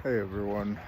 Hey everyone.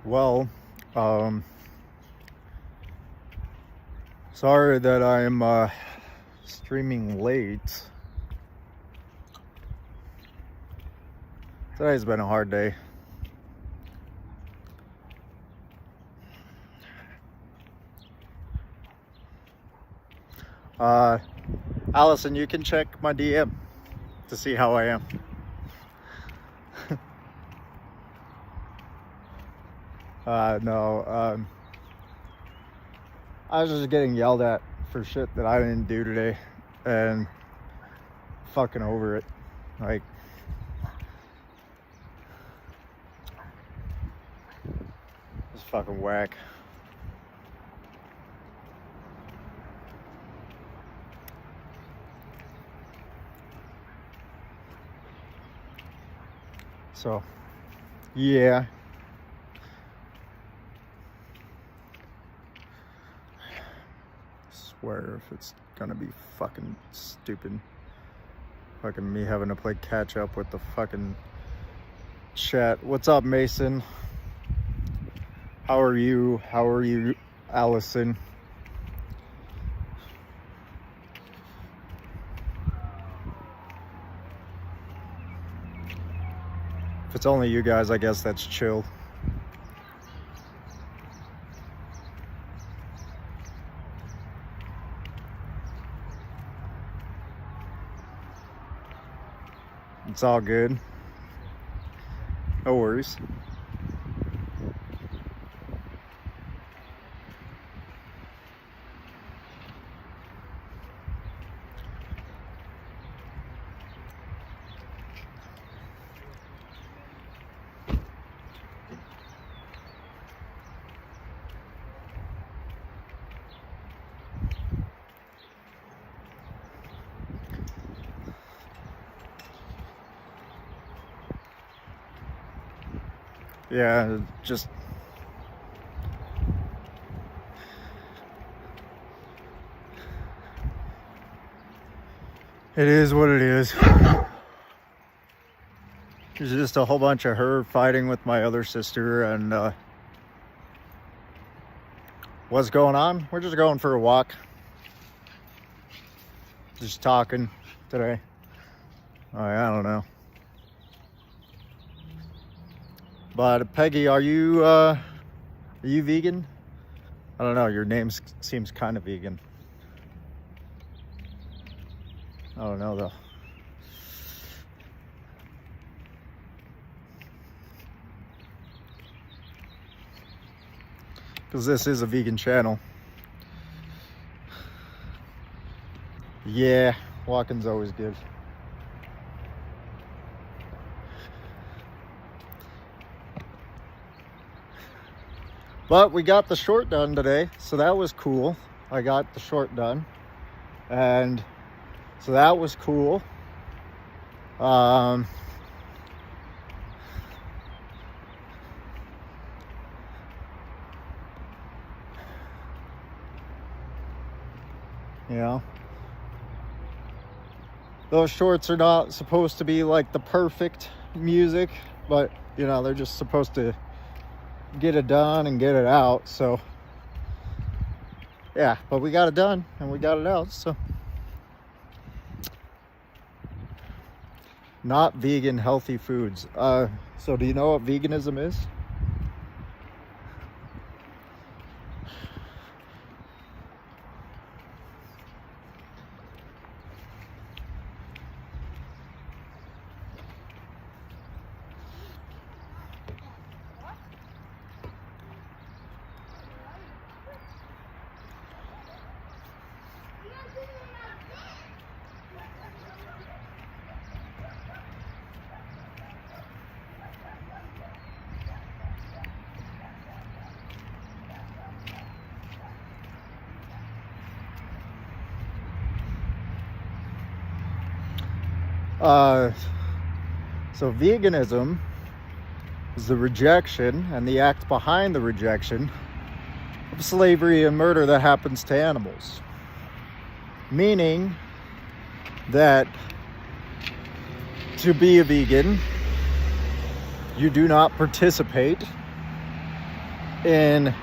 Well, sorry that I'm streaming late. Today's been a hard day. Allison, you can check my DM to see how I am. No, I was just getting yelled at for shit that I didn't do today, and fucking over it. Like, it's fucking whack. So, yeah. Swear if it's gonna be fucking stupid. Fucking me having to play catch up with the fucking chat. What's up, Mason? How are you? How are you, Allison? If it's only you guys, I guess that's chill. It's all good. No worries. Yeah, just it is what it is. There's just a whole bunch of her fighting with my other sister, and what's going on? We're just going for a walk. Just talking today. I don't know. But Peggy, are you vegan? I don't know. Your name seems kind of vegan. I don't know though. Because this is a vegan channel. Yeah, walking's always good. But we got the short done today, so that was cool. I got the short done, and so that was cool. You know, those shorts are not supposed to be like the perfect music, but you know, they're just supposed to get it done and get it out. So yeah, but we got it done and we got it out. So not vegan healthy foods. So do you know what veganism is? So veganism is the rejection and the act behind the rejection of slavery and murder that happens to animals. Meaning that to be a vegan, you do not participate in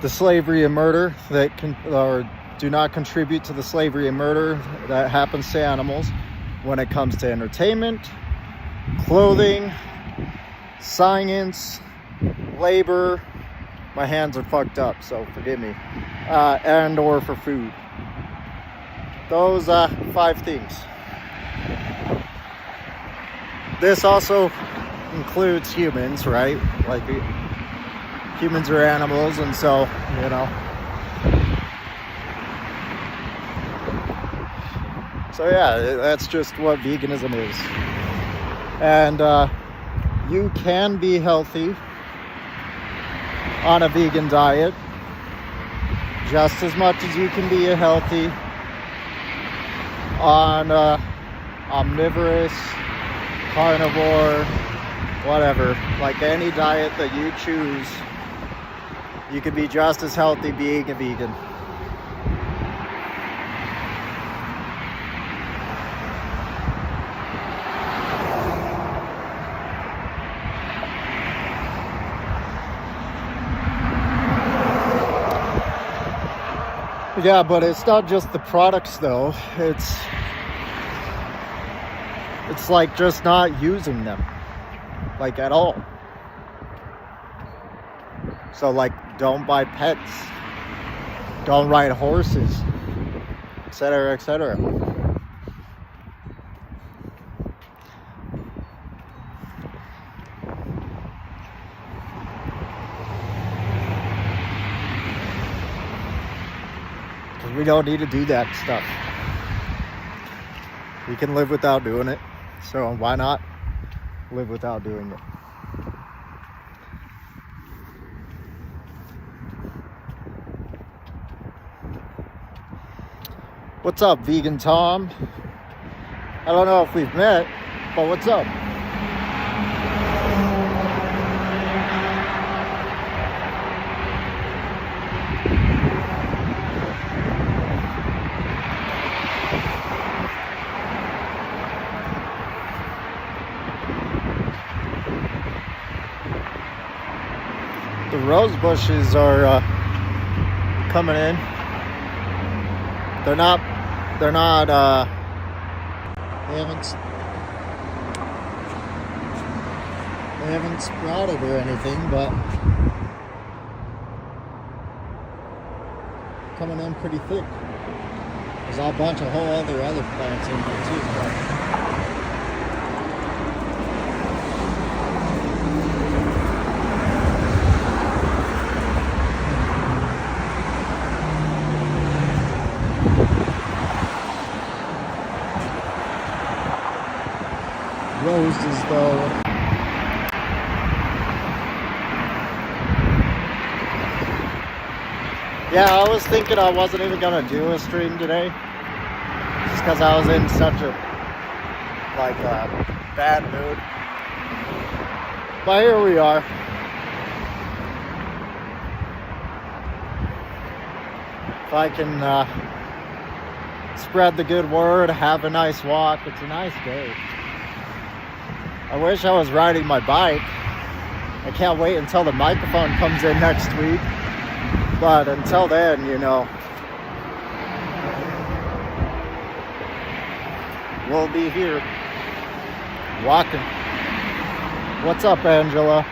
the slavery and murder that or do not contribute to the slavery and murder that happens to animals when it comes to entertainment, clothing, science, labor. My hands are fucked up, so forgive me. And or for food. Those 5 things. This also includes humans, right? Like, humans are animals, and so, you know. So yeah, that's just what veganism is. And you can be healthy on a vegan diet just as much as you can be healthy on omnivorous, carnivore, whatever. Like any diet that you choose, you can be just as healthy being a vegan. Yeah, but it's not just the products though. It's like just not using them, like, at all. So like, don't buy pets, don't ride horses, etc., etc. We don't need to do that stuff. We can live without doing it. So why not live without doing it? What's up, Vegan Tom? I don't know if we've met, but what's up? The rose bushes are coming in. They're not, they haven't sprouted or anything, but coming in pretty thick. There's a bunch of other plants in there too. Roses though. Yeah, I was thinking I wasn't even gonna do a stream today, just because I was in such a bad mood. But here we are. If I can spread the good word, have a nice walk. It's a nice day. I wish I was riding my bike. I can't wait until the microphone comes in next week. But until then, you know, we'll be here walking. What's up, Angela?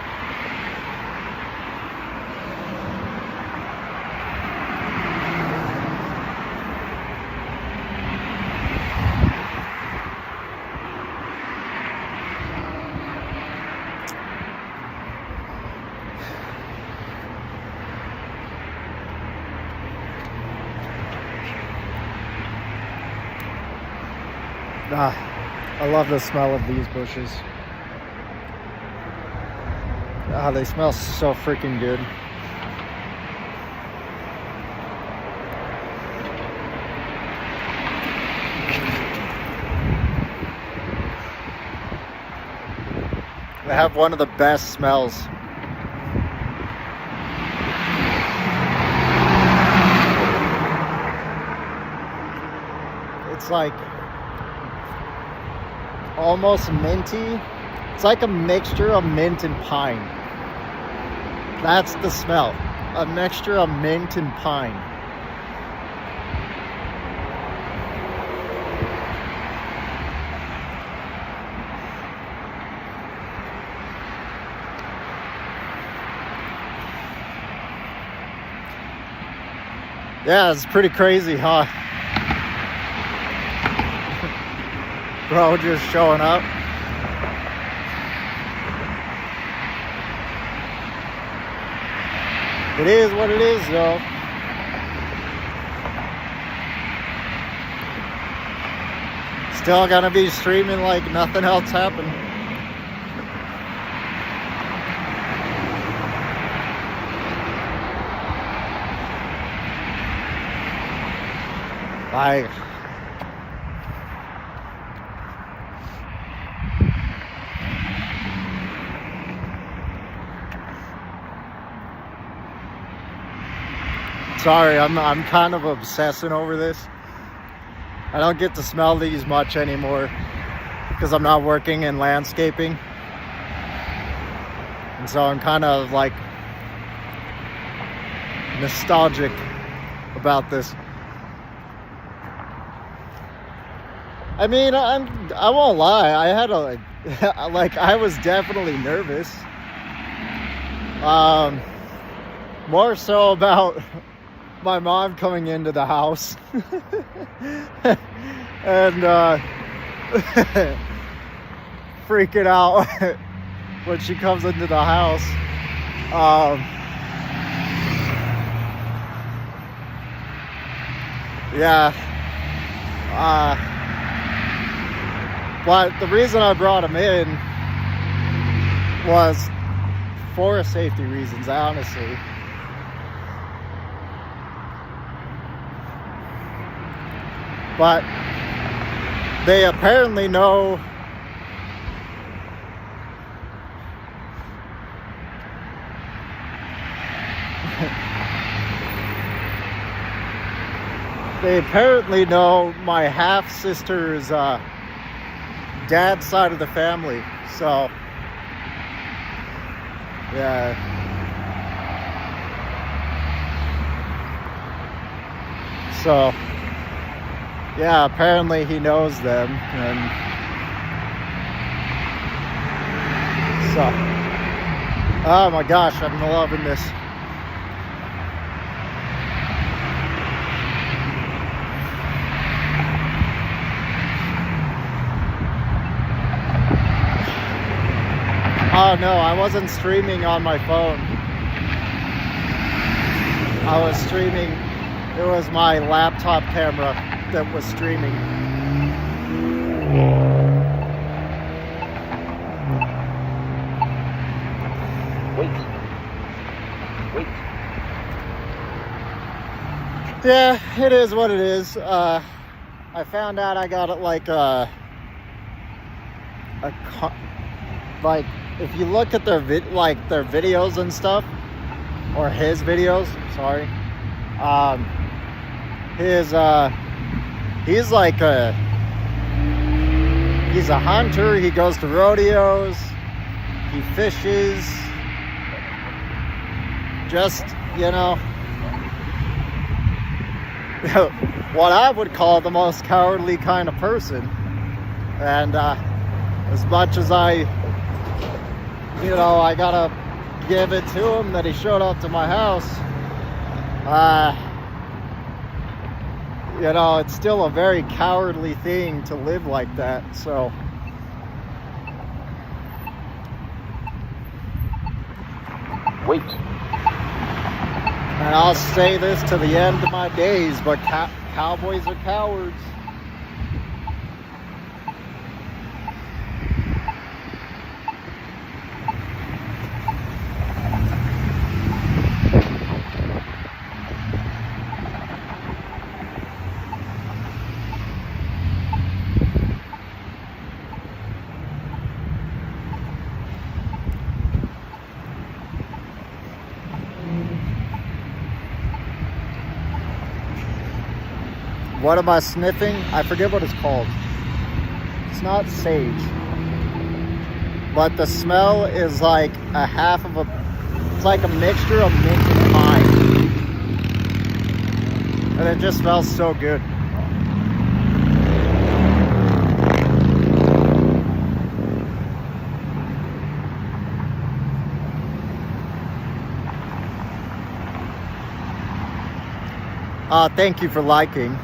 I love the smell of these bushes. They smell so freaking good. They have one of the best smells. It's like almost minty. It's like a mixture of mint and pine. That's the smell. A mixture of mint and pine. Yeah, it's pretty crazy, huh? Bro just showing up. It is what it is, though. Still gonna be streaming like nothing else happened. Like, sorry, I'm kind of obsessing over this. I don't get to smell these much anymore because I'm not working in landscaping. And so I'm kind of like nostalgic about this. I mean, I won't lie. I had I was definitely nervous. More so about my mom coming into the house and freaking out when she comes into the house. Yeah. But the reason I brought him in was for safety reasons, honestly. But they apparently know my half-sister's dad's side of the family. So, yeah. So, yeah, apparently he knows them, and so, oh my gosh, I'm loving this. Oh no, I wasn't streaming on my phone. I was streaming, it was my laptop camera that was streaming. Wait. Yeah, it is what it is. I found out I got it like like if you look at their their videos and stuff, or his videos, sorry, he's a hunter. He goes to rodeos, he fishes, just, you know, what I would call the most cowardly kind of person. And as much as I gotta give it to him that he showed up to my house, it's still a very cowardly thing to live like that. So, wait. And I'll say this to the end of my days, but cowboys are cowards. What am I sniffing? I forget what it's called. It's not sage. But the smell is like a half of it's like a mixture of mint and pine. And it just smells so good. Thank you for liking.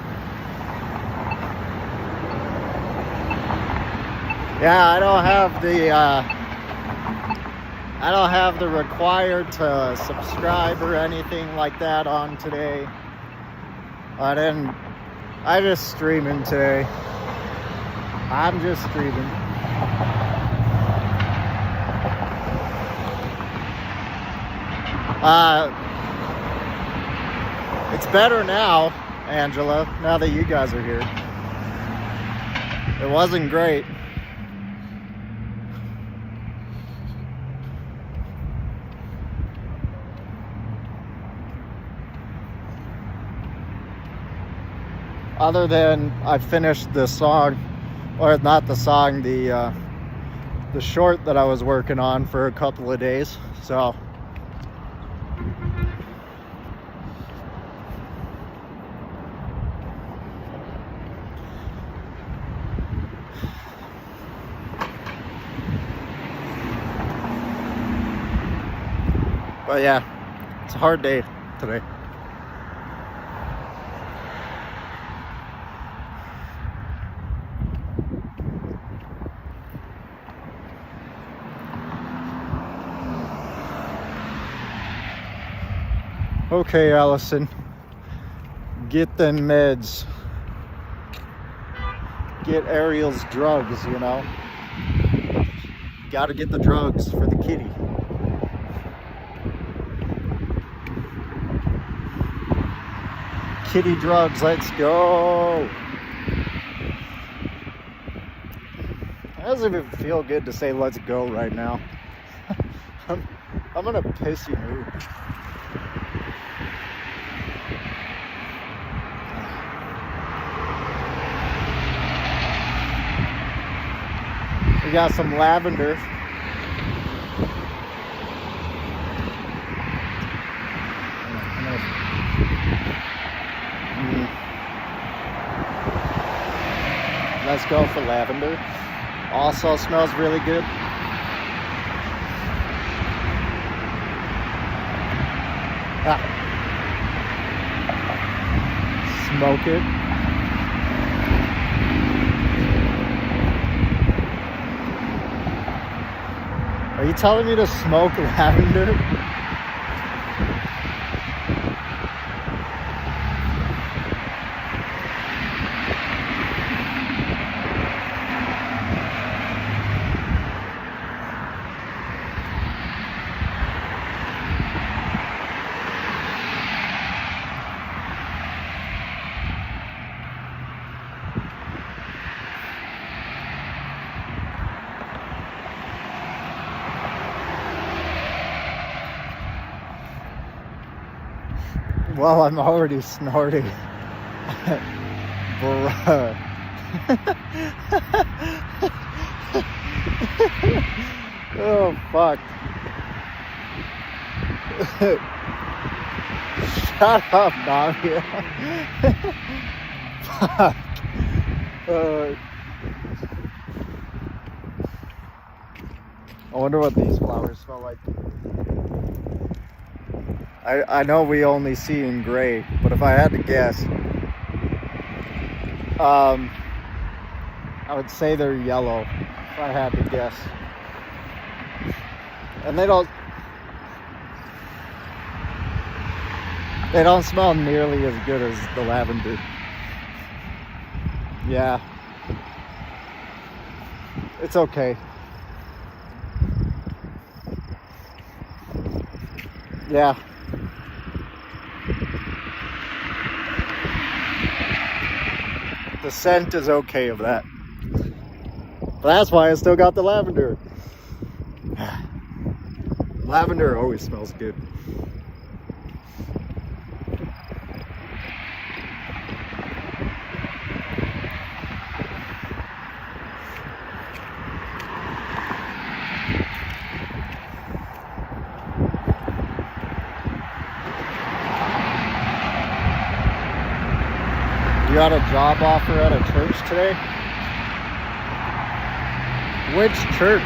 Yeah, I don't have the required to subscribe or anything like that on today. I just streaming today. I'm just streaming. It's better now, Angela, now that you guys are here. It wasn't great. Other than I finished the song, or not the song, the short that I was working on for a couple of days. So but yeah, it's a hard day today. Okay, Allison, get them meds. Get Ariel's drugs, you know. Gotta get the drugs for the kitty. Kitty drugs, let's go. It doesn't even feel good to say let's go right now. I'm in a pissy mood. We got some lavender. Let's go for lavender. Also smells really good. Smoke it. Are you telling me to smoke lavender? Well, I'm already snorting. Bruh. Oh, fuck. Shut up, Navia. Fuck. I wonder what these flowers smell like. I know we only see in gray, but if I had to guess, I would say they're yellow, if I had to guess. And they don't smell nearly as good as the lavender. Yeah. It's okay. Yeah. The scent is okay of that. But that's why I still got the lavender. Lavender always smells good. got a job offer at a church today? Which church?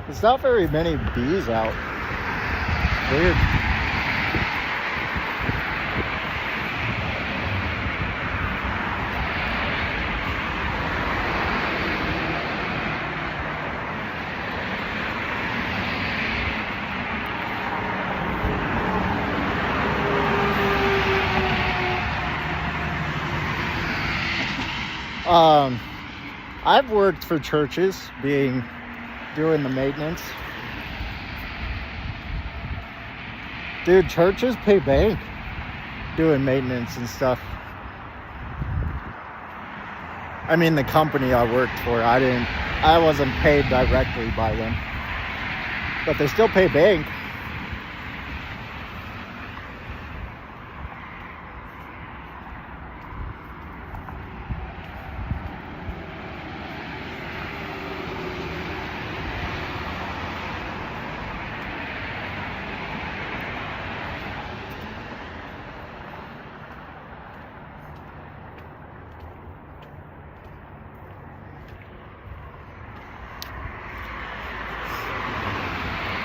There's not very many bees out. Weird. I've worked for churches doing the maintenance. Dude, churches pay bank doing maintenance and stuff. I mean, the company I worked for, I wasn't paid directly by them, but they still pay bank.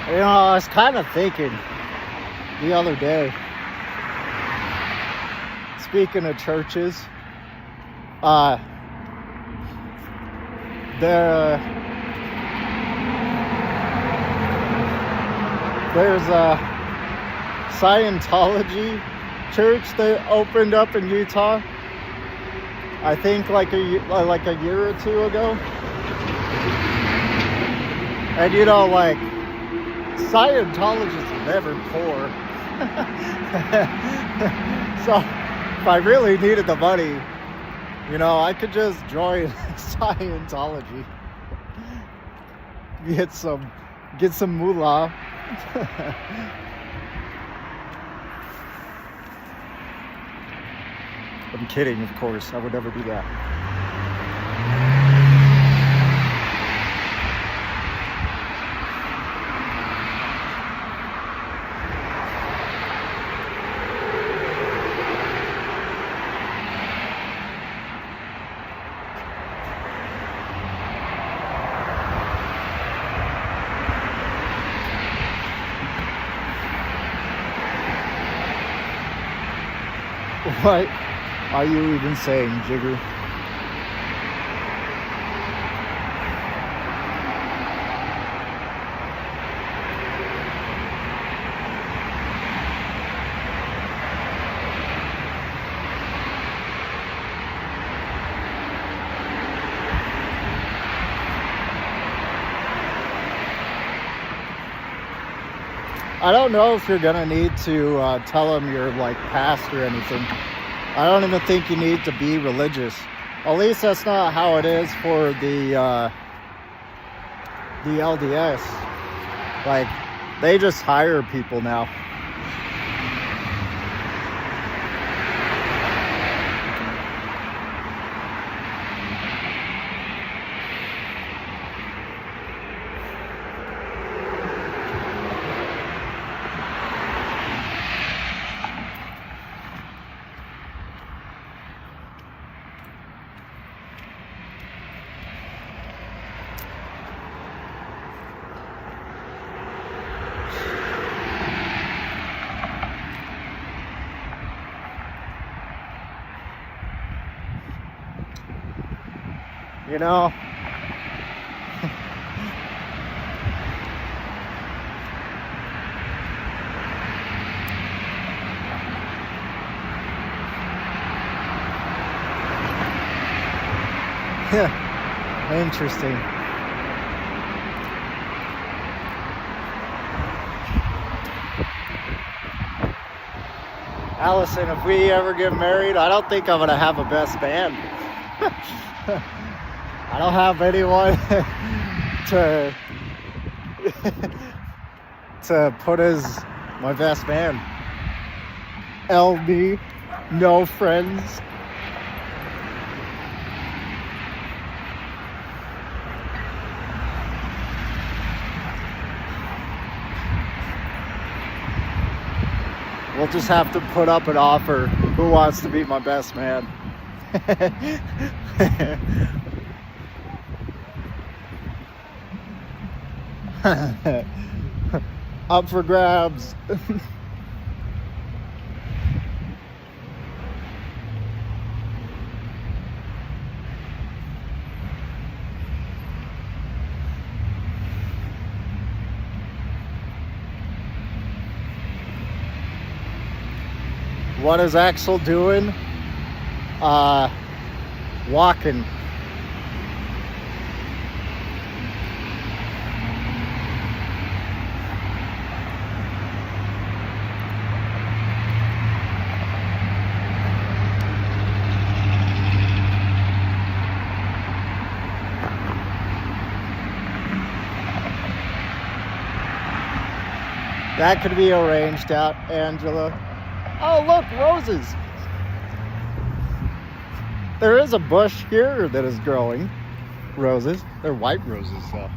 You know, I was kind of thinking the other day, speaking of churches, there's a Scientology church that opened up in Utah, I think like a year or two ago. And you know, like, Scientologists are never poor. So if I really needed the money, you know, I could just join Scientology. Get some moolah. I'm kidding, of course. I would never do that. What are you even saying, Jigger? I don't know if you're gonna need to tell them your like past or anything. I don't even think you need to be religious. At least that's not how it is for the LDS. Like, they just hire people now. You know, interesting. Allison, if we ever get married, I don't think I'm gonna have a best man. I don't have anyone to put as my best man. LB, no friends. We'll just have to put up an offer. Who wants to be my best man? Up for grabs. What is Axel doing? Walking. That could be arranged out, Angela. Oh, look, roses. There is a bush here that is growing roses. They're white roses, though.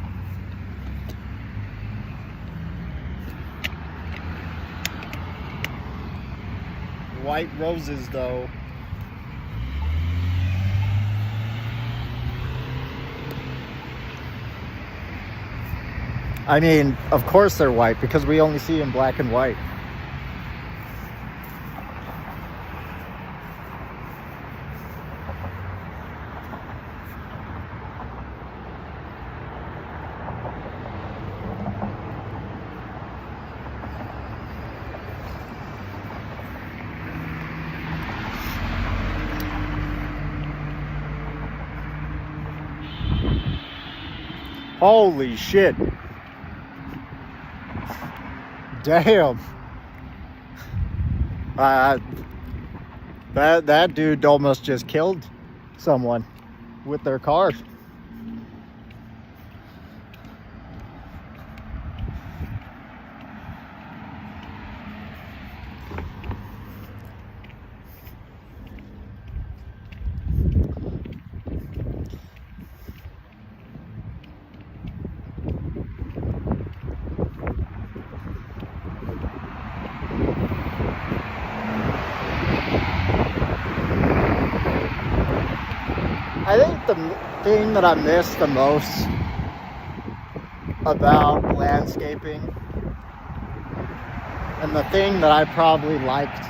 White roses, though. I mean, of course they're white because we only see in black and white. Holy shit. Damn. That dude almost just killed someone with their car. I think the thing that I miss the most about landscaping, and the thing that I probably liked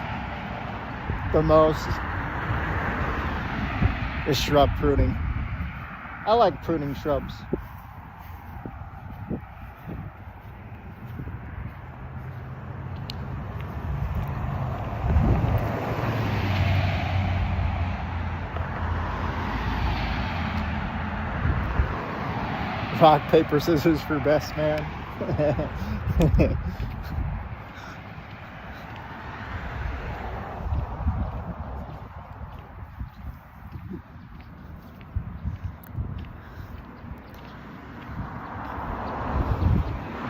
the most, is shrub pruning. I like pruning shrubs. Rock, paper, scissors for best man.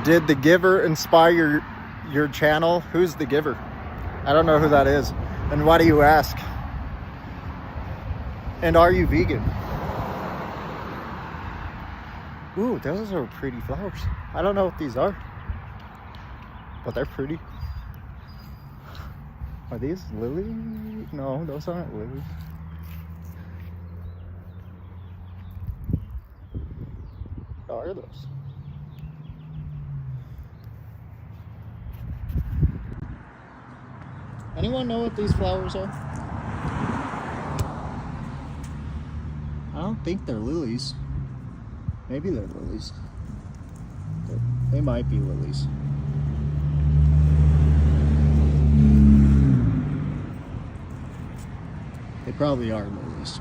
Did the giver inspire your channel? Who's the giver? I don't know who that is. And why do you ask? And are you vegan? Ooh, those are pretty flowers. I don't know what these are, but they're pretty. Are these lilies? No, those aren't lilies. What are those? Anyone know what these flowers are? I don't think they're lilies. Maybe they're lilies. They might be lilies. They probably are lilies.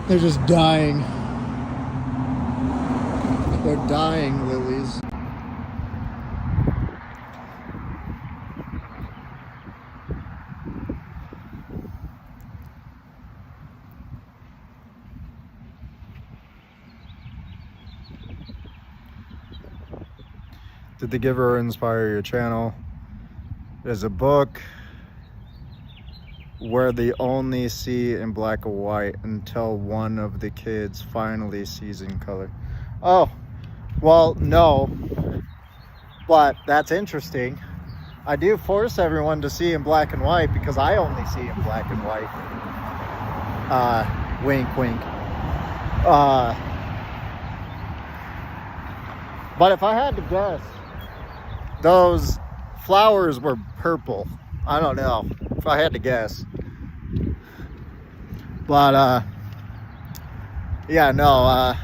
They're just dying. They're dying lilies. Did the giver inspire your channel? There's a book where they only see in black and white until one of the kids finally sees in color. Oh, well, no, but that's interesting. I do force everyone to see in black and white because I only see in black and white. Wink, wink. But if I had to guess, those flowers were purple. I don't know if I had to guess. But yeah, no,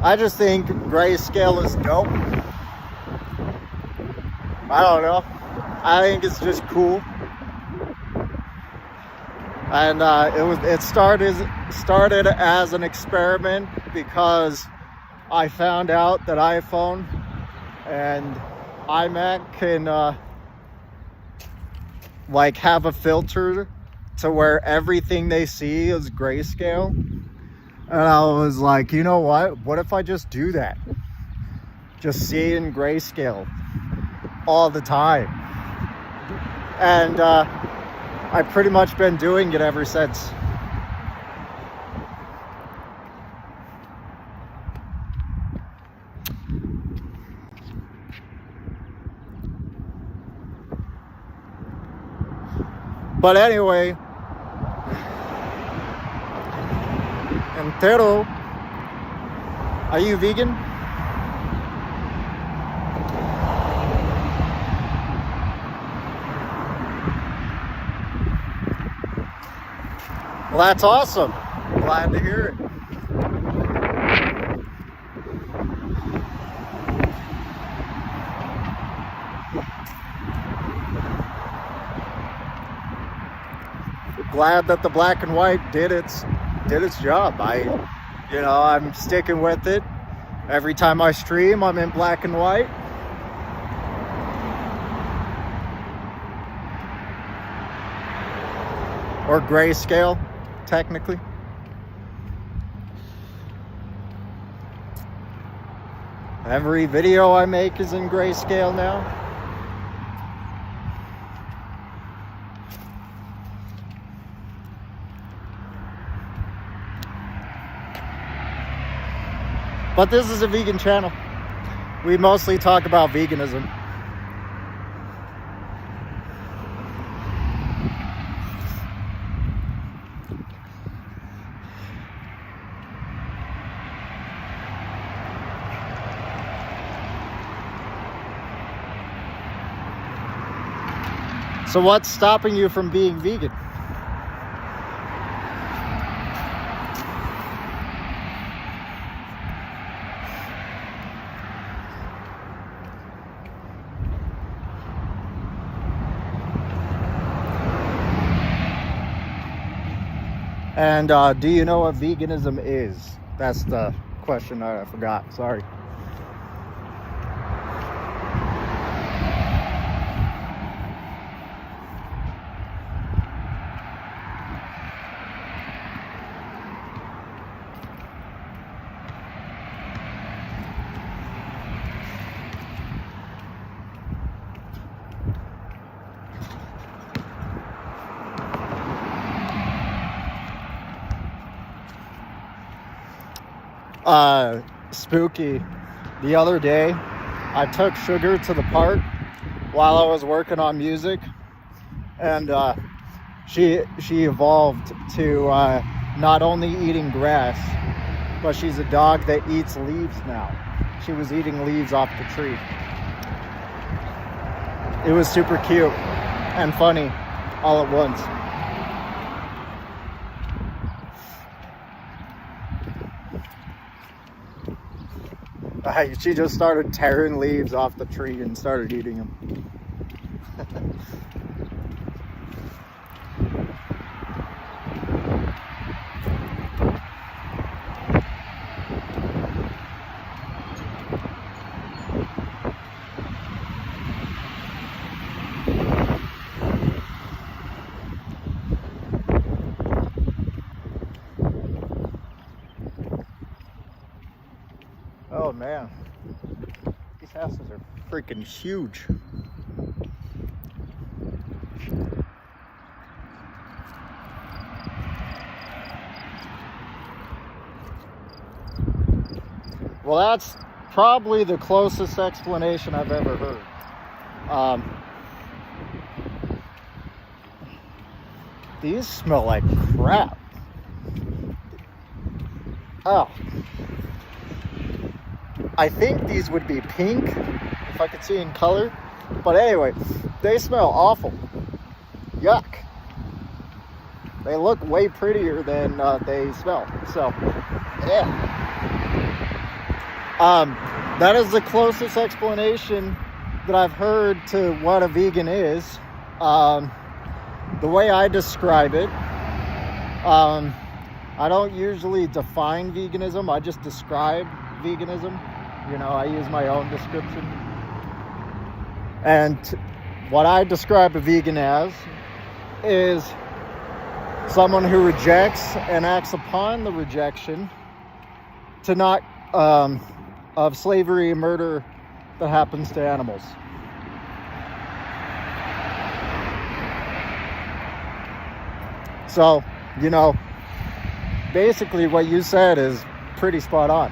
I just think grayscale is dope. I don't know. I think it's just cool. And it started as an experiment because I found out that iPhone and iMac can like have a filter to where everything they see is grayscale. And I was like, you know what if I just do that? Just see it in grayscale all the time. And I've pretty much been doing it ever since. But anyway, entero, are you vegan? Well, that's awesome. Glad to hear it. Glad that the black and white did its job. I'm sticking with it. Every time I stream, I'm in black and white. Or grayscale, technically. Every video I make is in grayscale now. But this is a vegan channel. We mostly talk about veganism. So what's stopping you from being vegan? And do you know what veganism is? That's the question I forgot. Sorry. Spooky. The other day, I took Sugar to the park while I was working on music, and she evolved to not only eating grass, but she's a dog that eats leaves now. She was eating leaves off the tree. It was super cute and funny all at once. She just started tearing leaves off the tree and started eating them. But man, these houses are freaking huge. Well, that's probably the closest explanation I've ever heard. These smell like crap. Oh. I think these would be pink if I could see in color. But anyway, they smell awful. Yuck. They look way prettier than they smell. So, yeah. That is the closest explanation that I've heard to what a vegan is. The way I describe it, I don't usually define veganism. I just describe veganism. You know, I use my own description. And what I describe a vegan as is someone who rejects and acts upon the rejection to not of slavery and murder that happens to animals. So, you know, basically what you said is pretty spot on.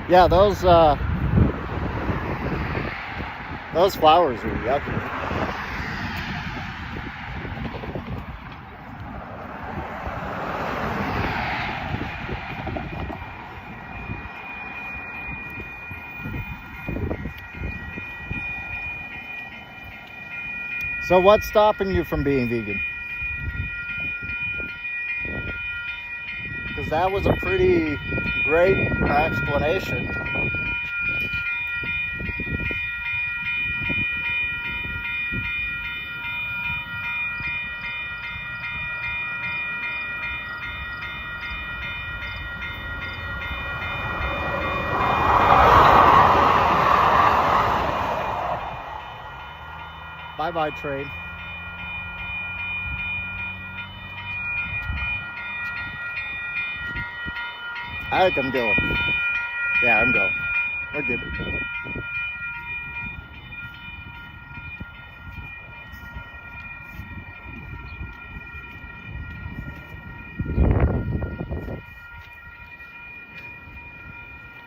Yeah, those flowers are yucky. So what's stopping you from being vegan? Because that was a pretty great explanation. Bye-bye, train. I think I'm going. Yeah, I'm going. We're good.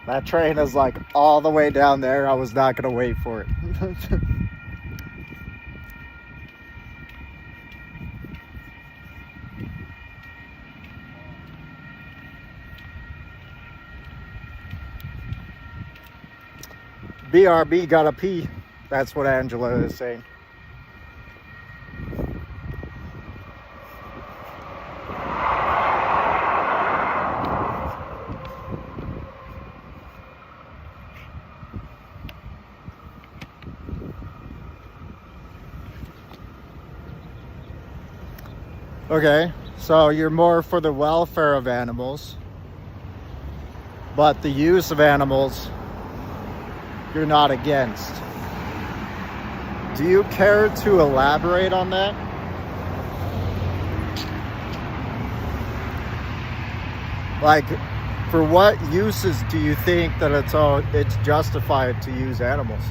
That train is like all the way down there. I was not going to wait for it. BRB gotta pee. That's what Angela is saying. Okay, so you're more for the welfare of animals, but the use of animals you're not against. Do you care to elaborate on that? Like, for what uses do you think that it's justified to use animals?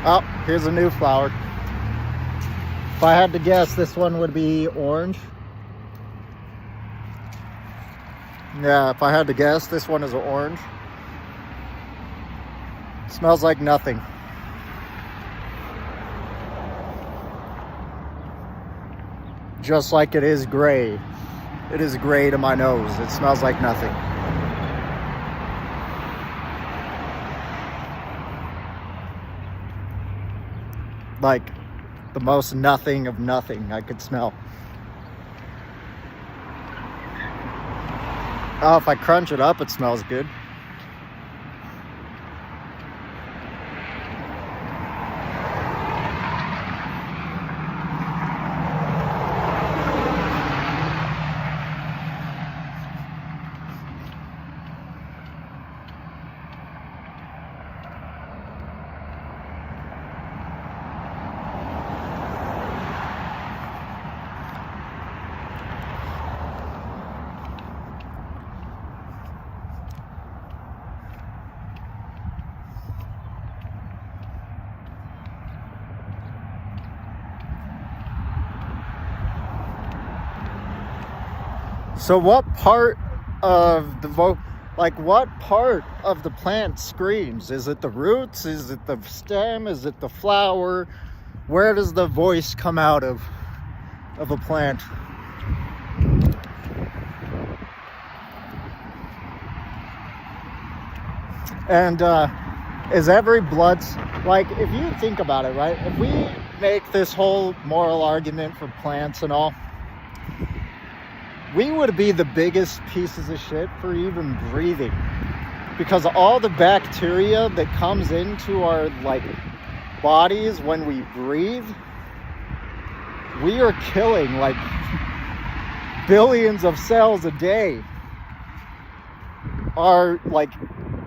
Oh, here's a new flower. If I had to guess, this one would be orange. Yeah, if I had to guess, this one is orange. It smells like nothing. Just like it is gray. It is gray to my nose. It smells like nothing. Like the most nothing of nothing I could smell. Oh, if I crunch it up, it smells good. So what part of the what part of the plant screams? Is it the roots? Is it the stem? Is it the flower? Where does the voice come out of a plant? And is every blood, like, if you think about it, right? If we make this whole moral argument for plants and all, we would be the biggest pieces of shit for even breathing, because all the bacteria that comes into our like bodies when we breathe, we are killing like billions of cells a day. Our like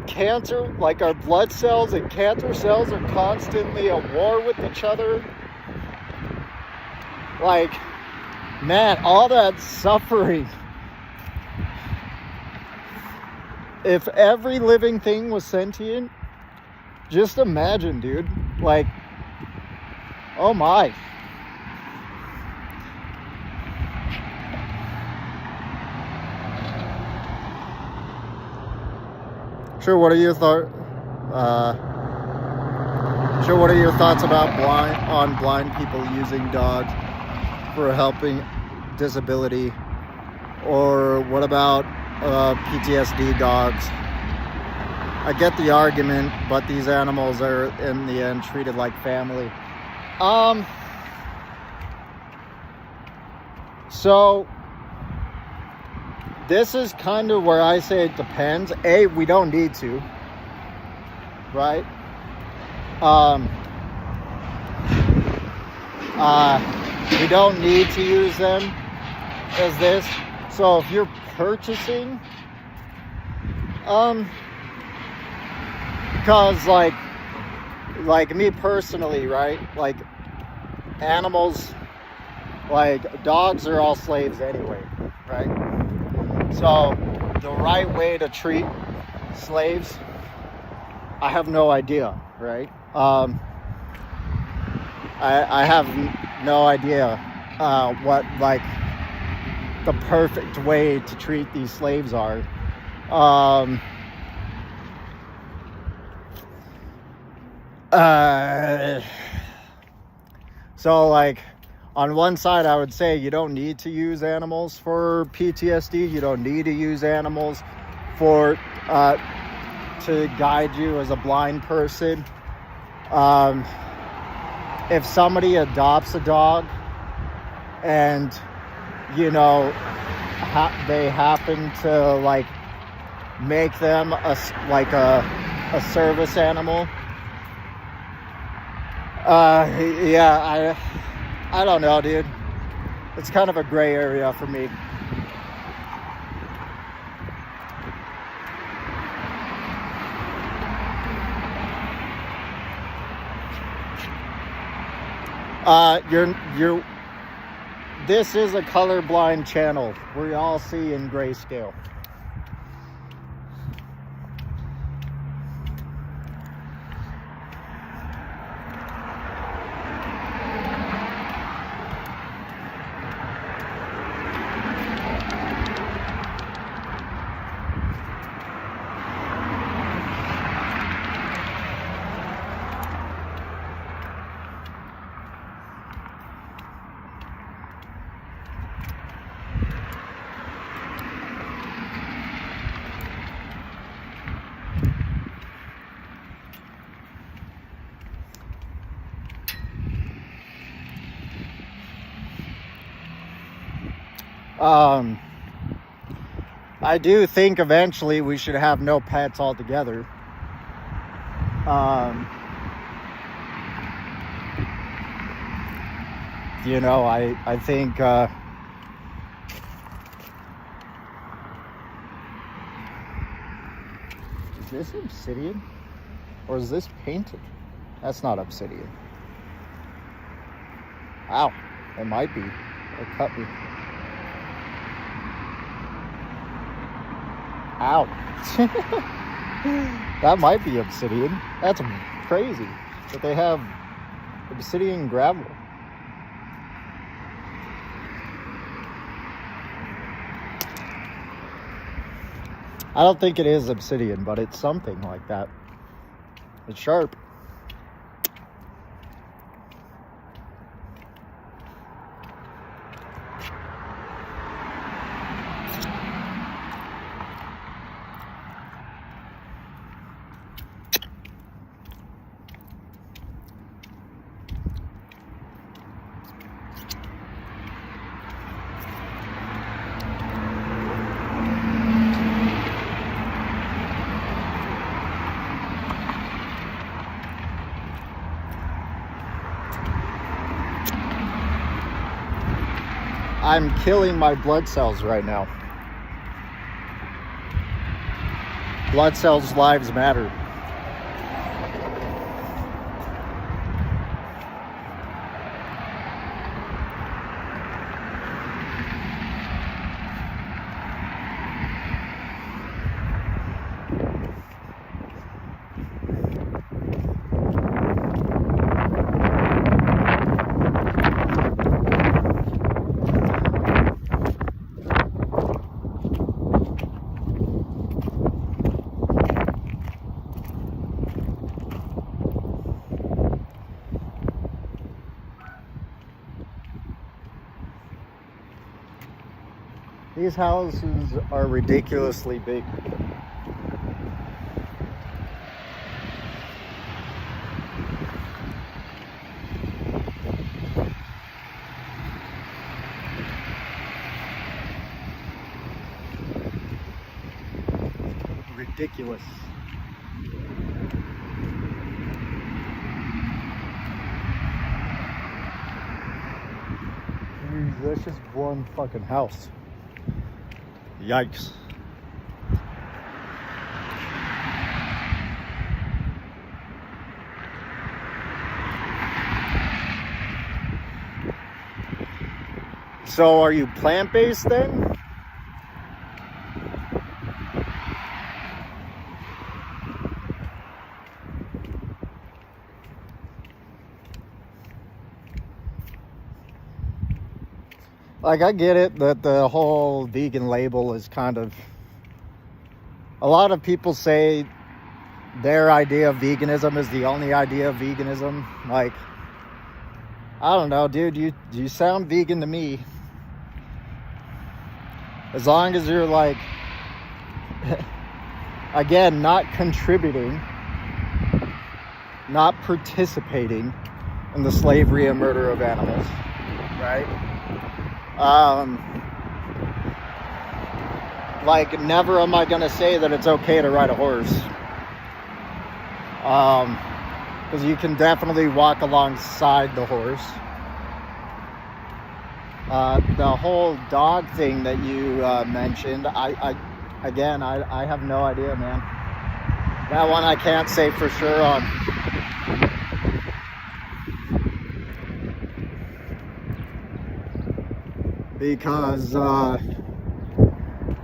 cancer, like our blood cells and cancer cells are constantly at war with each other. Like, man, all that suffering. If every living thing was sentient, just imagine, dude. Like, oh my. Sure, what are your thoughts about blind people using dogs for helping disability? Or what about PTSD dogs? I get the argument, but these animals are in the end treated like family. So this is kind of where I say it depends. A, we don't need to, right? We don't need to use them as this. So if you're purchasing, because like me personally, right? Like animals, like dogs are all slaves anyway, right? So the right way to treat slaves, I have no idea, right? I have no idea what like the perfect way to treat these slaves are. So like on one side, I would say you don't need to use animals for PTSD. You don't need to use animals for to guide you as a blind person. If somebody adopts a dog and, you know, they happen to like make them a service animal, yeah, I don't know, dude. It's kind of a gray area for me. This is a colorblind channel. We all see in grayscale. I do think eventually we should have no pets altogether. You know, I think is this obsidian or is this painted? That's not obsidian. Ow, it might be. It cut me. Ow. That might be obsidian. That's crazy that they have obsidian gravel. I don't think it is obsidian, but it's something like that. It's sharp. I'm killing my blood cells right now. Blood cells' lives matter. These houses are ridiculously big. Ridiculous. That's just one fucking house. Yikes. So are you plant-based then? Like, I get it that the whole vegan label is kind of... A lot of people say their idea of veganism is the only idea of veganism. Like, I don't know, dude. You sound vegan to me. As long as you're, like... again, not contributing, not participating in the slavery and murder of animals, right? Like, never am I gonna say that it's okay to ride a horse, because you can definitely walk alongside the horse. The whole dog thing that you mentioned, I have no idea, man. That one I can't say for sure on. Because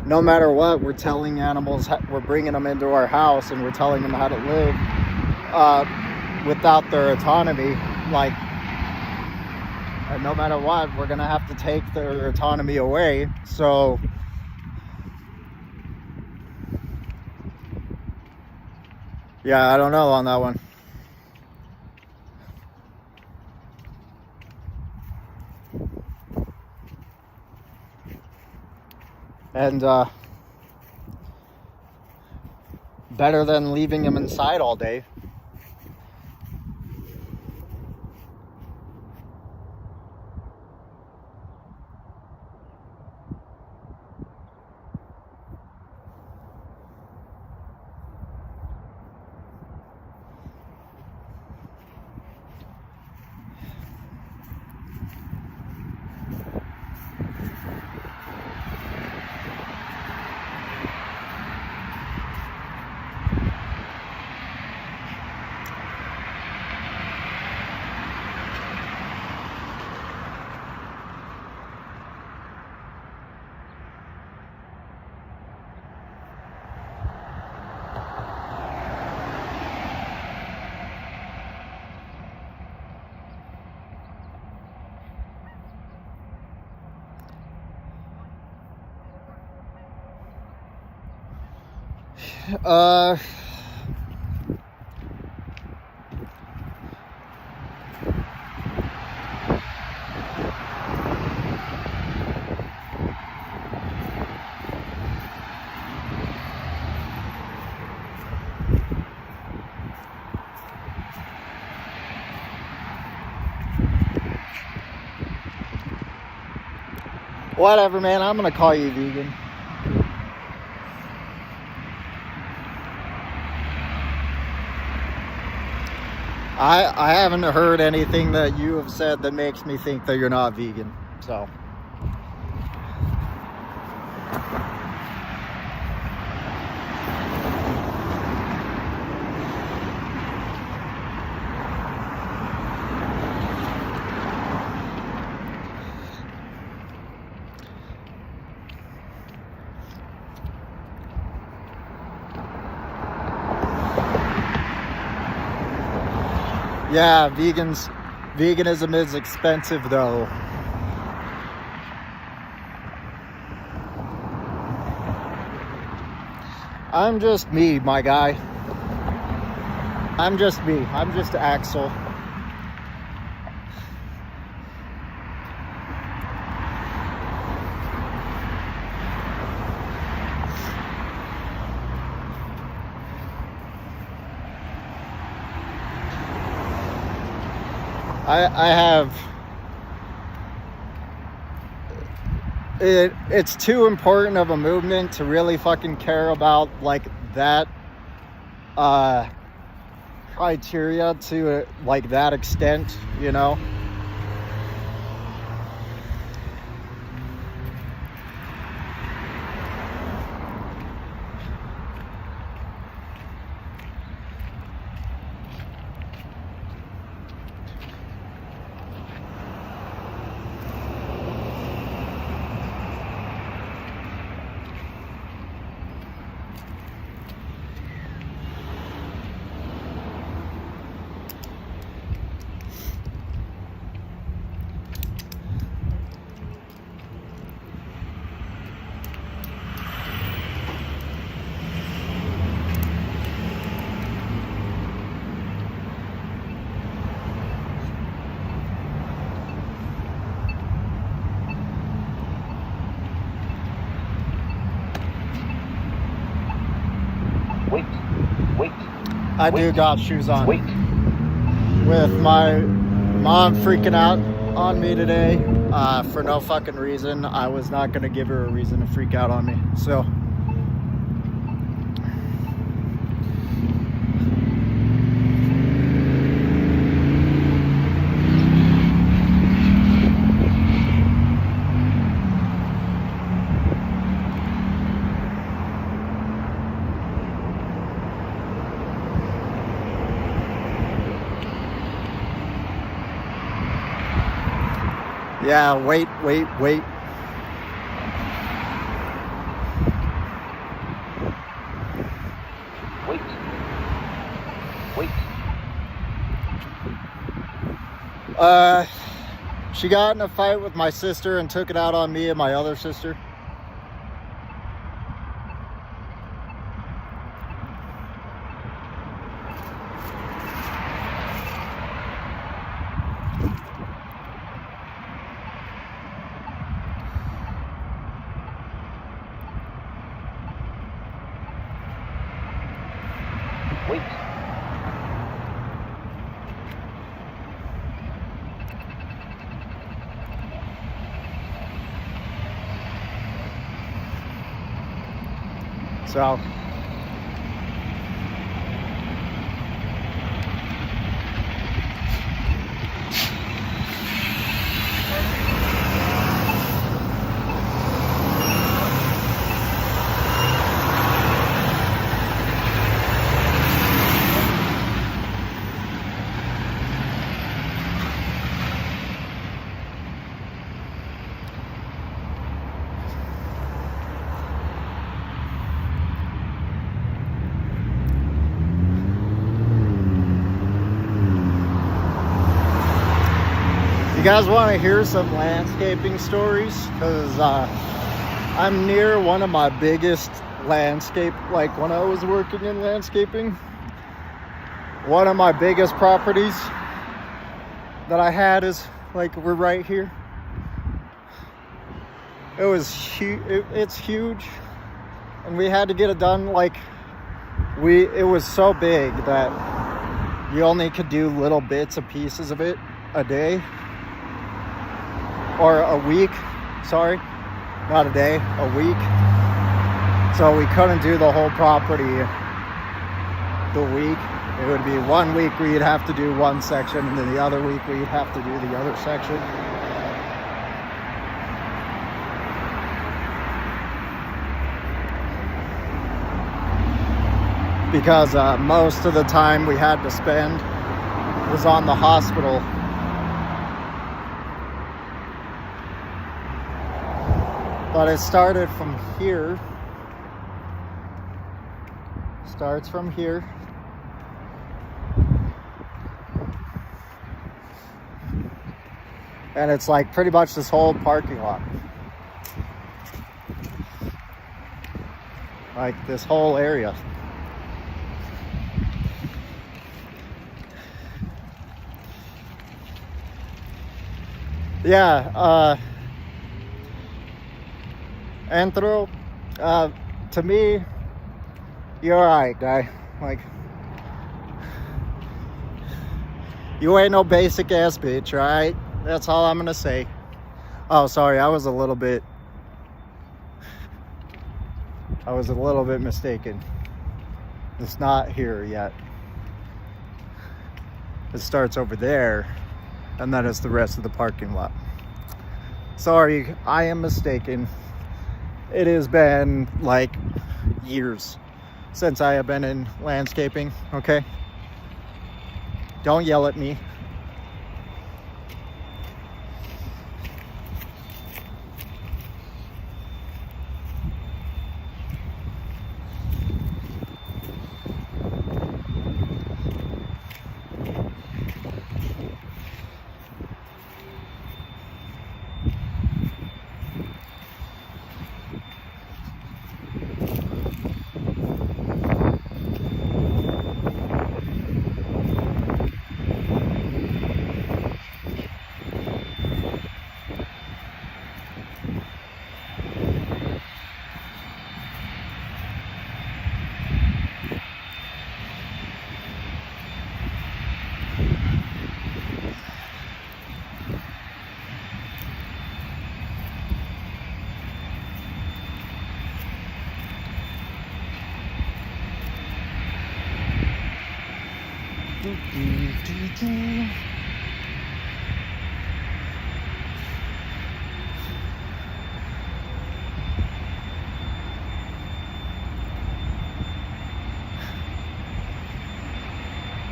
no matter what, we're telling animals, we're bringing them into our house and we're telling them how to live without their autonomy. Like, no matter what, we're gonna have to take their autonomy away. So yeah, I don't know on that one. And better than leaving them inside all day. Whatever, man. I'm gonna call you vegan. I haven't heard anything that you have said that makes me think that you're not vegan. So. Yeah, veganism is expensive though. I'm just me, my guy. I'm just me. I'm just Axel. I have it's too important of a movement to really fucking care about like that criteria to like that extent, you know. I do got shoes on. With my mom freaking out on me today for no fucking reason. I was not going to give her a reason to freak out on me. So. Yeah, wait. Wait. She got in a fight with my sister and took it out on me and my other sister. So. You guys want to hear some landscaping stories? Because I'm near one of my biggest landscape, like when I was working in landscaping, one of my biggest properties that I had is like, we're right here. It was huge. It's huge, and we had to get it done. Like, it was so big that you only could do little bits and pieces of it a day or a week. Sorry, not a day, a week. So we couldn't do the whole property the week. It would be 1 week we'd have to do one section, and then the other week we'd have to do the other section. Because most of the time we had to spend was on the hospital. But it started from here. Starts from here. And it's like pretty much this whole parking lot. Like this whole area. Yeah, Anthro, to me, you're alright, guy. Like, you ain't no basic ass bitch, alright? That's all I'm gonna say. Oh, sorry, I was a little bit mistaken. It's not here yet. It starts over there, and then it's the rest of the parking lot. Sorry, I am mistaken. It has been like years since I have been in landscaping, okay? Don't yell at me.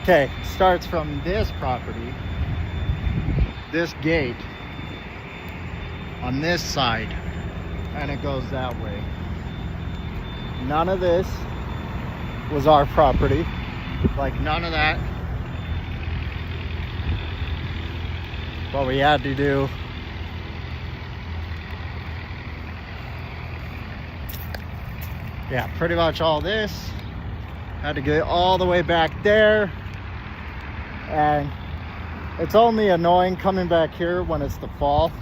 Okay, starts from this property, this gate on this side, and it goes that way. None of this was our property, like none of that. What we had to do pretty much all this had to get all the way back there. And it's only annoying coming back here when it's the fall.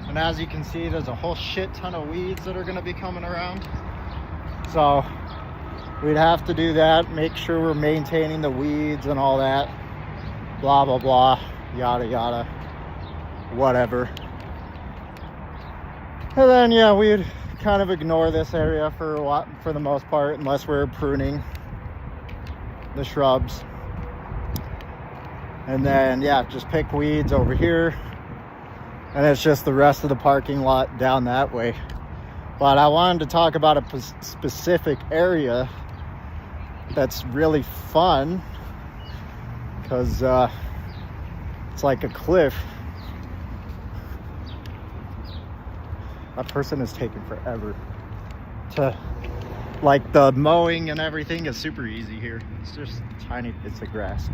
And as you can see, there's a whole shit ton of weeds that are going to be coming around. So we'd have to do that, make sure we're maintaining the weeds and all that. Blah, blah, blah, yada, yada, whatever. And then, yeah, we'd kind of ignore this area for a while, for the most part, unless we're pruning the shrubs. And then, yeah, just pick weeds over here. And it's just the rest of the parking lot down that way. But I wanted to talk about a specific area that's really fun. Because it's like a cliff. That person is taking forever to, like, the mowing and everything is super easy here. It's just tiny bits of grass.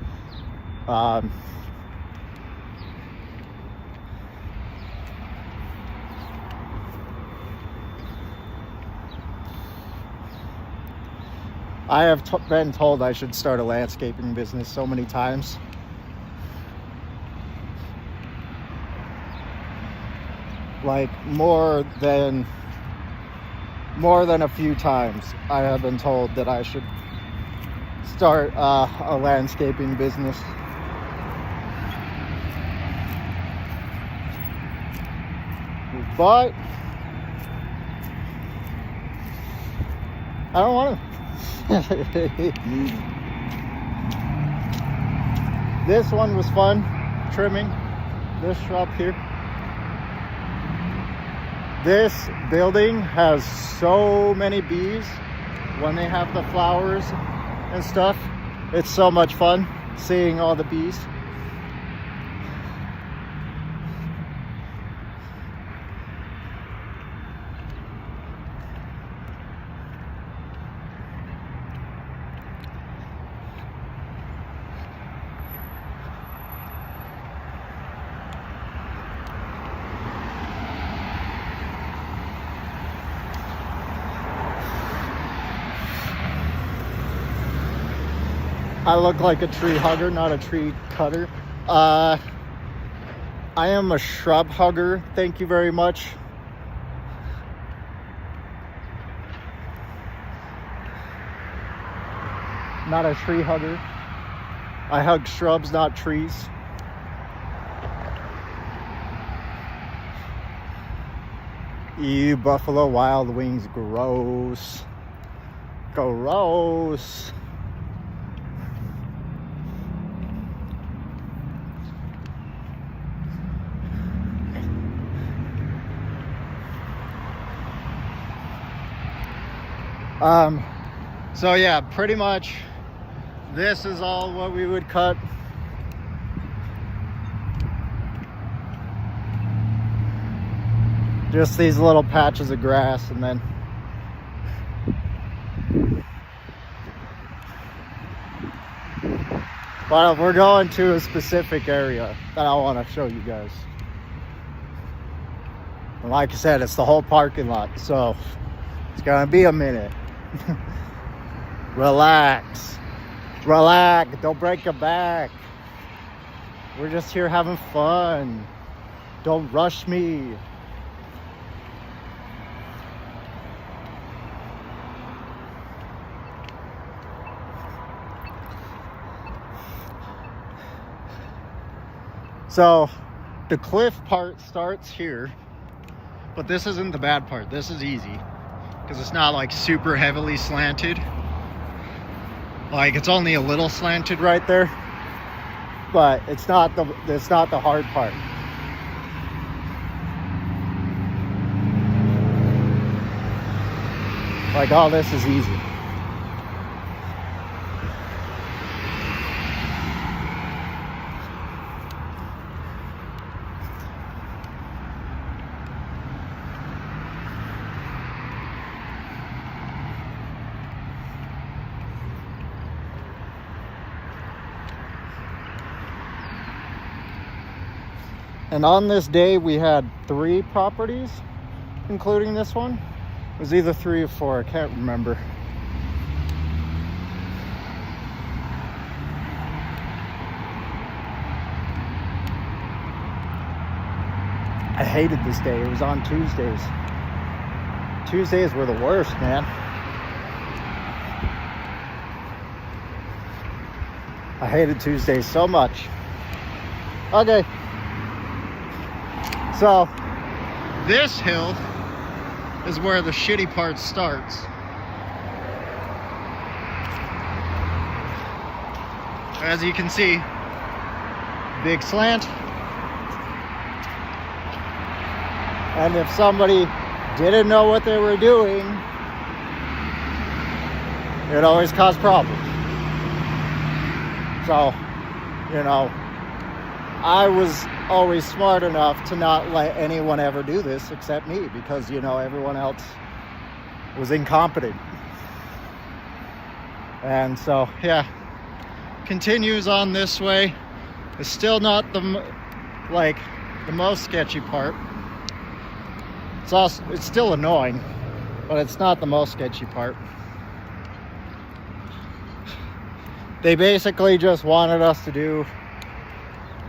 I have been told I should start a landscaping business so many times. Like more than a few times I have been told that I should start a landscaping business. But I don't want to. This one was fun, trimming this shrub here. This building has so many bees when they have the flowers and stuff. It's so much fun seeing all the bees. I look like a tree hugger, not a tree cutter. I am a shrub hugger. Thank you very much. Not a tree hugger. I hug shrubs, not trees. Ew, Buffalo Wild Wings, gross. Gross. So yeah, pretty much this is all what we would cut. Just these little patches of grass, and then but we're going to a specific area that I want to show you guys. And like I said, it's the whole parking lot, so it's gonna be a minute. Relax. Relax. Don't break your back. We're just here having fun. Don't rush me. So the cliff part starts here, but this isn't the bad part. This is easy because it's not like super heavily slanted. Like it's only a little slanted right there, but it's not the hard part. Like all this is easy. And on this day, we had 3 properties, including this one. It was either 3 or 4, I can't remember. I hated this day. It was on Tuesdays. Tuesdays were the worst, man. I hated Tuesdays so much. Okay. So, this hill is where the shitty part starts. As you can see, big slant. And if somebody didn't know what they were doing, it always caused problems. So, you know, I was always smart enough to not let anyone ever do this except me, because, you know, everyone else was incompetent. And so, yeah, continues on this way. It's still not the most sketchy part. It's still annoying, but it's not the most sketchy part. They basically just wanted us to do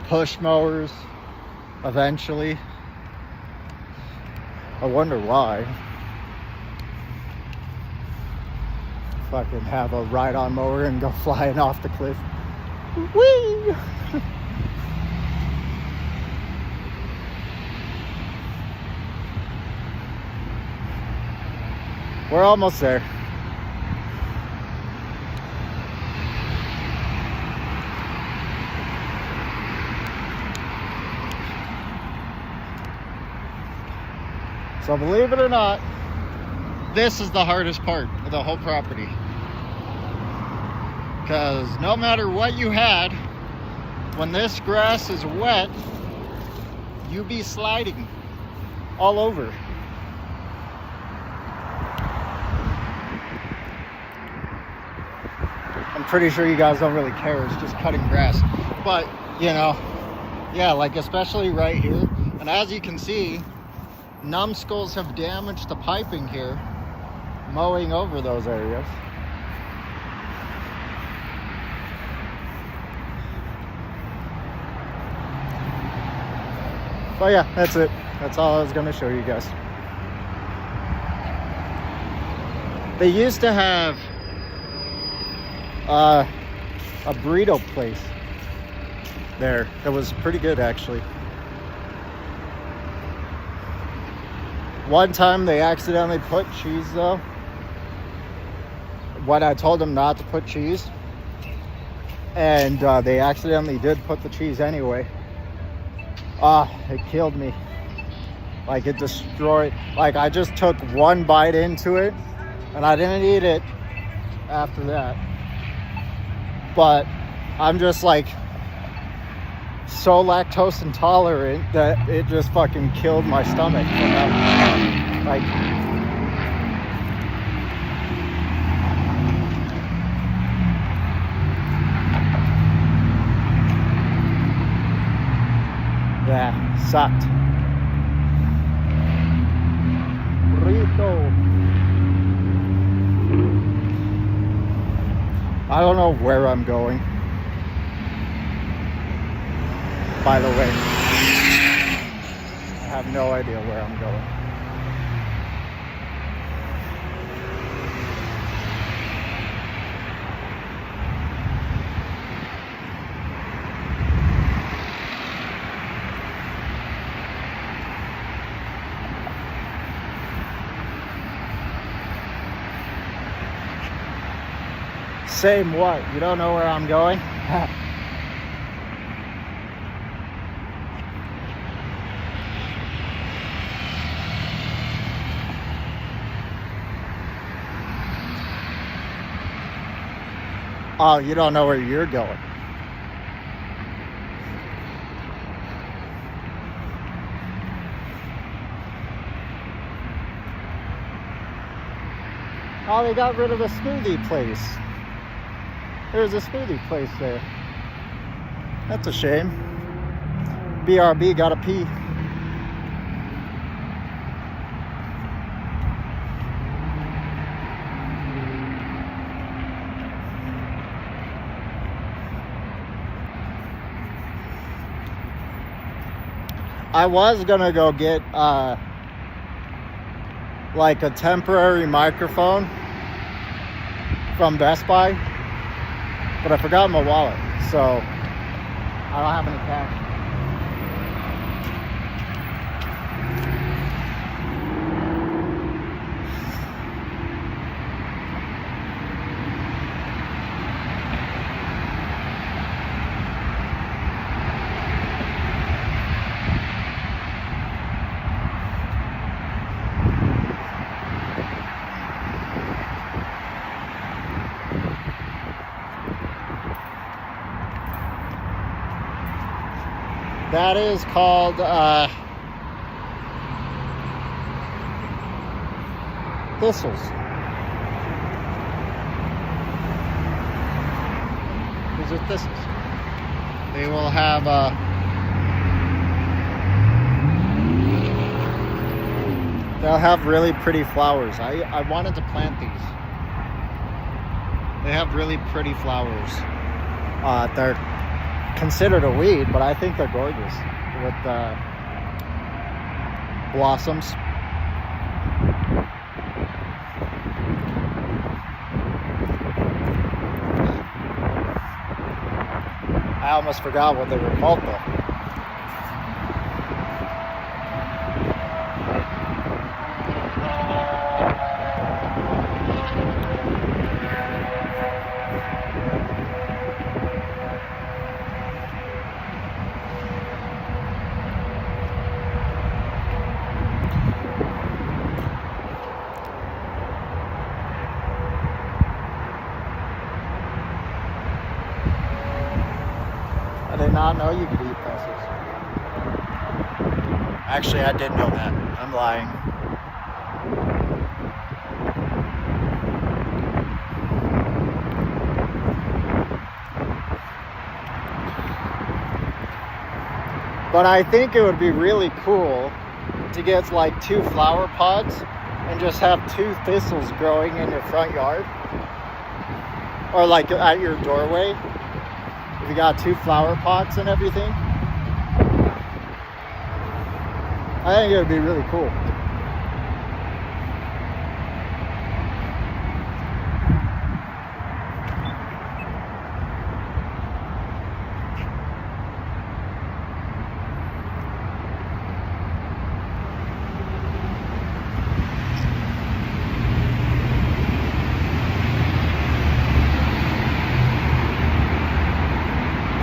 push mowers eventually. I wonder why. Fucking have a ride-on mower and go flying off the cliff. Whee! We're almost there. So believe it or not, this is the hardest part of the whole property. Because no matter what you had, when this grass is wet, you be sliding all over. I'm pretty sure you guys don't really care, it's just cutting grass. But, you know, yeah, like especially right here. And as you can see, numbskulls have damaged the piping here, mowing over those areas. But yeah, that's it. That's all I was gonna show you guys. They used to have a burrito place there. It was pretty good, actually. One time they accidentally put cheese, though, when I told them not to put cheese, and they accidentally did put the cheese anyway. It killed me. Like, it destroyed. Like, I just took one bite into it and I didn't eat it after that. But I'm just like so lactose intolerant that it just fucking killed my stomach. Like, yeah, sucked. Burrito. I don't know where I'm going, by the way. I have no idea where I'm going. Same what? You don't know where I'm going? Oh, you don't know where you're going. Oh, they got rid of the smoothie place. There's a smoothie place there. That's a shame. BRB gotta pee. I was gonna go get like a temporary microphone from Best Buy, but I forgot my wallet, so I don't have any cash. That is called thistles. These are thistles. They will have they'll have really pretty flowers. I wanted to plant these. They have really pretty flowers. They're considered a weed, but I think they're gorgeous with blossoms. I almost forgot what they were called though. I did not know you could eat thistles. Actually, I did know that. I'm lying. But I think it would be really cool to get like 2 flower pods and just have 2 thistles growing in your front yard. Or like at your doorway. If you got 2 flower pots and everything. I think it would be really cool.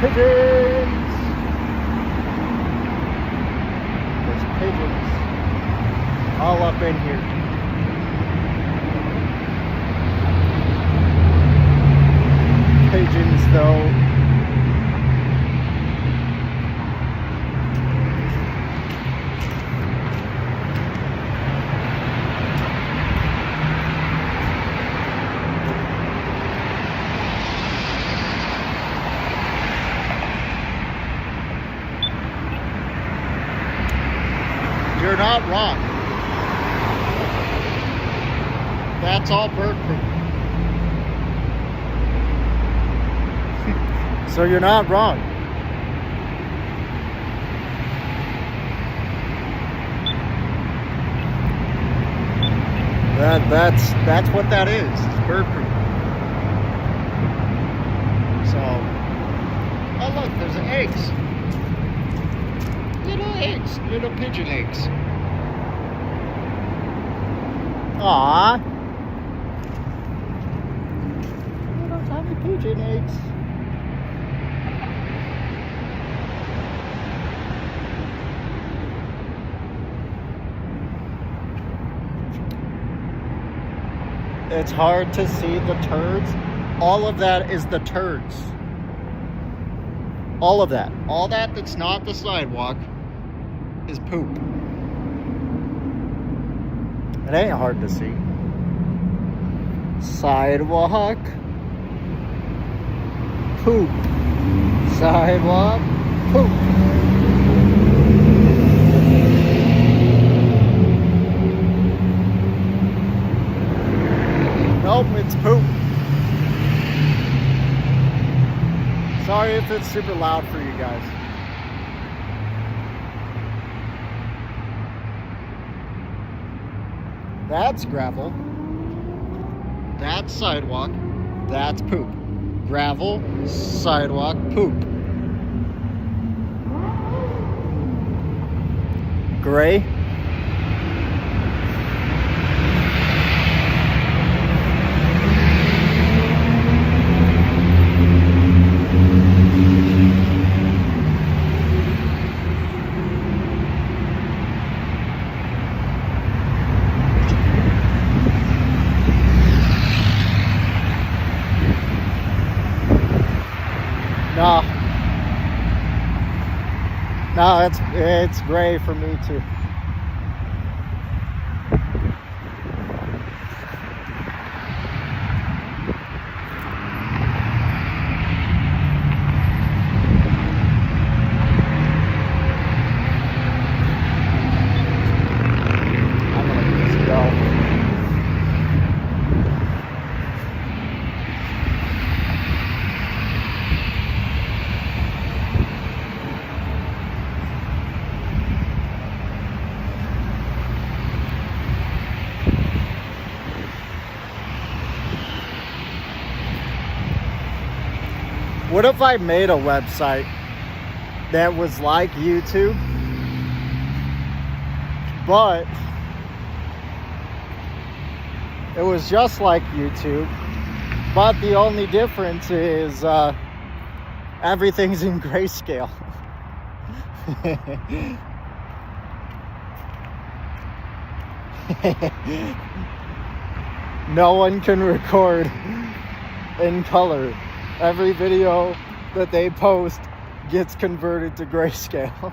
Pigeons! There's pigeons all up in here. Pigeons though. You're not wrong. That's all bird poop. So you're not wrong. That's what that is. It's bird poop. So, oh look, there's eggs. Little eggs, little pigeon eggs. Aww. Little tiny pigeon eggs. It's hard to see the turds. All of that is the turds. All of that. All that that's not the sidewalk is poop. It ain't hard to see. Sidewalk. Poop. Sidewalk. Poop. Nope, it's poop. Sorry if it's super loud for you guys. That's gravel. That's sidewalk. That's poop. Gravel, sidewalk, poop. Gray. No, it's gray for me too. I'm gonna let this go. What if I made a website that was like YouTube, but it was just like YouTube, but the only difference is everything's in grayscale. No one can record in color. Every video that they post gets converted to grayscale.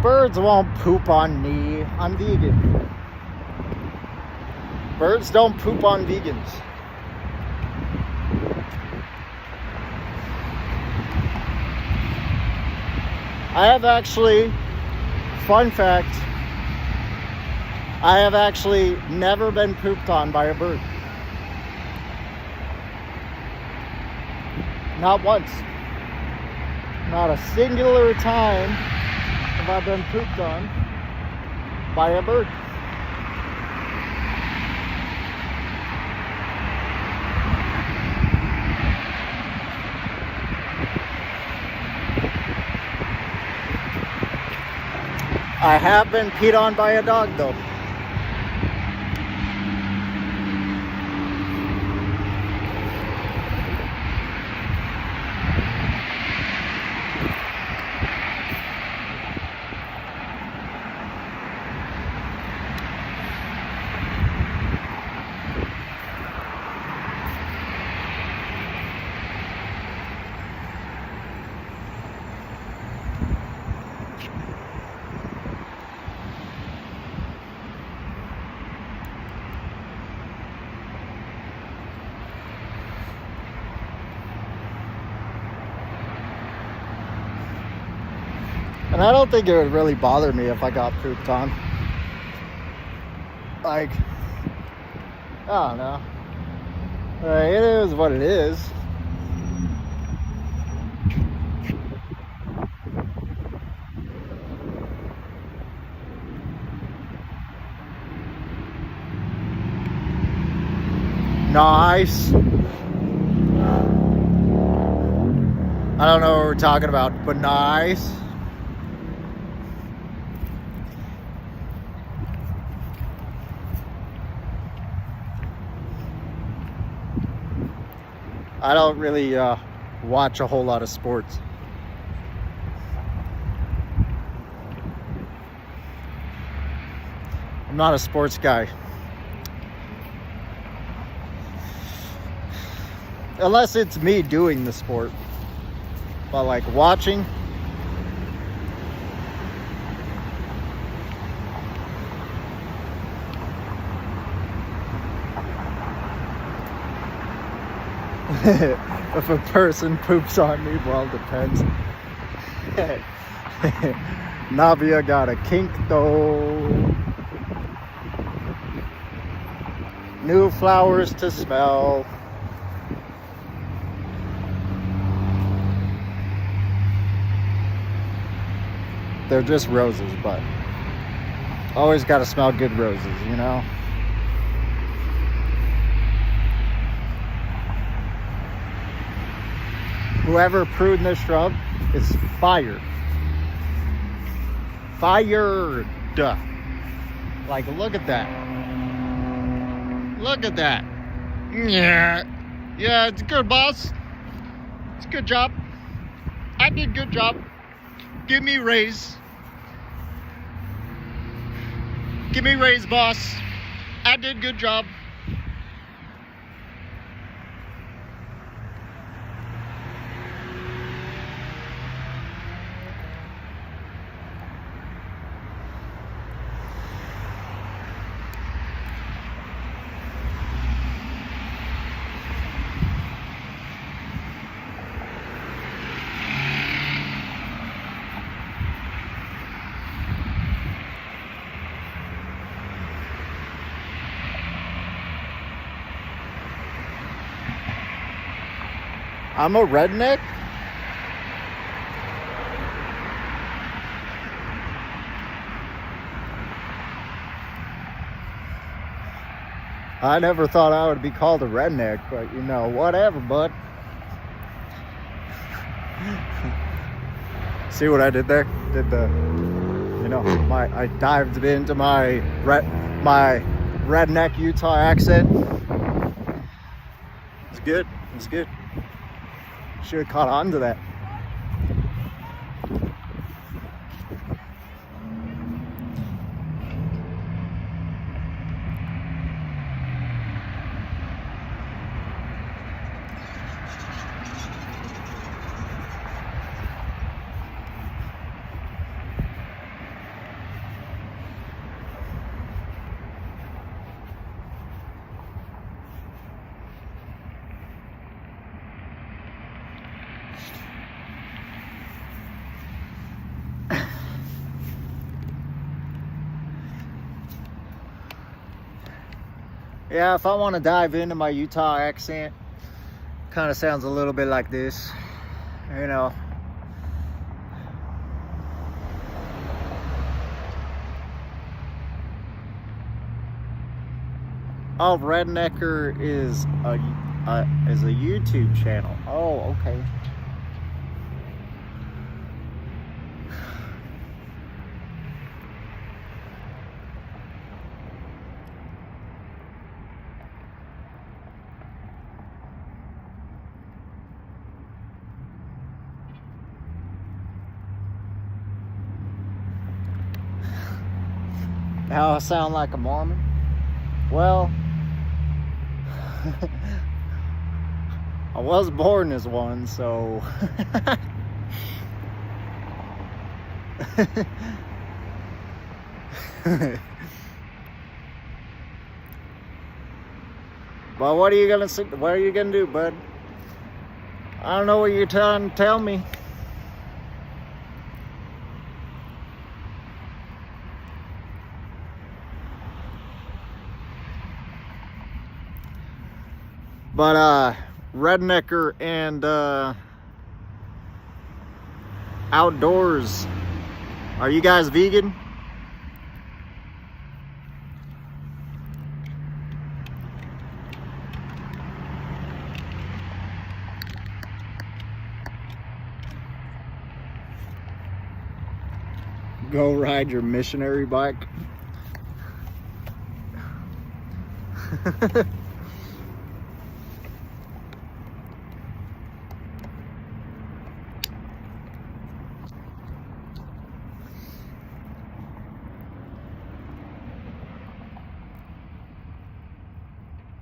Birds won't poop on me. I'm vegan. Birds don't poop on vegans. I have actually, fun fact, I have actually never been pooped on by a bird. Not once. Not a singular time have I been pooped on by a bird. I have been peed on by a dog though. And I don't think it would really bother me if I got pooped on. Like, I don't know. It is what it is. Nice. I don't know what we're talking about, but nice. I don't really watch a whole lot of sports. I'm not a sports guy. Unless it's me doing the sport. But like watching, if a person poops on me, well, it depends. Navia got a kink though. New flowers to smell. They're just roses, but always got to smell good roses, you know? Whoever pruned this shrub is fired. Fired. Like, look at that. Look at that. Yeah. Yeah, it's good, boss. It's a good job. I did good job. Give me a raise. Give me a raise, boss. I did good job. I'm a redneck? I never thought I would be called a redneck, but you know, whatever, bud. See what I did there? Did the, you know, I dived into my redneck Utah accent. It's good. It's good. Should have caught on to that. Yeah, if I want to dive into my Utah accent, kind of sounds a little bit like this, you know. Oh, Rednecker is a YouTube channel. Oh, okay. Now I sound like a Mormon? Well, I was born as one, so but what are you gonna do, bud? I don't know what you're trying to tell me. But Rednecker and Outdoors, are you guys vegan? Go ride your missionary bike.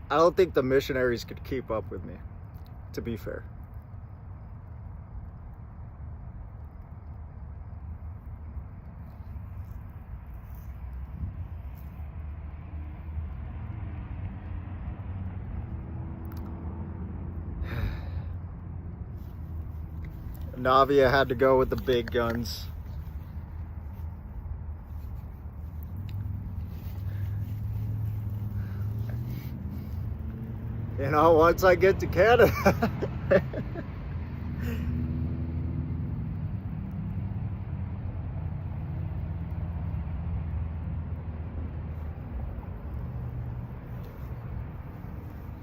I don't think the missionaries could keep up with me, to be fair. Navia had to go with the big guns. You know, once I get to Canada.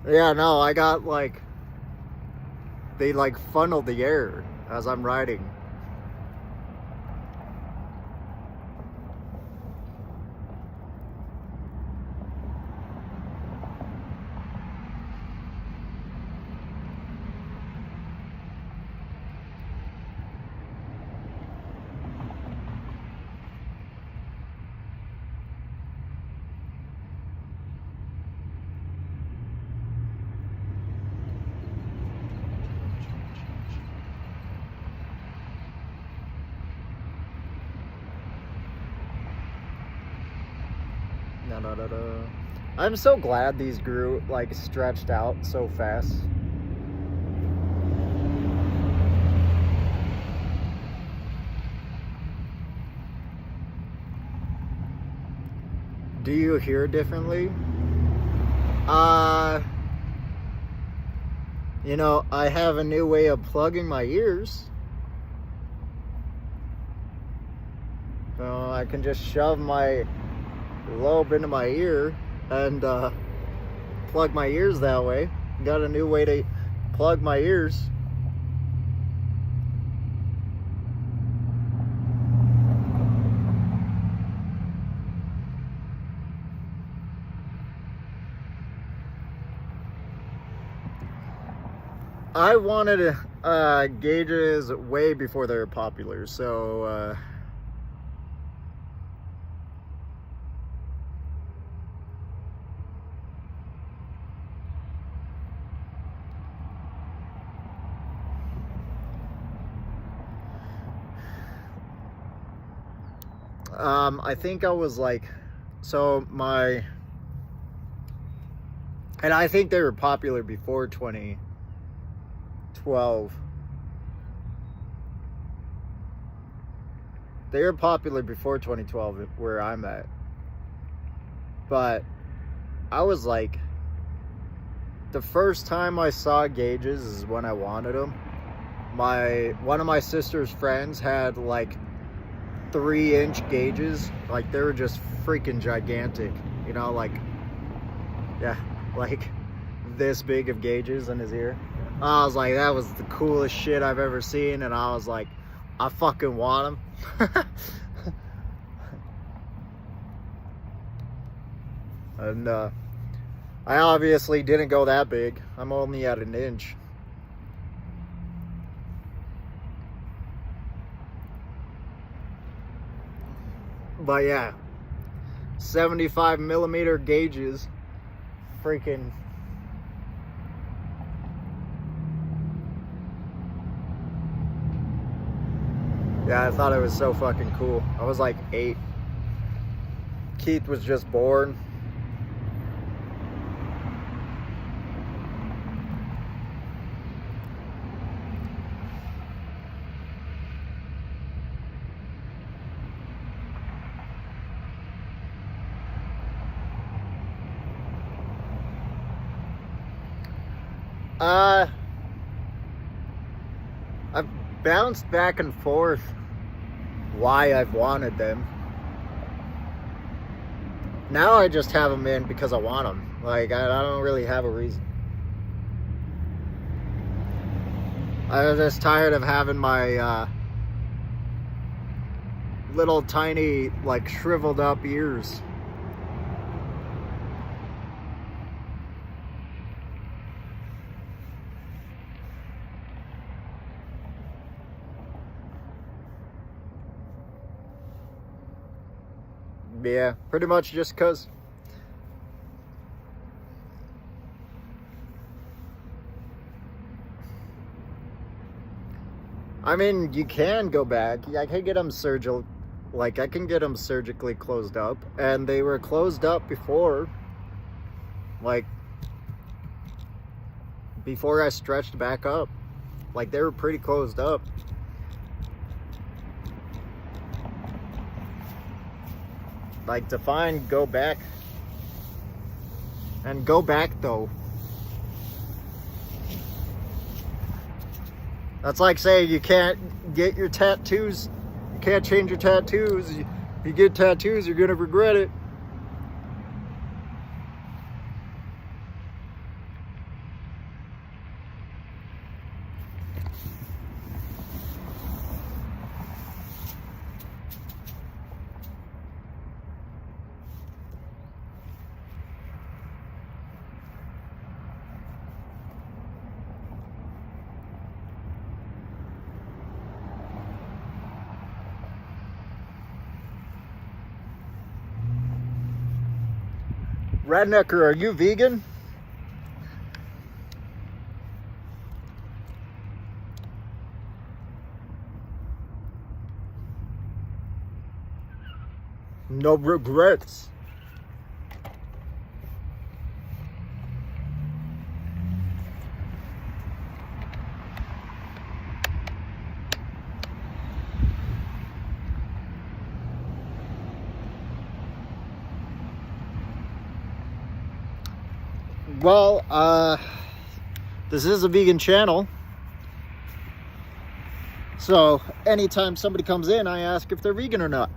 Yeah, no, I got like, they like funneled the air as I'm riding. No. I'm so glad these grew, like, stretched out so fast. Do you hear differently? You know, I have a new way of plugging my ears. So I can just shove my lobe into my ear and plug my ears that way. Got a new way to plug my ears. I wanted gauges way before they were popular, so I think I was like, and I think they were popular before 2012. They were popular before 2012 where I'm at. But I was like, the first time I saw gauges is when I wanted them. One of my sister's friends had like 3-inch gauges. Like, they were just freaking gigantic, you know, like, yeah, like this big of gauges in his ear. I was like, that was the coolest shit I've ever seen, and I was like, I fucking want them. And I obviously didn't go that big. I'm only at 1 inch. But yeah, 75 millimeter gauges, freaking. Yeah, I thought it was so fucking cool. I was like 8. Keith was just born. I've bounced back and forth why I've wanted them. Now I just have them in because I want them. Like, I don't really have a reason. I was just tired of having my little tiny, like, shriveled up ears. Yeah, pretty much just because. I mean, you can go back. I can get them surgically closed up, and they were closed up before. Like, before I stretched back up. Like, they were pretty closed up. Like, define go back. And go back, though. That's like saying you can't get your tattoos. You can't change your tattoos. If you get tattoos, you're going to regret it. Rednecker, are you vegan? No regrets. Well, This is a vegan channel. So anytime somebody comes in, I ask if they're vegan or not.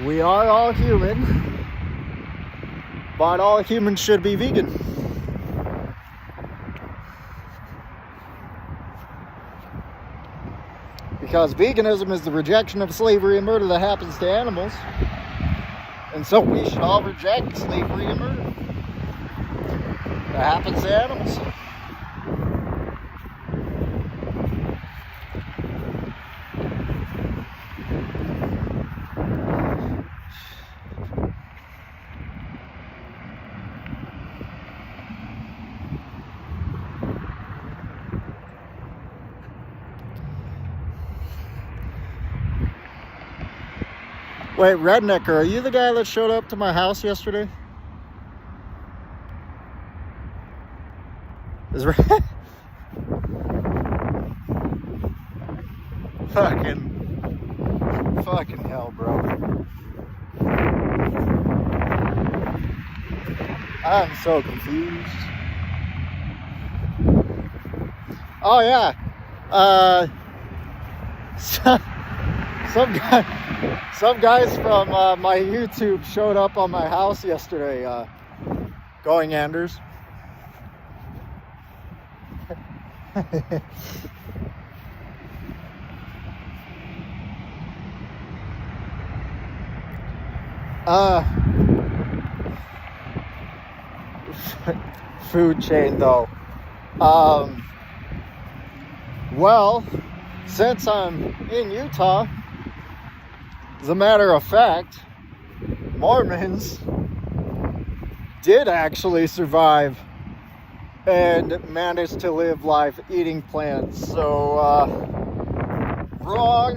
We are all human, but all humans should be vegan. Because veganism is the rejection of slavery and murder that happens to animals. And so we should all reject slavery and murder that happens to animals. Wait, Rednecker, are you the guy that showed up to my house yesterday? Is right? Fucking hell, bro. I'm so confused. Oh yeah. Some guys from my YouTube showed up on my house yesterday, going Anders. Food chain though. Well, since I'm in Utah, as a matter of fact, Mormons did actually survive and managed to live life eating plants. So, wrong.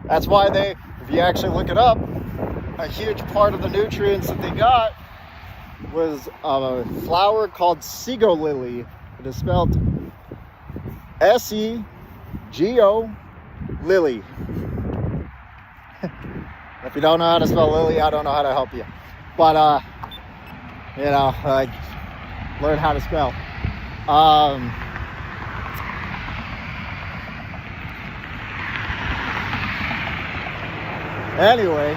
That's why they, if you actually look it up, a huge part of the nutrients that they got was a flower called Sego lily. It is spelled S-E-G-O lily. If you don't know how to spell lily, I don't know how to help you. But, you know, learn how to spell. Anyway.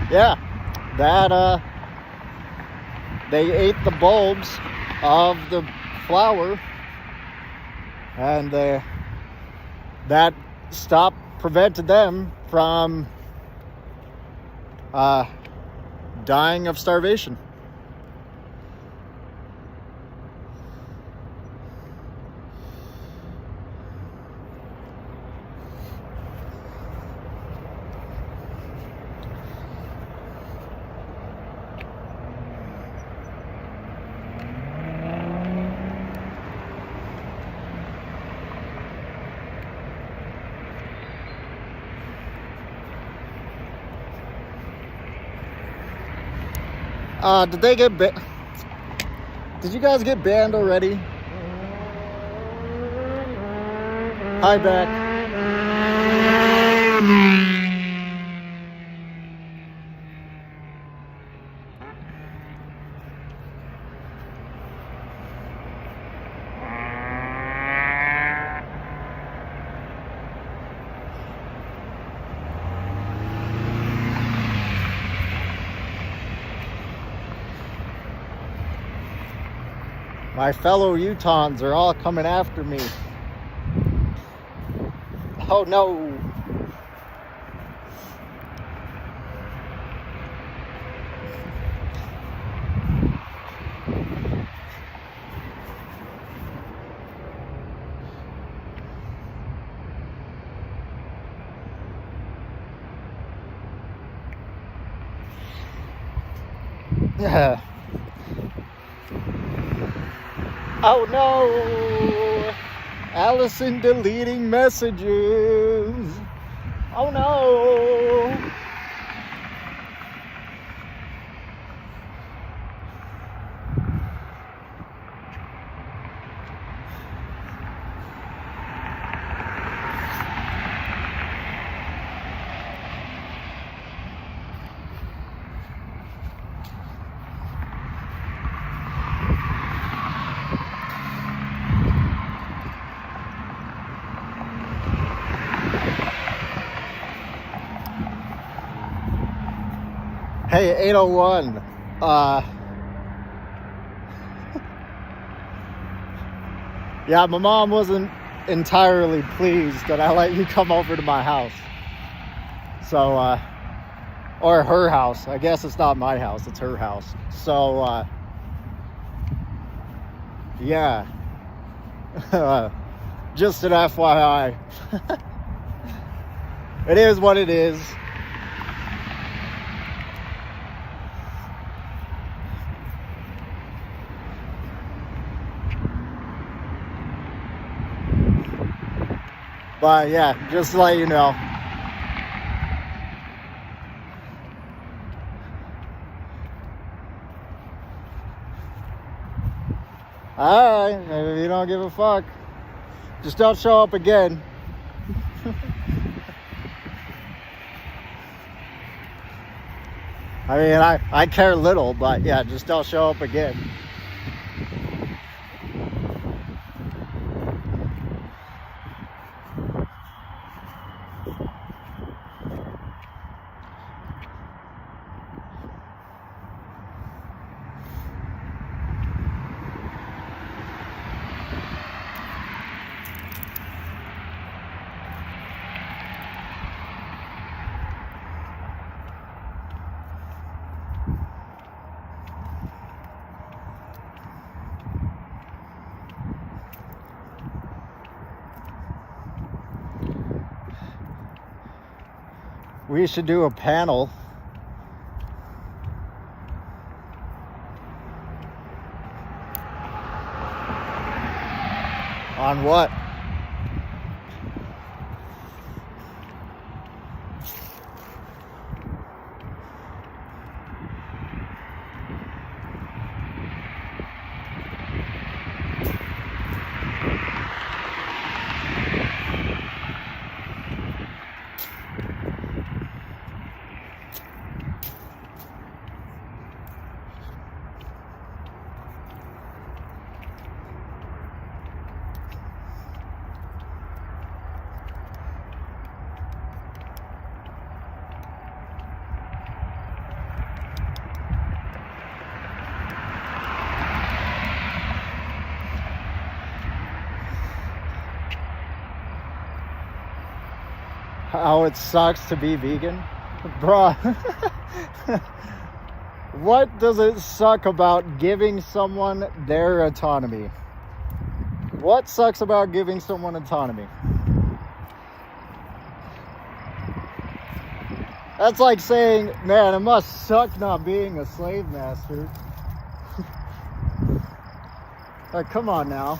Yeah, that, they ate the bulbs of the flower, and that prevented them from dying of starvation. Did they get Did you guys get banned already? Hi, Beck. My fellow Utahns are all coming after me. Oh no. Yeah. Oh no! Allison deleting messages. Oh no! Hey, 801. Yeah, my mom wasn't entirely pleased that I let you come over to my house. So, or her house. I guess it's not my house, it's her house. So, yeah. Just an FYI. It is what it is. But yeah, just to let you know. Alright, if you don't give a fuck, just don't show up again. I mean, I care little, but yeah, just don't show up again. We should do a panel on what? How it sucks to be vegan? Bruh. What does it suck about giving someone their autonomy? What sucks about giving someone autonomy? That's like saying, man, it must suck not being a slave master. Like, come on now.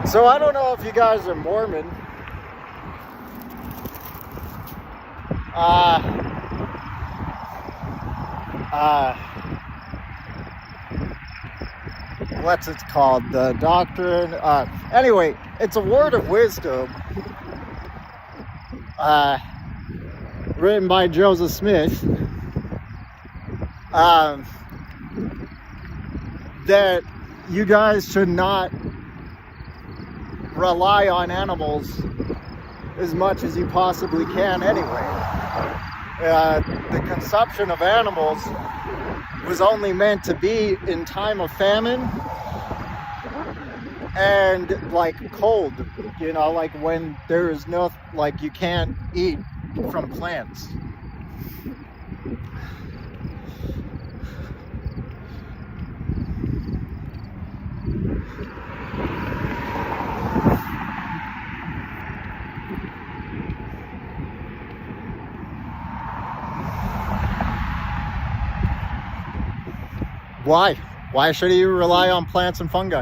So I don't know if you guys are Mormon. What's it called? The doctrine. Anyway, it's a word of wisdom. Written by Joseph Smith. That you guys should not rely on animals as much as you possibly can anyway. The consumption of animals was only meant to be in time of famine and like cold, you know, like when there is no, like you can't eat from plants. Why? Why should you rely on plants and fungi?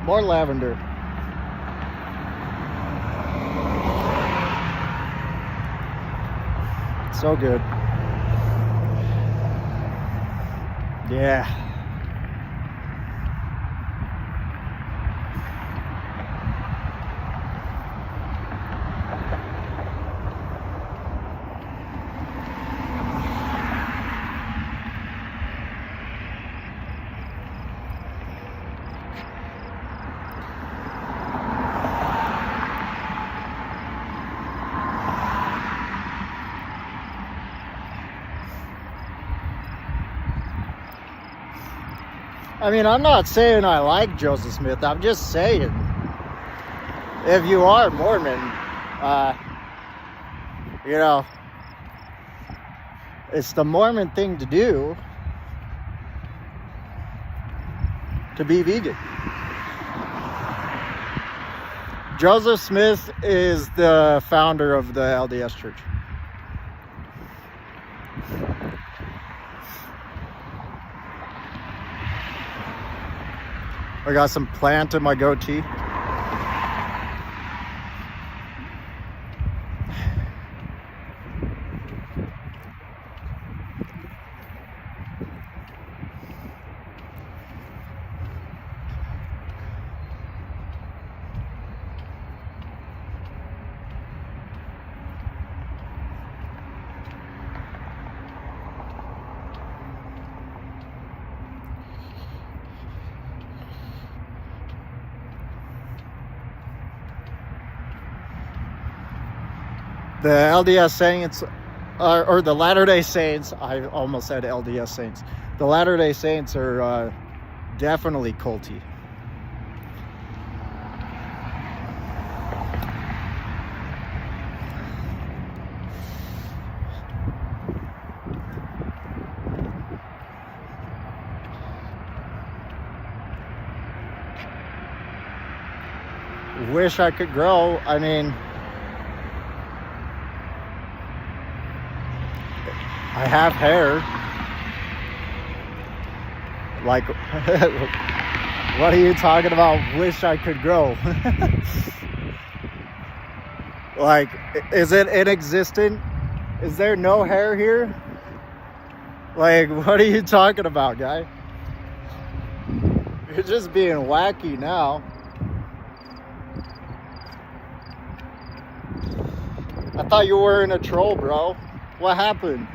More lavender. So good. Yeah. I mean, I'm not saying I like Joseph Smith. I'm just saying, if you are Mormon, you know, it's the Mormon thing to do to be vegan. Joseph Smith is the founder of the LDS Church. I got some plant in my goatee. The LDS Saints, or the Latter-day Saints, I almost said LDS Saints. The Latter-day Saints are definitely culty. Wish I could grow. I mean, I have hair. Like, what are you talking about? Wish I could grow. Like, is it inexistent? Is there no hair here? Like, what are you talking about, guy? You're just being wacky now. I thought you were in a troll, bro. What happened?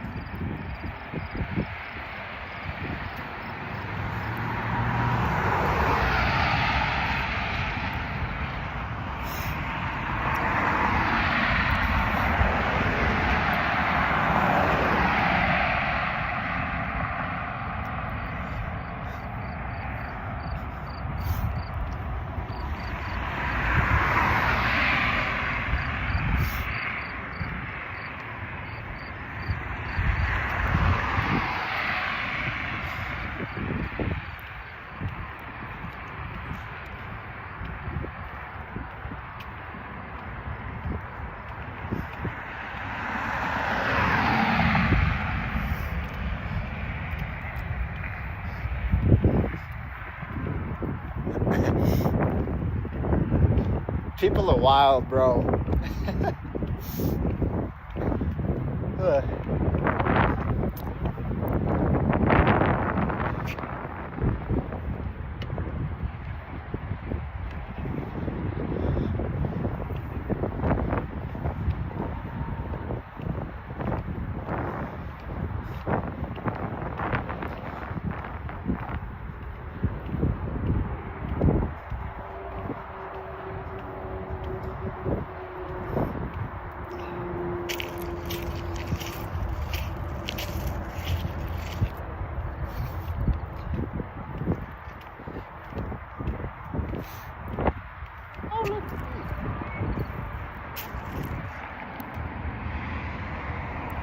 People are wild, bro.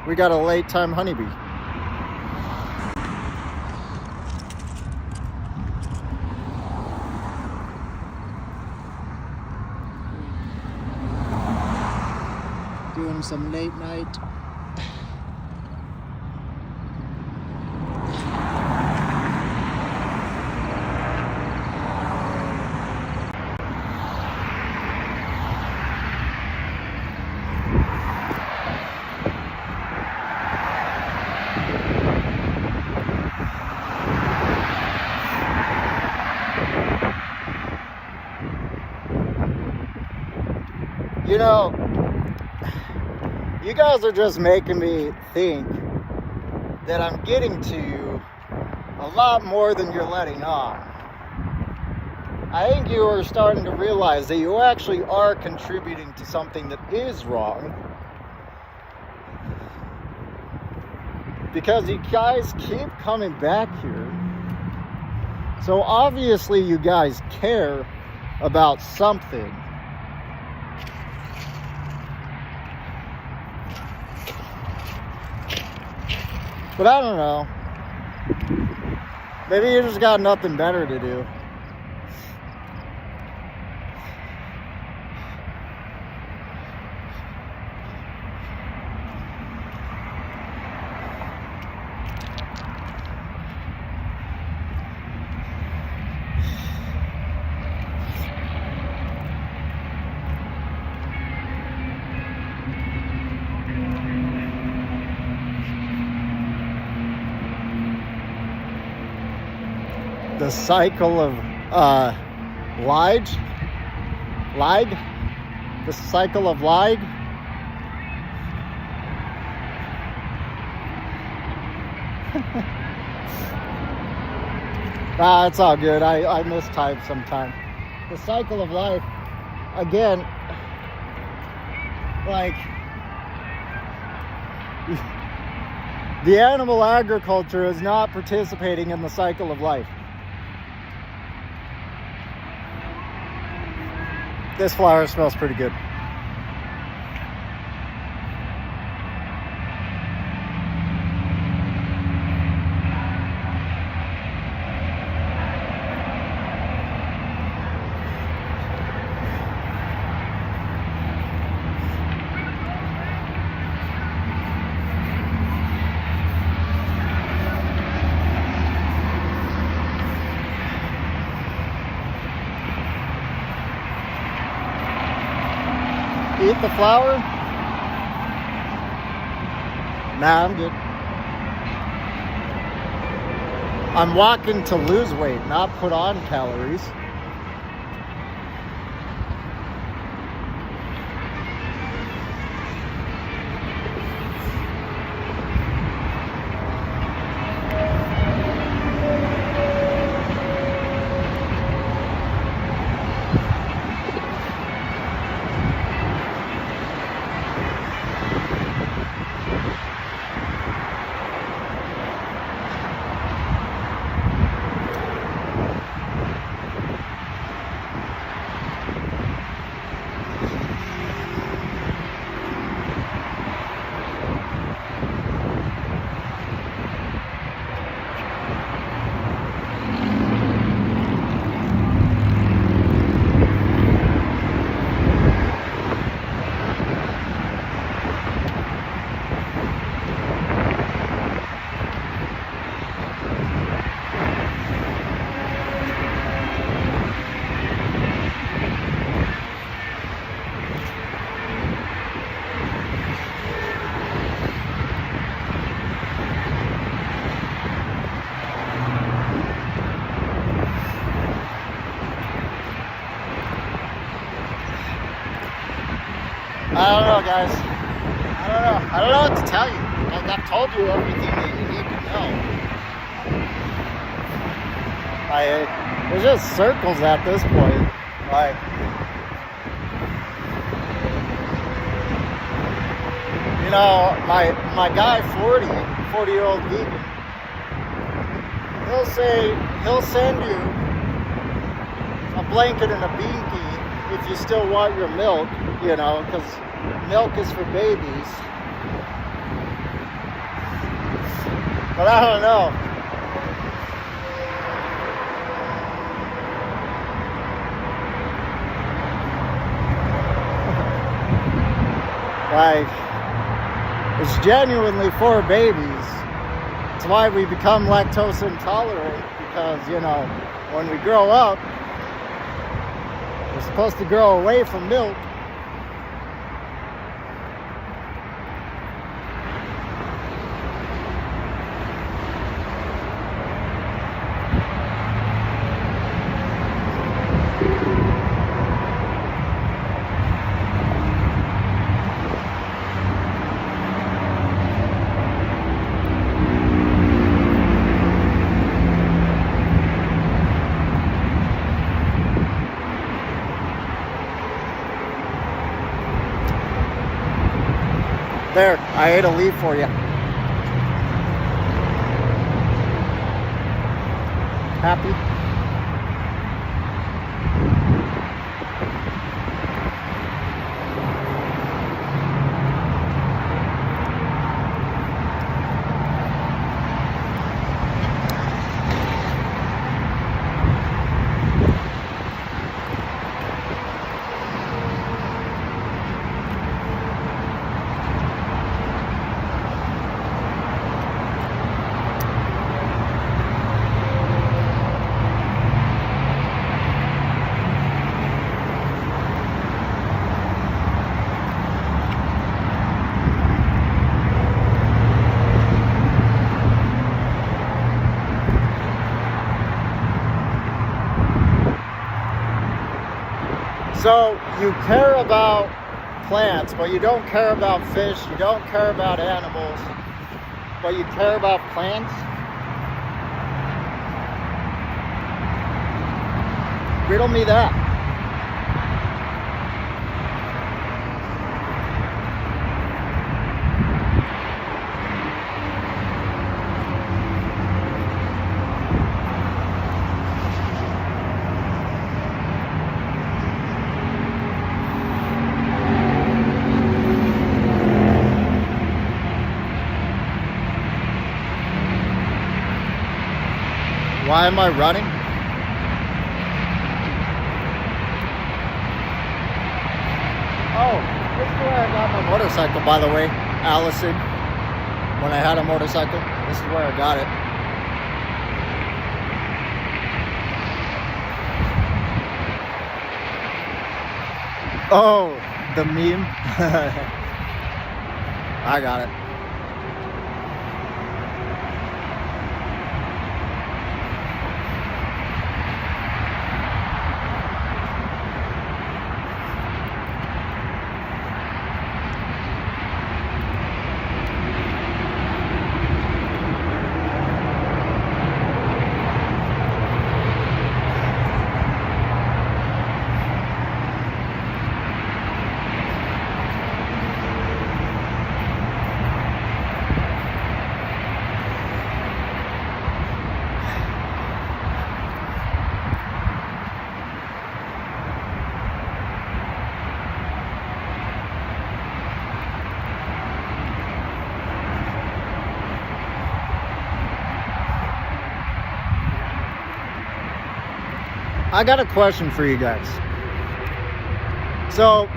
We got a late time honeybee. Doing some late night. You know, you guys are just making me think that I'm getting to you a lot more than you're letting on. I think you are starting to realize that you actually are contributing to something that is wrong. Because you guys keep coming back here. So obviously you guys care about something. But I don't know. Maybe you just got nothing better to do. The cycle of lag, the cycle of lag. It's all good. I mistype sometimes. The cycle of life, again, like the animal agriculture is not participating in the cycle of life. This flower smells pretty good. Eat the flower? Nah, I'm good. I'm walking to lose weight, not put on calories. I don't know, guys. I don't know what to tell you. Like, I've told you everything that you need to know. It's just circles at this point. Like, you know, my guy, 40-year-old vegan, he'll send you a blanket and a beanie if you still want your milk, you know, because milk is for babies. But I don't know. Like, it's genuinely for babies. It's why we become lactose intolerant, because, you know, when we grow up, we're supposed to grow away from milk. There, I ate a leaf for you. Happy? So you care about plants, but you don't care about fish, you don't care about animals, but you care about plants? Riddle me that. Why am I running? Oh, this is where I got my motorcycle, by the way, Allison. When I had a motorcycle, this is where I got it. Oh, the meme. I got it. I got a question for you guys. So,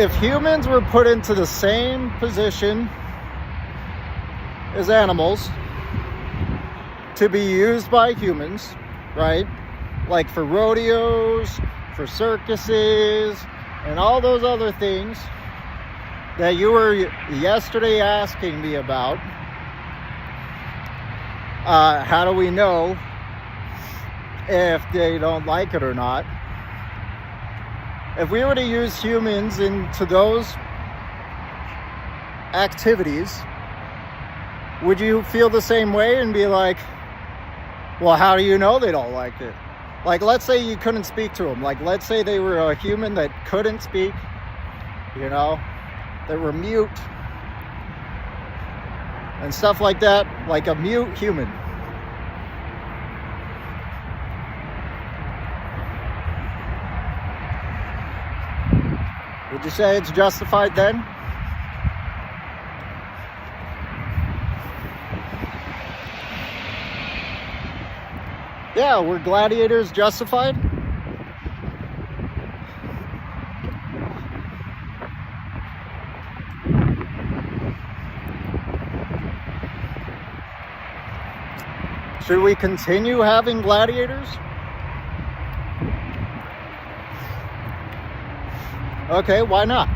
if humans were put into the same position as animals to be used by humans, right? Like for rodeos, for circuses, and all those other things that you were yesterday asking me about. How do we know if they don't like it or not? If we were to use humans into those activities, would you feel the same way and be like, well, how do you know they don't like it? Like, let's say you couldn't speak to them. Like, let's say they were a human that couldn't speak, you know, that were mute and stuff like that, like a mute human. Would you say it's justified then? Yeah, were gladiators justified? Should we continue having gladiators? Okay, why not?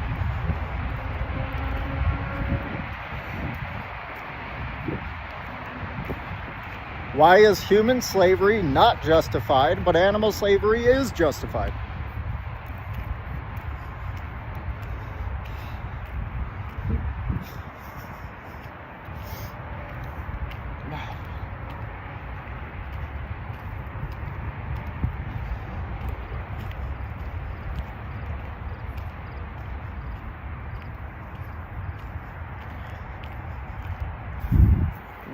Why is human slavery not justified, but animal slavery is justified?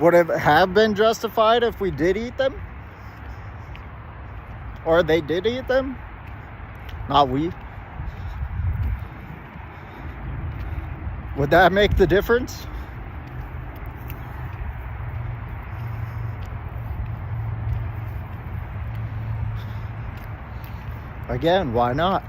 Would it have been justified if we did eat them? Or they did eat them? Not we. Would that make the difference? Again, why not?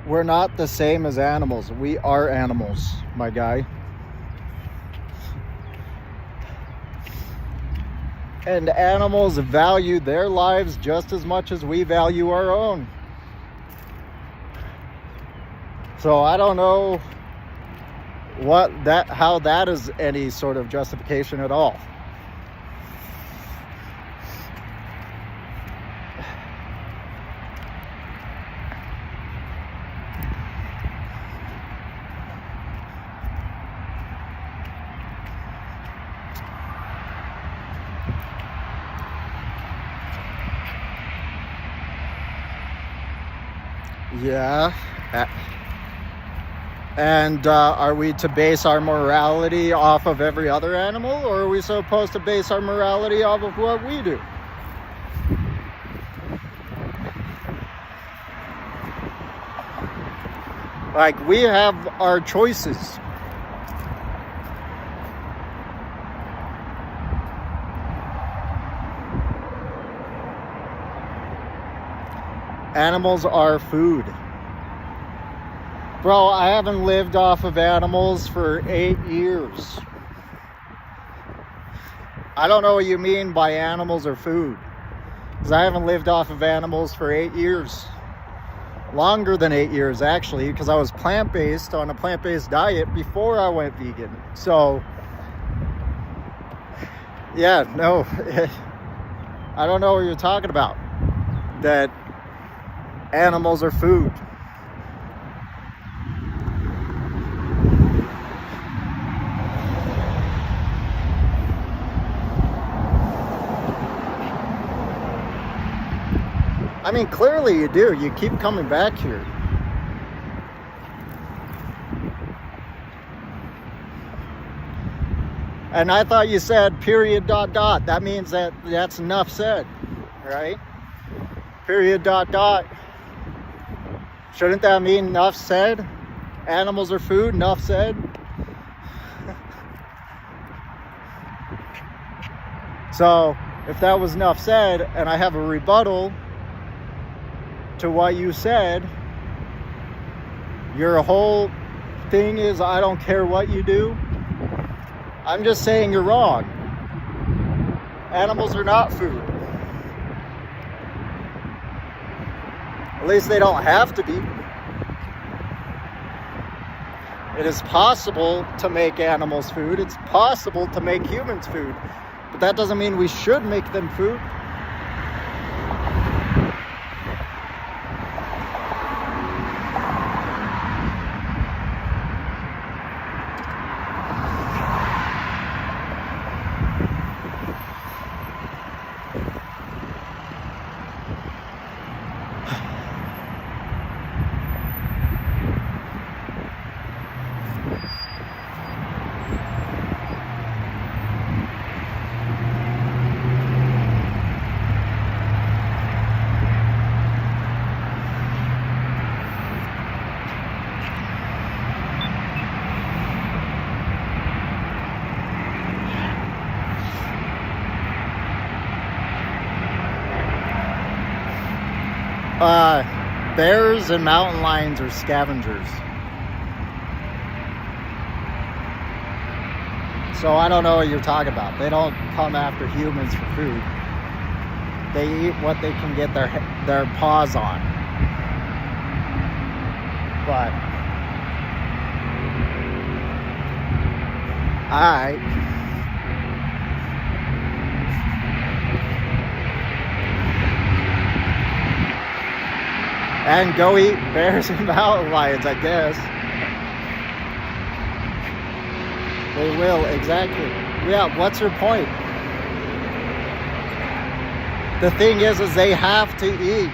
We're not the same as animals. We are animals, my guy. And animals value their lives just as much as we value our own. So I don't know how that is any sort of justification at all. Yeah. And are we to base our morality off of every other animal, or are we supposed to base our morality off of what we do? Like, we have our choices. Animals are food. Bro, I haven't lived off of animals for 8 years. I don't know what you mean by animals are food. Because I haven't lived off of animals for 8 years. Longer than 8 years, actually, because I was plant-based on a plant-based diet before I went vegan. So, yeah, no. I don't know what you're talking about. That animals are food. I mean, clearly you do. You keep coming back here. And I thought you said period ... That means that's enough said, right? Period ... Shouldn't that mean enough said? Animals are food, enough said? So, if that was enough said, and I have a rebuttal to what you said, your whole thing is I don't care what you do. I'm just saying you're wrong. Animals are not food. At least they don't have to be. It is possible to make animals food. It's possible to make humans food. But that doesn't mean we should make them food. Bears and mountain lions are scavengers. So I don't know what you're talking about. They don't come after humans for food. They eat what they can get their paws on. But alright. And go eat bears and mountain lions, I guess. They will, exactly. Yeah, what's your point? The thing is they have to eat,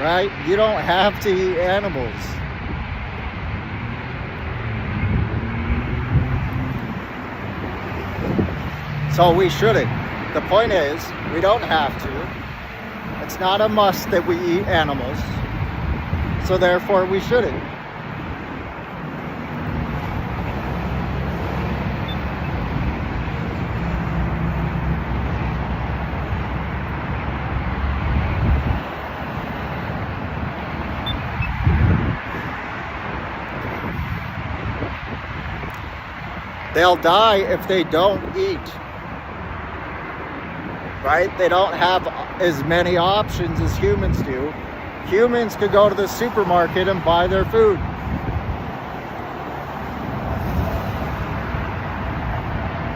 right? You don't have to eat animals. So we shouldn't. The point is, we don't have to. It's not a must that we eat animals. So therefore we shouldn't. They'll die if they don't eat, right? They don't have as many options as humans do. Humans could go to the supermarket and buy their food.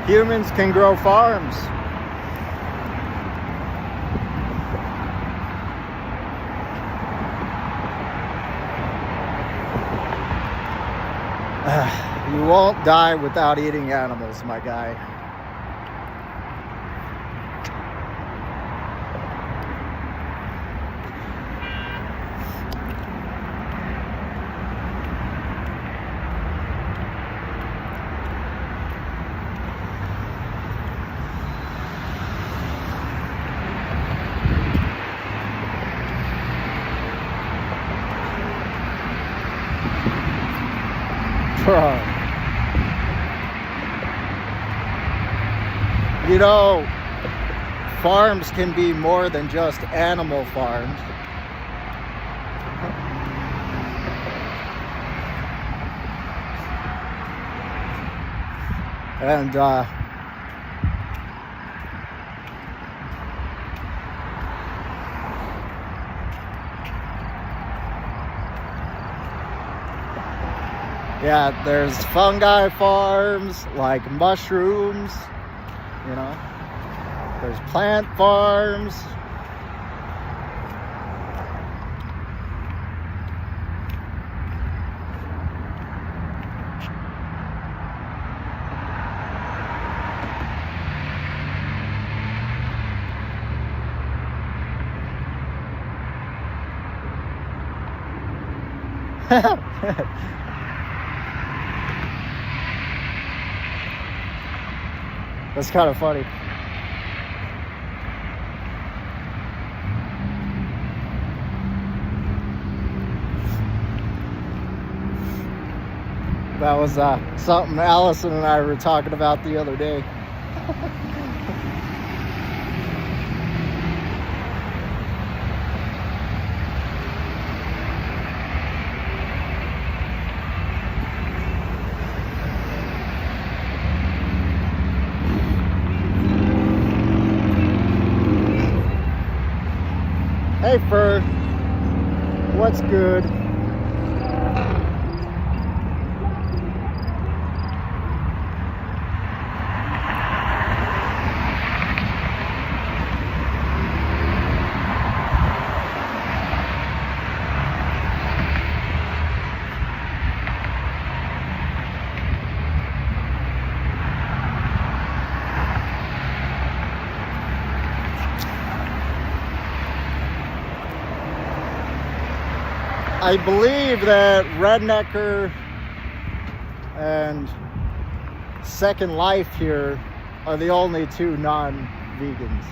Humans can grow farms. You won't die without eating animals, my guy. Bro. You know, farms can be more than just animal farms. And yeah, there's fungi farms like mushrooms. You know, there's plant farms. That's kind of funny. That was something Allison and I were talking about the other day. Hey, Fur. What's good? I believe that Rednecker and Second Life here are the only two non-vegans.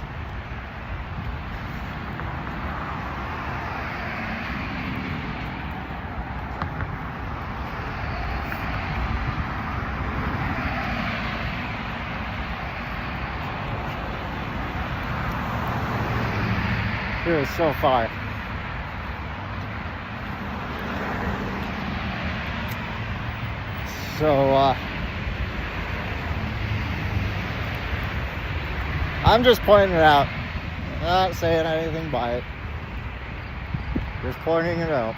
Here is so far. So, I'm just pointing it out. I'm not saying anything by it. Just pointing it out.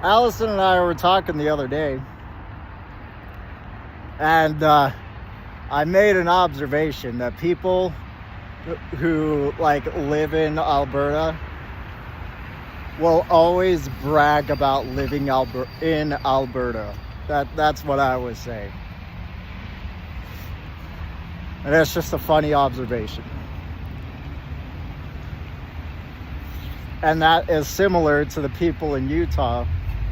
Allison and I were talking the other day, and I made an observation that people who like live in Alberta will always brag about living in Alberta. That's what I was saying. And that's just a funny observation. And that is similar to the people in Utah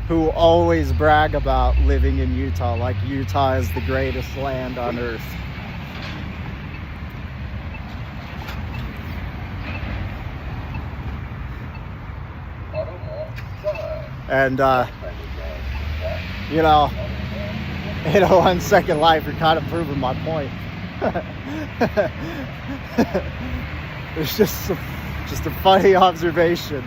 who always brag about living in Utah, like Utah is the greatest land on earth. And, you know, in a 1 second life, you're kind of proving my point. It's just a funny observation.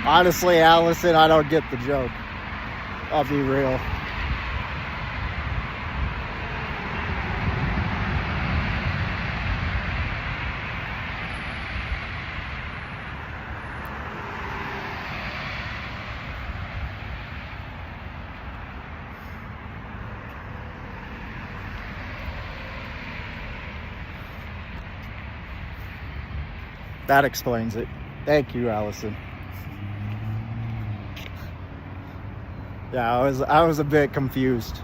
Honestly, Allison, I don't get the joke. I'll be real. That explains it. Thank you, Allison. Yeah, I was a bit confused.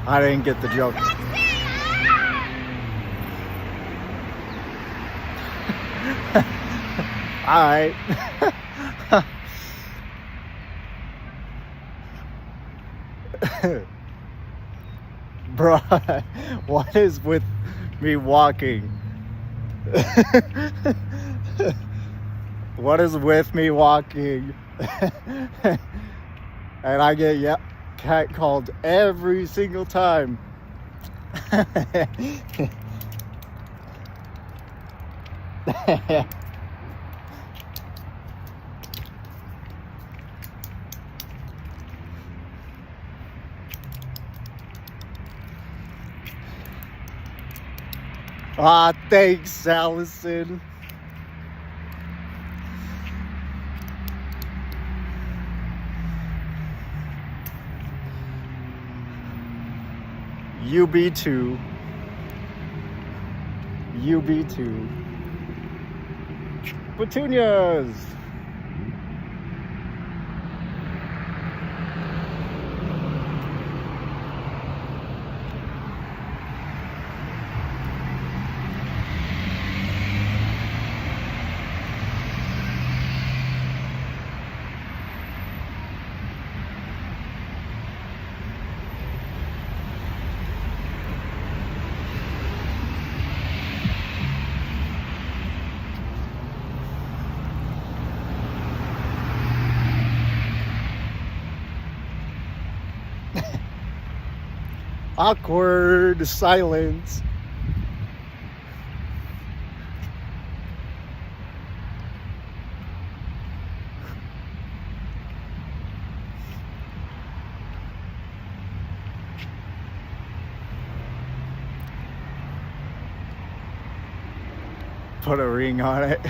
I didn't get the joke. All right. Bruh, what is with me walking? What is with me walking? And I get catcalled every single time. Ah, thanks, Allison. UB2. UB2. Petunias. Awkward silence. Put a ring on it.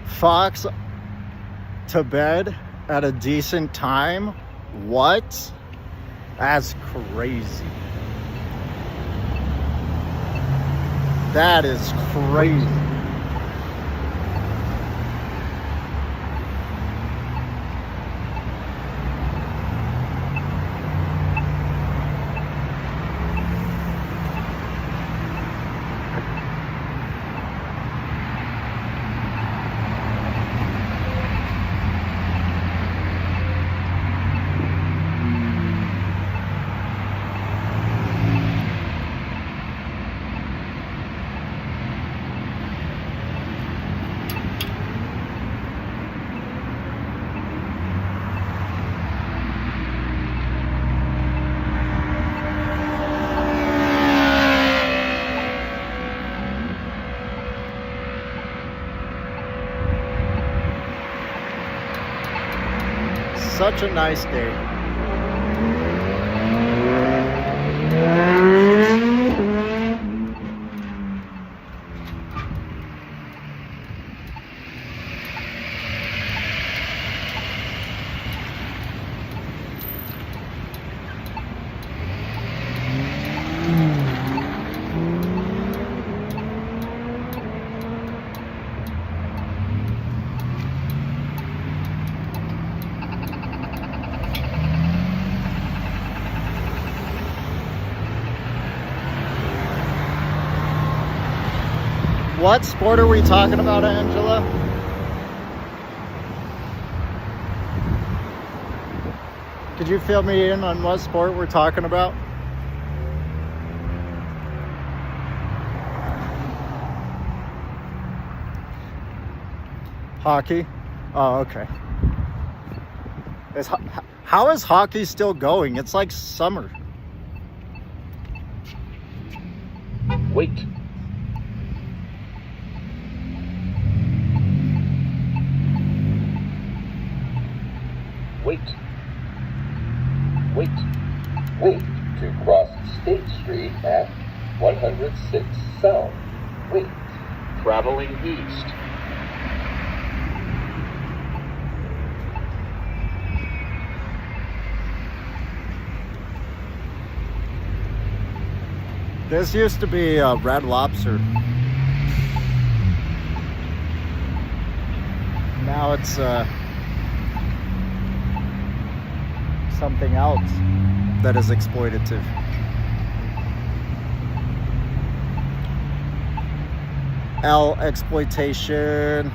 Fox to bed at a decent time? What? That's crazy. That is crazy. Such a nice day. What sport are we talking about, Angela? Could you fill me in on what sport we're talking about? Hockey? Oh, okay. How is hockey still going? It's like summer. Wait. Wait. Wait. Wait to cross State Street at 106 South. Wait. Traveling east. This used to be a Red Lobster. Now it's something else that is exploitative. Exploitation.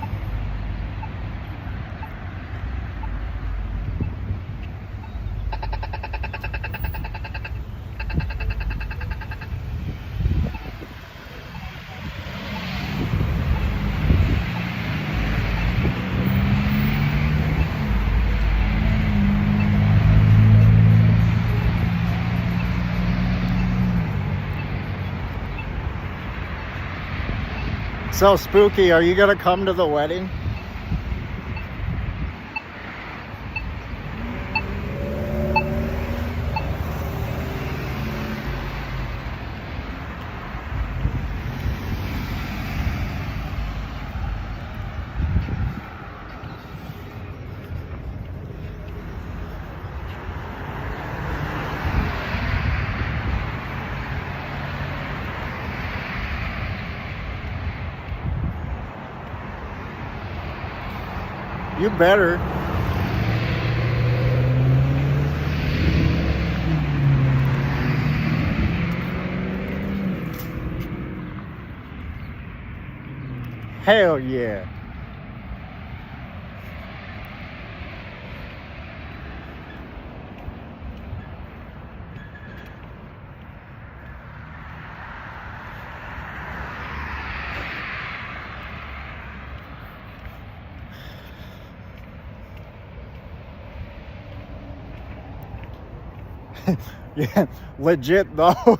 So, Spooky, are you gonna come to the wedding? You better. Hell yeah. Yeah, legit though.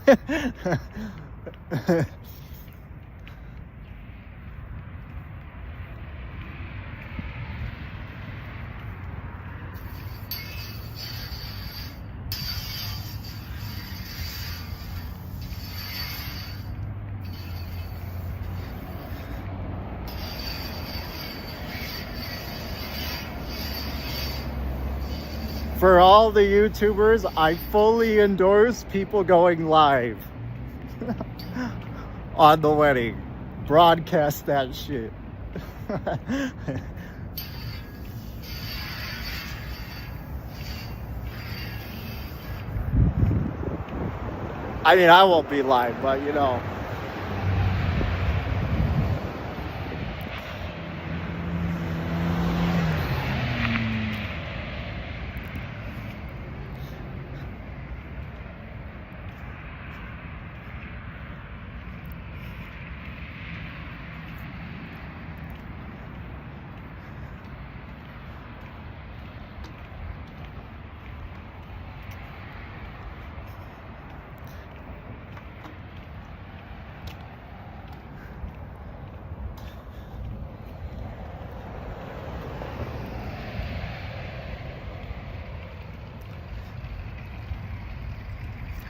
For all the YouTubers, I fully endorse people going live on the wedding. Broadcast that shit. I mean, I won't be live, but you know.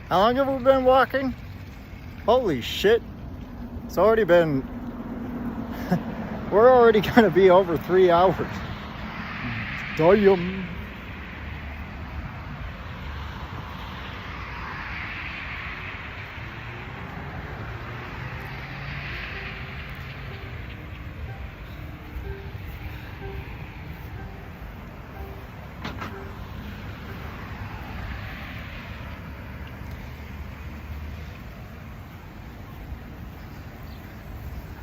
How long have we been walking? Holy shit. It's already been... We're already gonna be over 3 hours. Damn.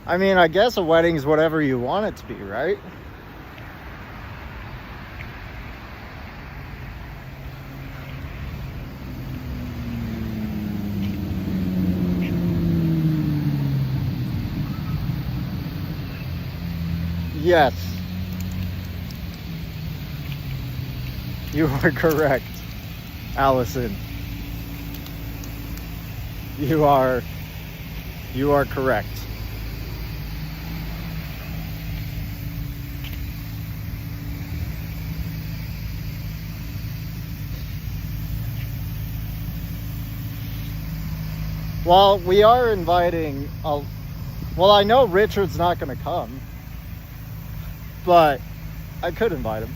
I mean, I guess a wedding's whatever you want it to be, right? Yes. You are correct, Allison. You are correct. Well, we are inviting well, I know Richard's not going to come, but I could invite him.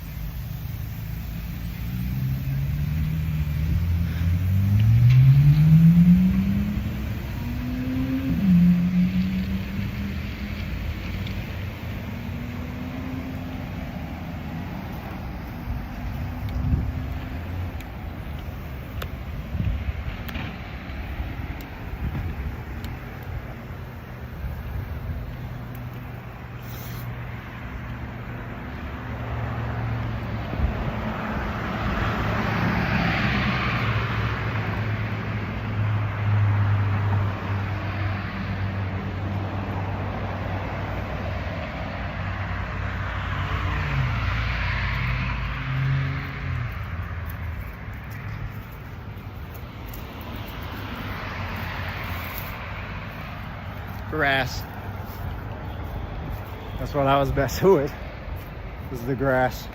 Grass. That's what I was messing with. Was the grass.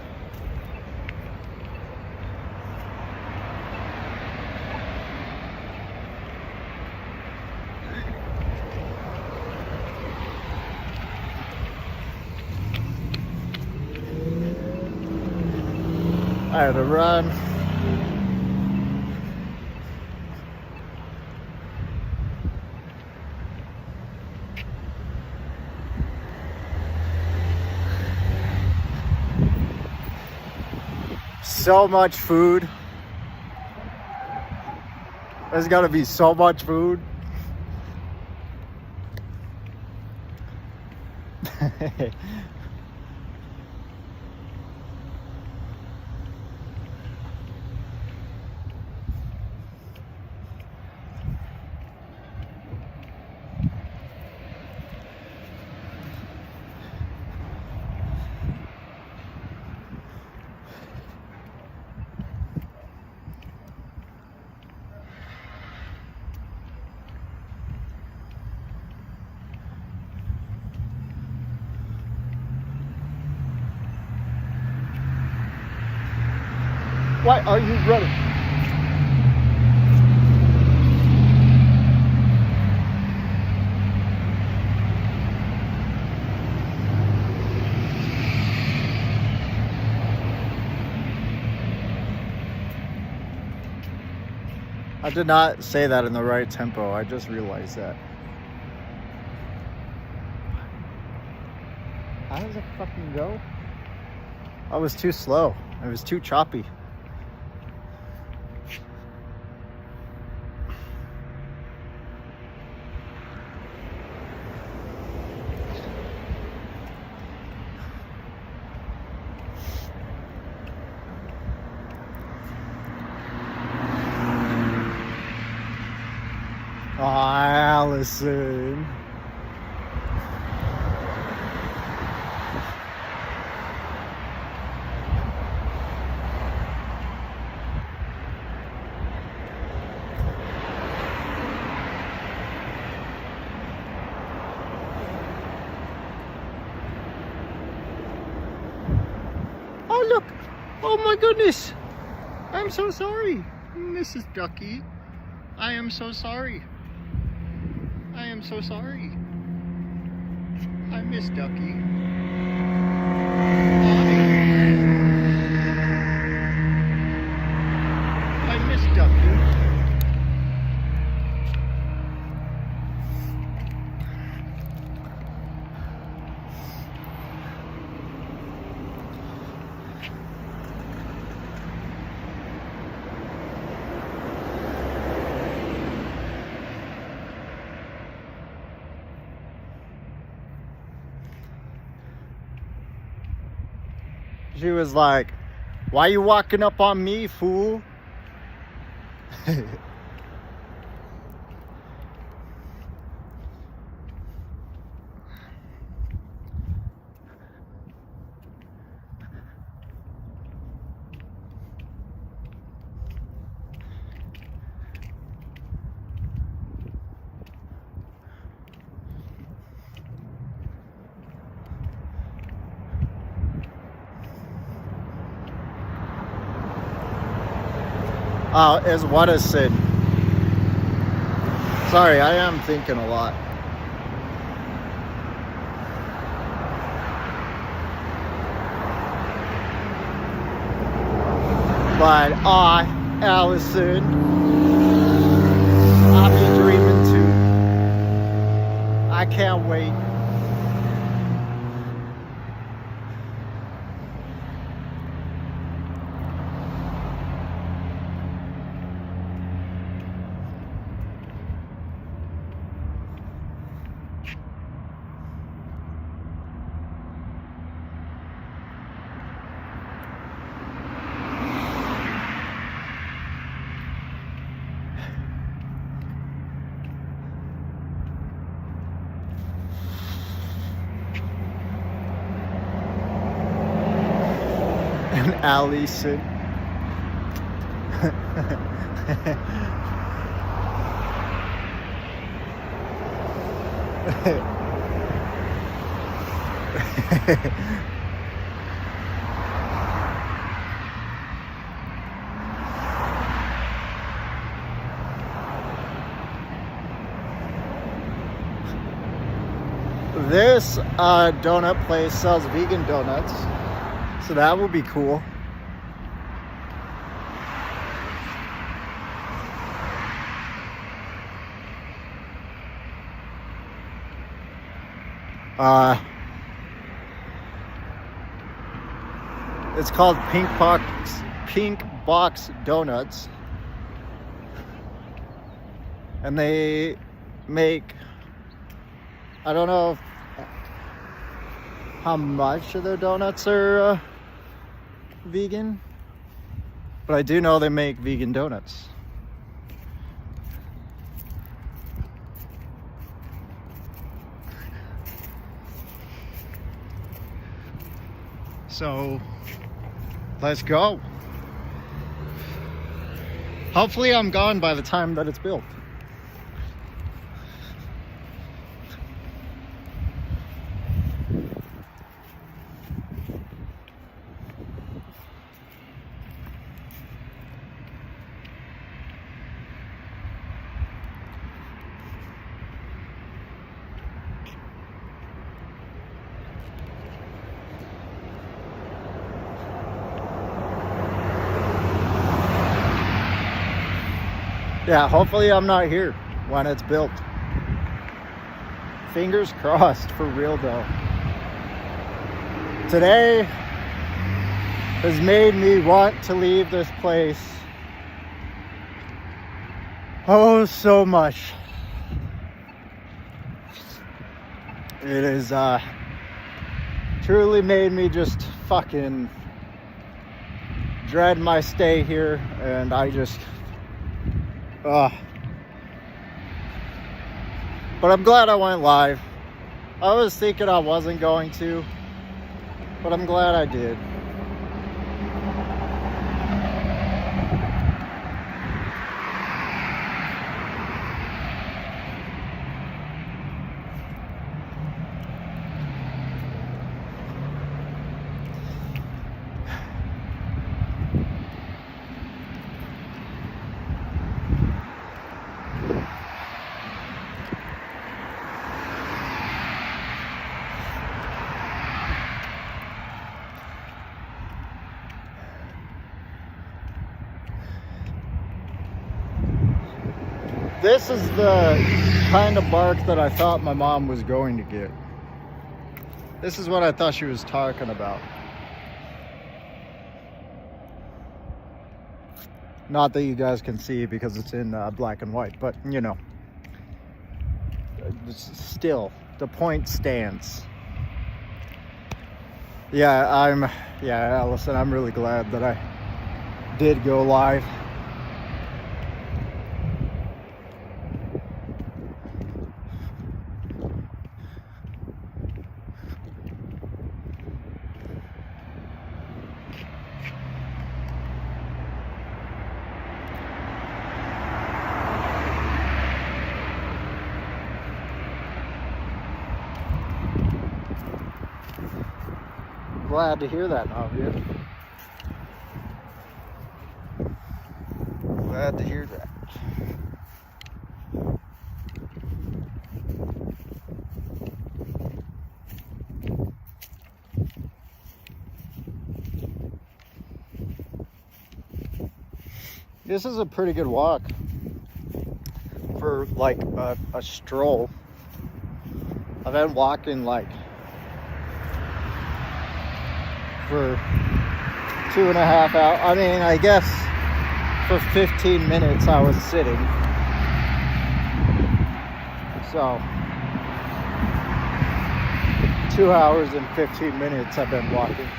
I had to run. So much food. There's gotta be so much food. Why are you running? I did not say that in the right tempo. I just realized that. How does it fucking go? I was too slow. It was too choppy. Oh, Allison. Oh, look. Oh, my goodness. I'm so sorry, Mrs. Ducky. I am so sorry. I am so sorry. I miss Ducky. I miss Ducky. She was like, "Why you walking up on me, fool?" Is what a sin. Sorry, I am thinking a lot. But Allison, I'll be dreaming too. I can't wait. And Allison. This donut place sells vegan donuts, so that will be cool. It's called Pink Box Donuts, and they make, I don't know how much of their donuts are vegan, but I do know they make vegan donuts. So let's go. Hopefully I'm gone by the time that it's built. Yeah, hopefully I'm not here when it's built. Fingers crossed for real though. Today has made me want to leave this place oh so much. It has truly made me just fucking dread my stay here, and I just but I'm glad I went live. I was thinking I wasn't going to, but I'm glad I did. This is the kind of bark that I thought my mom was going to get. This is what I thought she was talking about. Not that you guys can see because it's in black and white, but you know, still, the point stands. Yeah, Allison, I'm really glad that I did go live. Glad to hear that, Navia. Glad to hear that. This is a pretty good walk for like a stroll. I've been walking like for 2.5 hours. I mean, I guess for 15 minutes I was sitting. So 2 hours and 15 minutes I've been walking.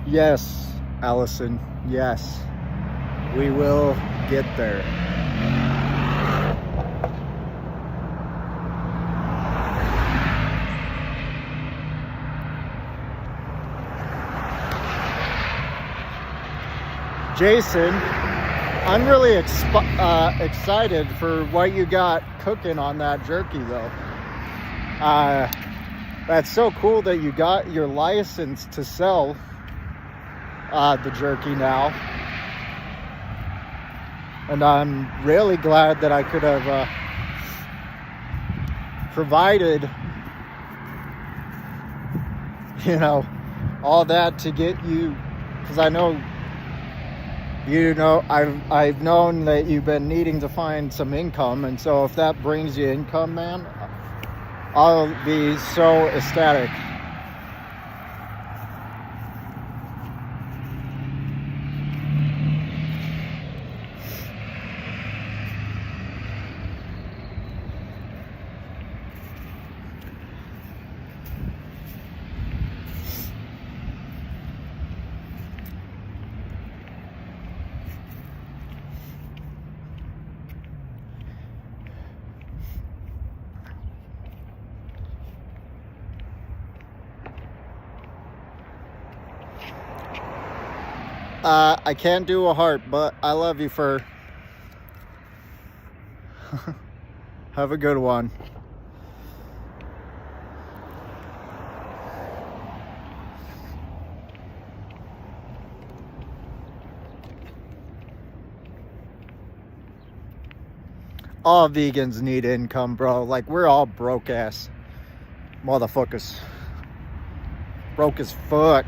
Yes, Allison, yes, we will get there. Jason, I'm really excited for what you got cooking on that jerky, though. That's so cool that you got your license to sell the jerky now. And I'm really glad that I could have provided, you know, all that to get you, because I know, you know, I've known that you've been needing to find some income, and so if that brings you income, man, I'll be so ecstatic. I can't do a heart, but I love you, Fur. Have a good one. All vegans need income, bro. Like, we're all broke ass motherfuckers. Broke as fuck.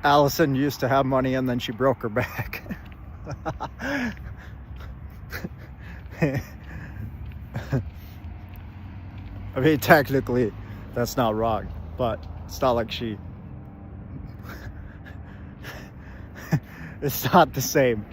Allison used to have money and then she broke her back. I mean, technically, that's not wrong, but it's not like she... It's not the same.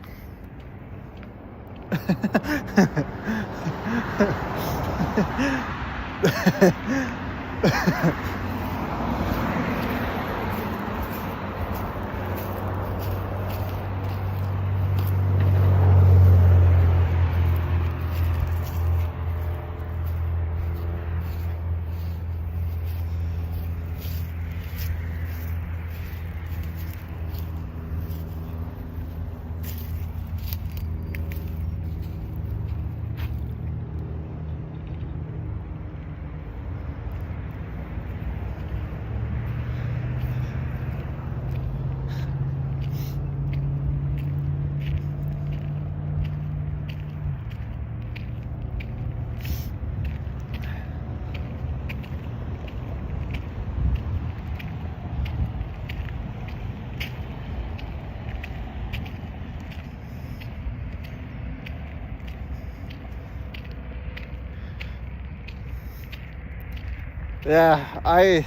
Yeah, I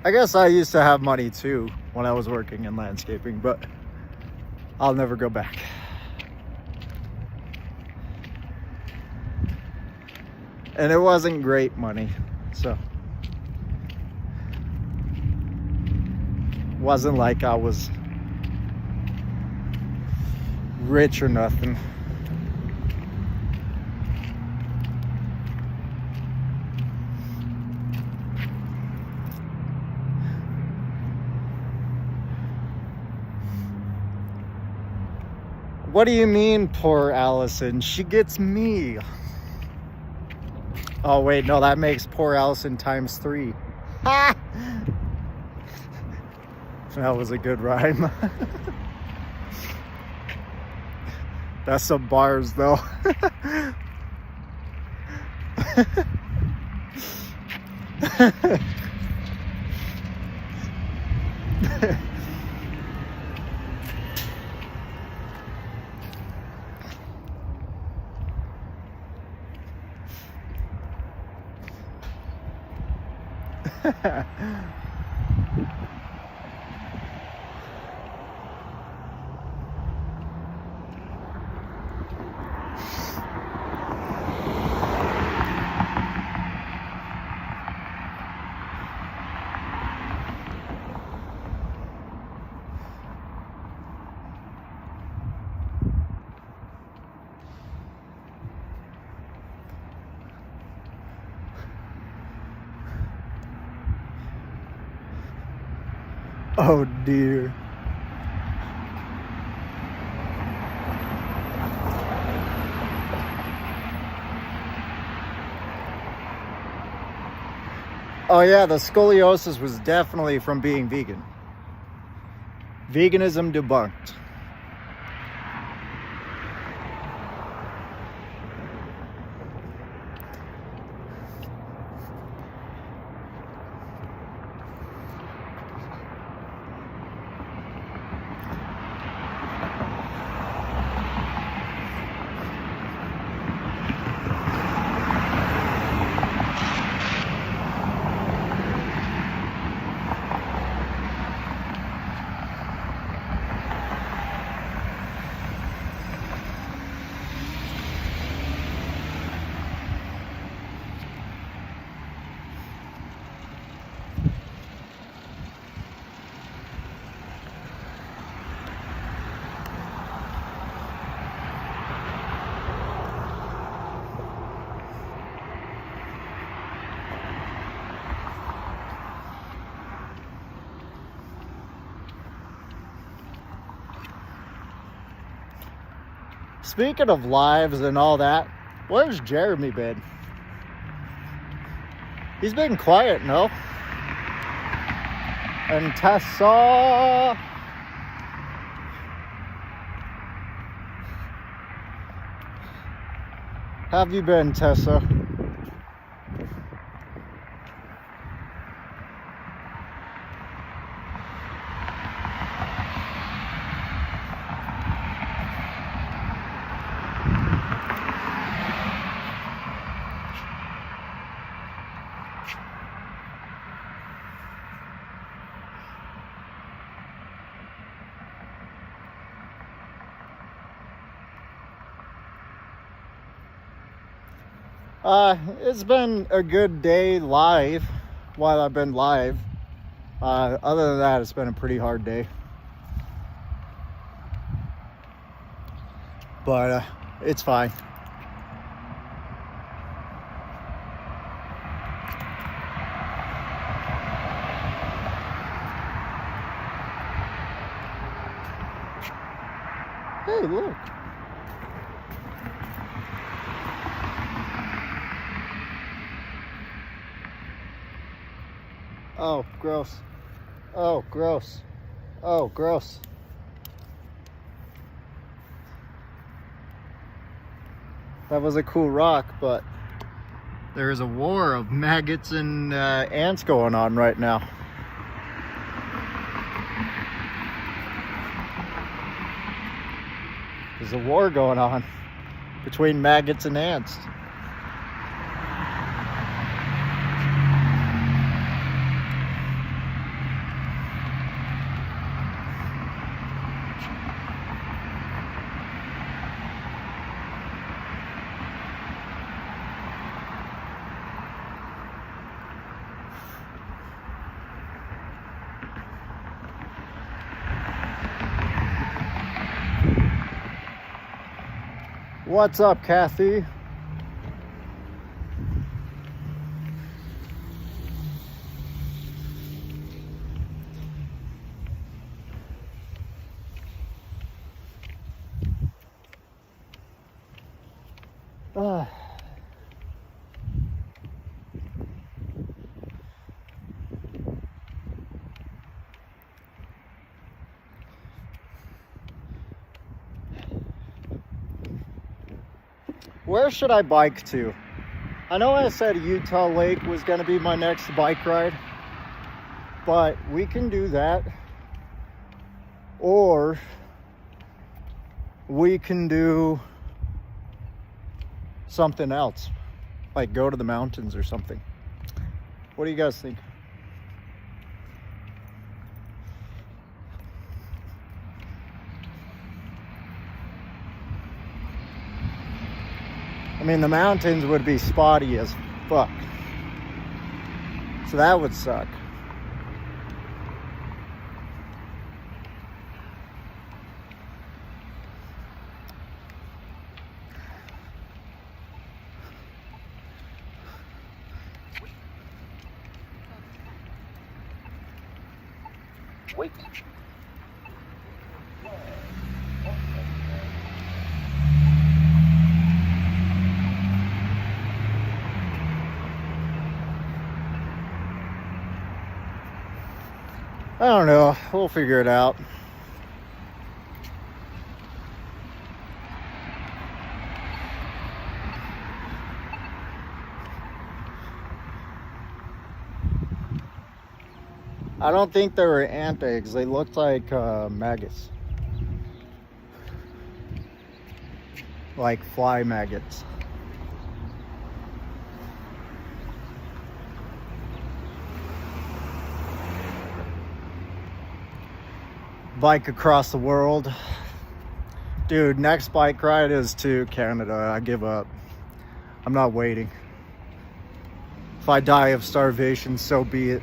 guess I used to have money too when I was working in landscaping, but I'll never go back. And it wasn't great money, so wasn't like I was rich or nothing. What do you mean, poor Allison? She gets me. Oh, wait, no, that makes poor Allison times 3. Ha! That was a good rhyme. That's some bars, though. Oh dear. Oh yeah, the scoliosis was definitely from being vegan. Veganism debunked. Speaking of lives and all that, where's Jeremy been? He's been quiet, no? And Tessa. Have you been, Tessa? It's been a good day live while I've been live. Other than that, it's been a pretty hard day. But it's fine. Hey, look. Oh, gross. Oh, gross. Oh, gross. That was a cool rock, but there is a war of maggots and ants going on right now. There's a war going on between maggots and ants. What's up, Kathy? Where should I bike to? I know I said Utah Lake was going to be my next bike ride, but we can do that. Or we can do something else, like go to the mountains or something. What do you guys think? I mean, the mountains would be spotty as fuck. So that would suck. Wait. I don't know. We'll figure it out. I don't think they were ant eggs. They looked like maggots. Like fly maggots. Bike across the world. Dude, next bike ride is to Canada. I give up. I'm not waiting. If I die of starvation, so be it.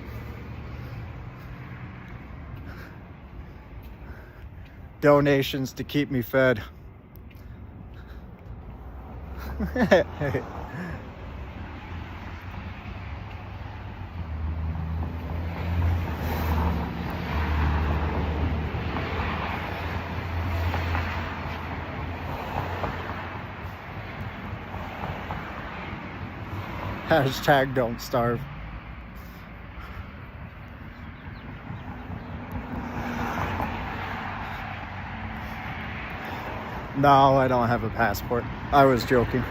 Donations to keep me fed. Hashtag don't starve. No, I don't have a passport. I was joking.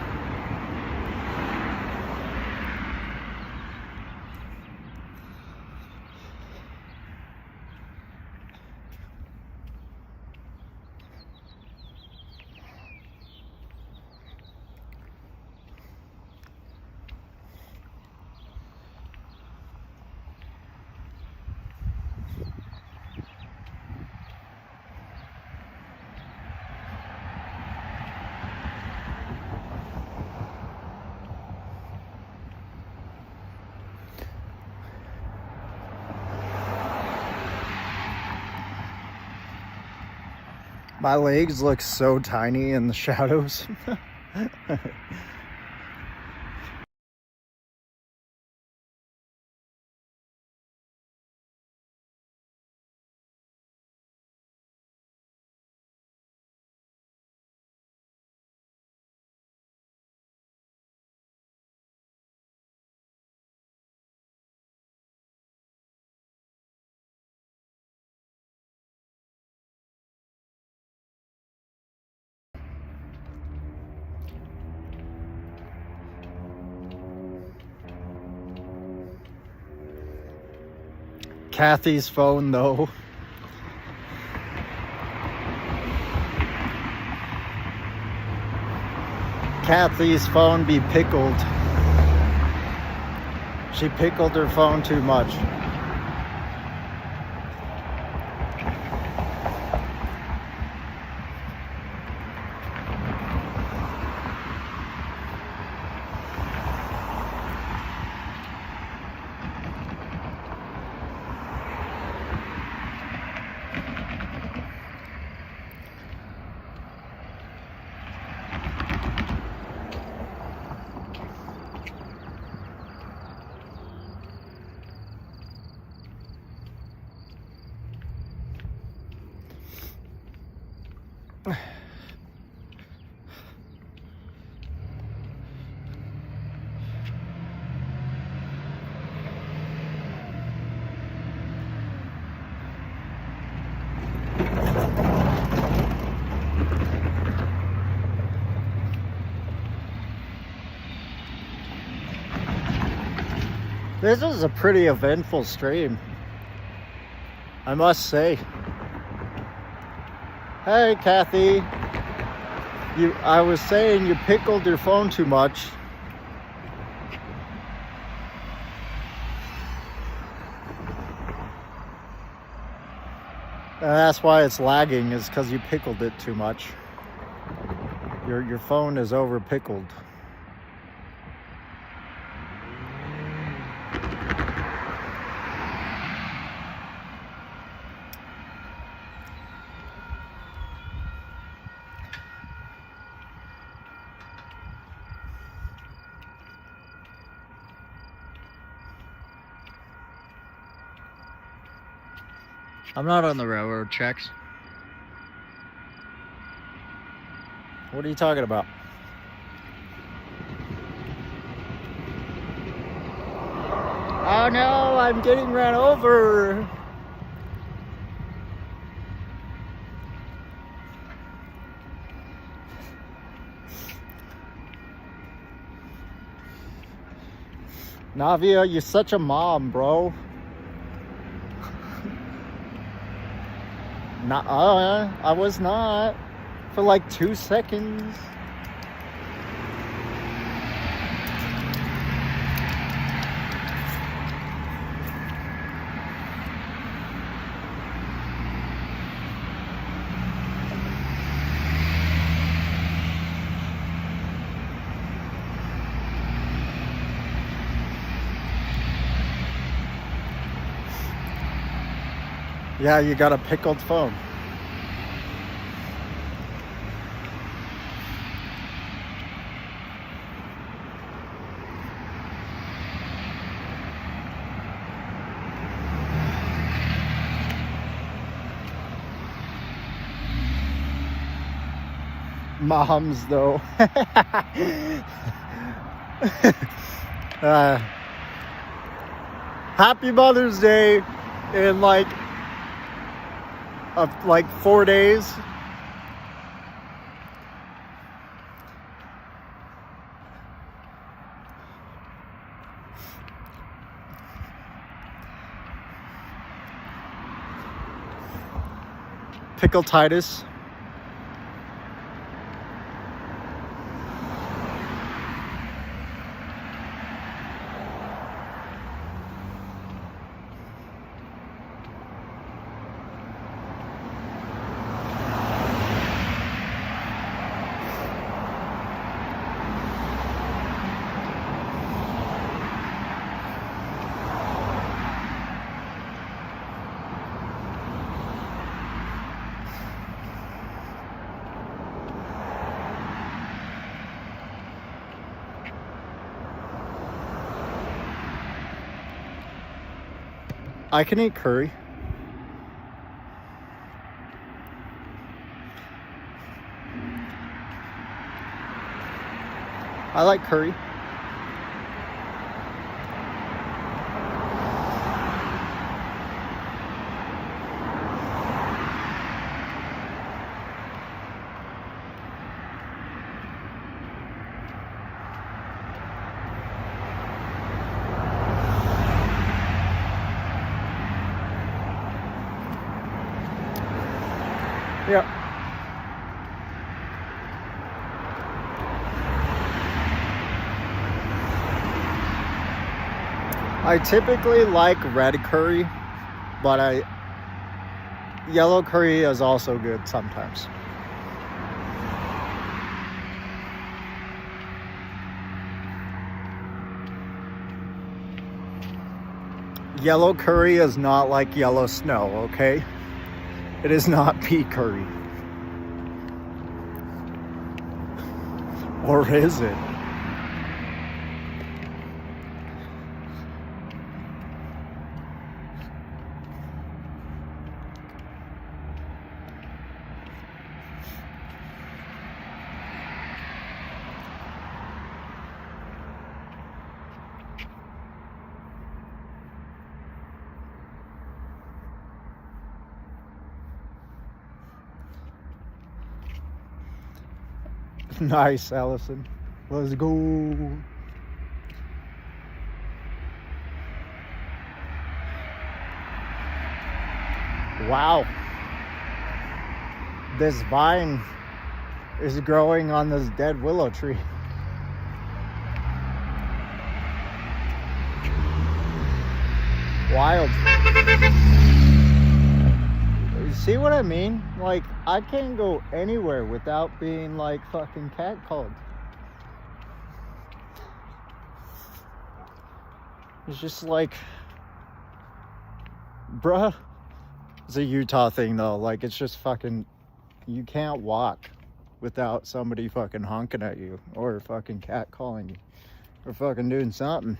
My legs look so tiny in the shadows. Kathy's phone though. Kathy's phone be pickled. She pickled her phone too much. This is a pretty eventful stream, I must say. Hey, Kathy. I was saying you pickled your phone too much. And that's why it's lagging, is because you pickled it too much. Your phone is over pickled. I'm not on the railroad checks. What are you talking about? Oh no, I'm getting ran over. Navia, you're such a mom, bro. I was not. For like 2 seconds. Yeah, you got a pickled phone. Moms, though. Happy Mother's Day in like 4 days. Pickle Titus. I can eat curry. I like curry. Yep. I typically like red curry, but yellow curry is also good sometimes. Yellow curry is not like yellow snow, okay? It is not pea curry. Or is it? Nice, Allison. Let's go. Wow. This vine is growing on this dead willow tree. Wild. You see what I mean? Like, I can't go anywhere without being like fucking catcalled. It's just like, bruh. It's a Utah thing though. Like, it's just fucking, you can't walk without somebody fucking honking at you or fucking catcalling you or fucking doing something.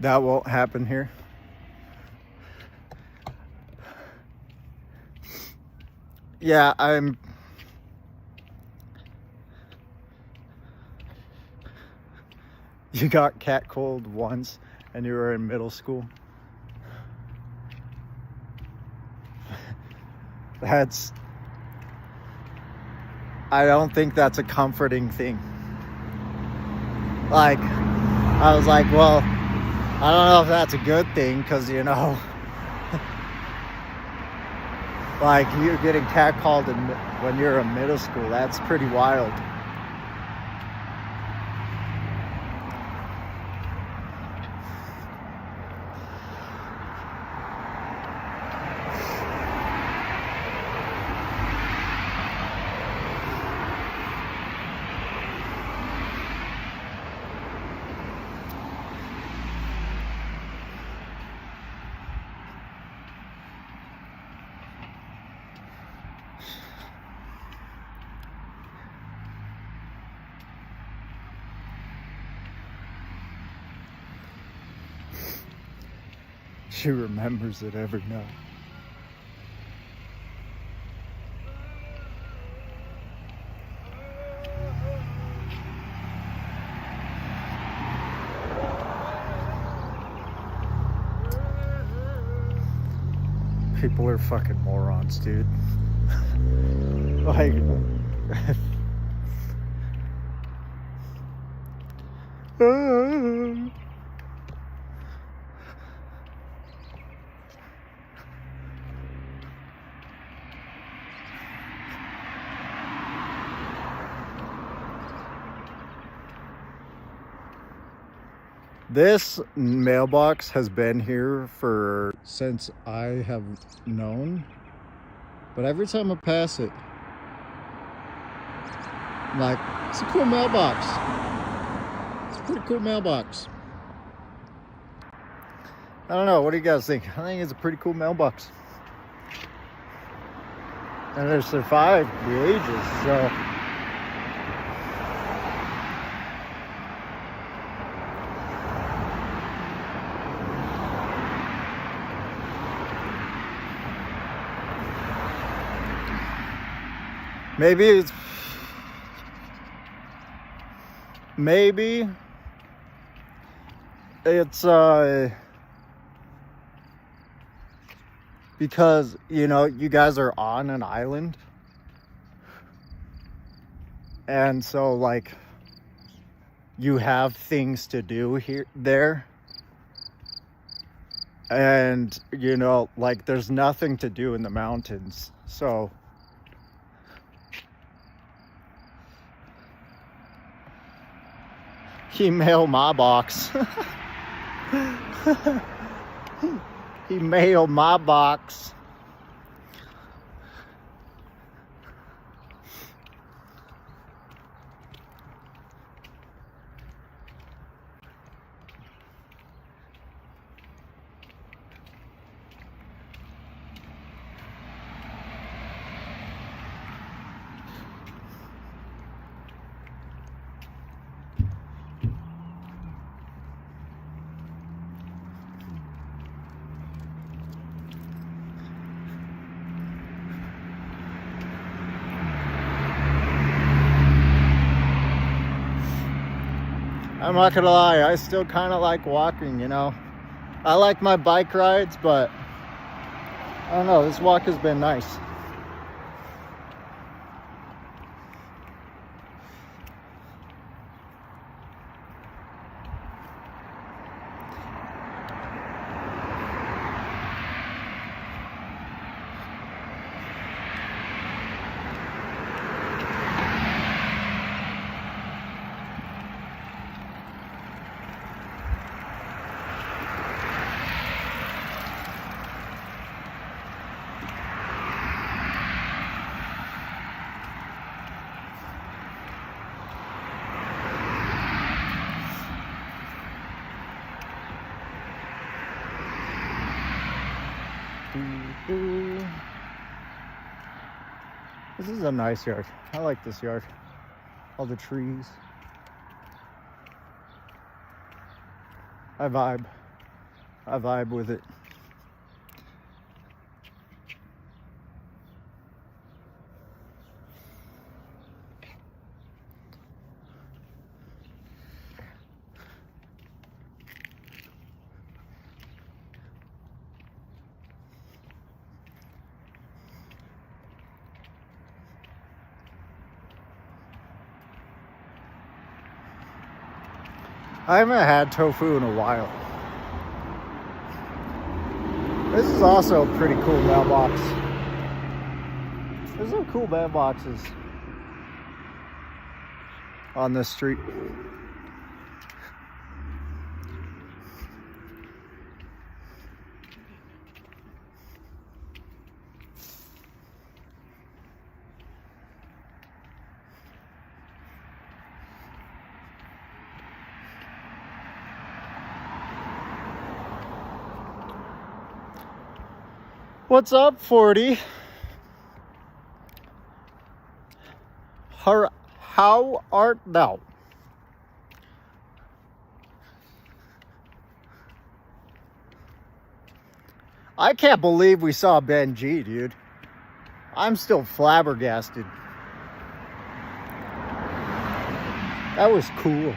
That won't happen here. Yeah, you got catcalled once and you were in middle school. I don't think that's a comforting thing. Like, I was like, well, I don't know if that's a good thing, because, you know, like, you're getting catcalled when you're in middle school. That's pretty wild. She remembers it every night. People are fucking morons, dude. Like, this mailbox has been here since I have known, but every time I pass it, I'm like, it's a cool mailbox. It's a pretty cool mailbox. I don't know, what do you guys think? I think it's a pretty cool mailbox. And it survived the ages, so. Maybe it's because, you know, you guys are on an island, and so, like, you have things to do there, and, you know, like, there's nothing to do in the mountains, so email my box. Email my box. I'm not gonna lie, I still kind of like walking, you know. I like my bike rides, but I don't know, this walk has been nice. This is a nice yard. I like this yard. All the trees. I vibe. I vibe with it. I haven't had tofu in a while. This is also a pretty cool mailbox. There's some cool mailboxes on this street. What's up, 40? How art thou? I can't believe we saw Ben G, dude. I'm still flabbergasted. That was cool.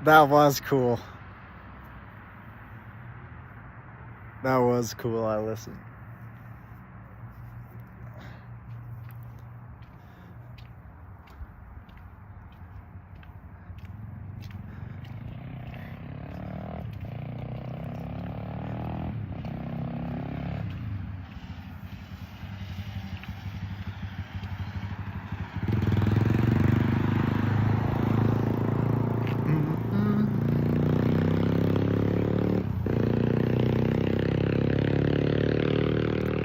That was cool. That was cool. I listened.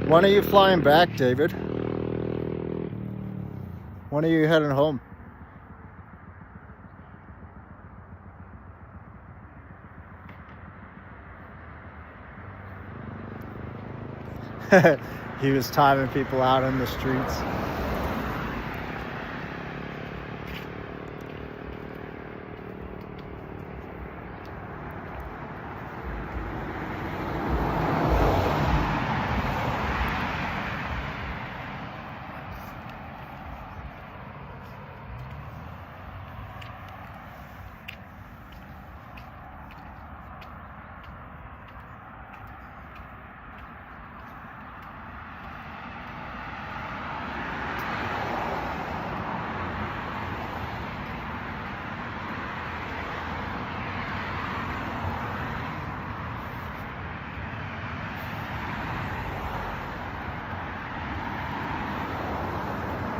When are you flying back, David? When are you heading home? He was timing people out in the streets.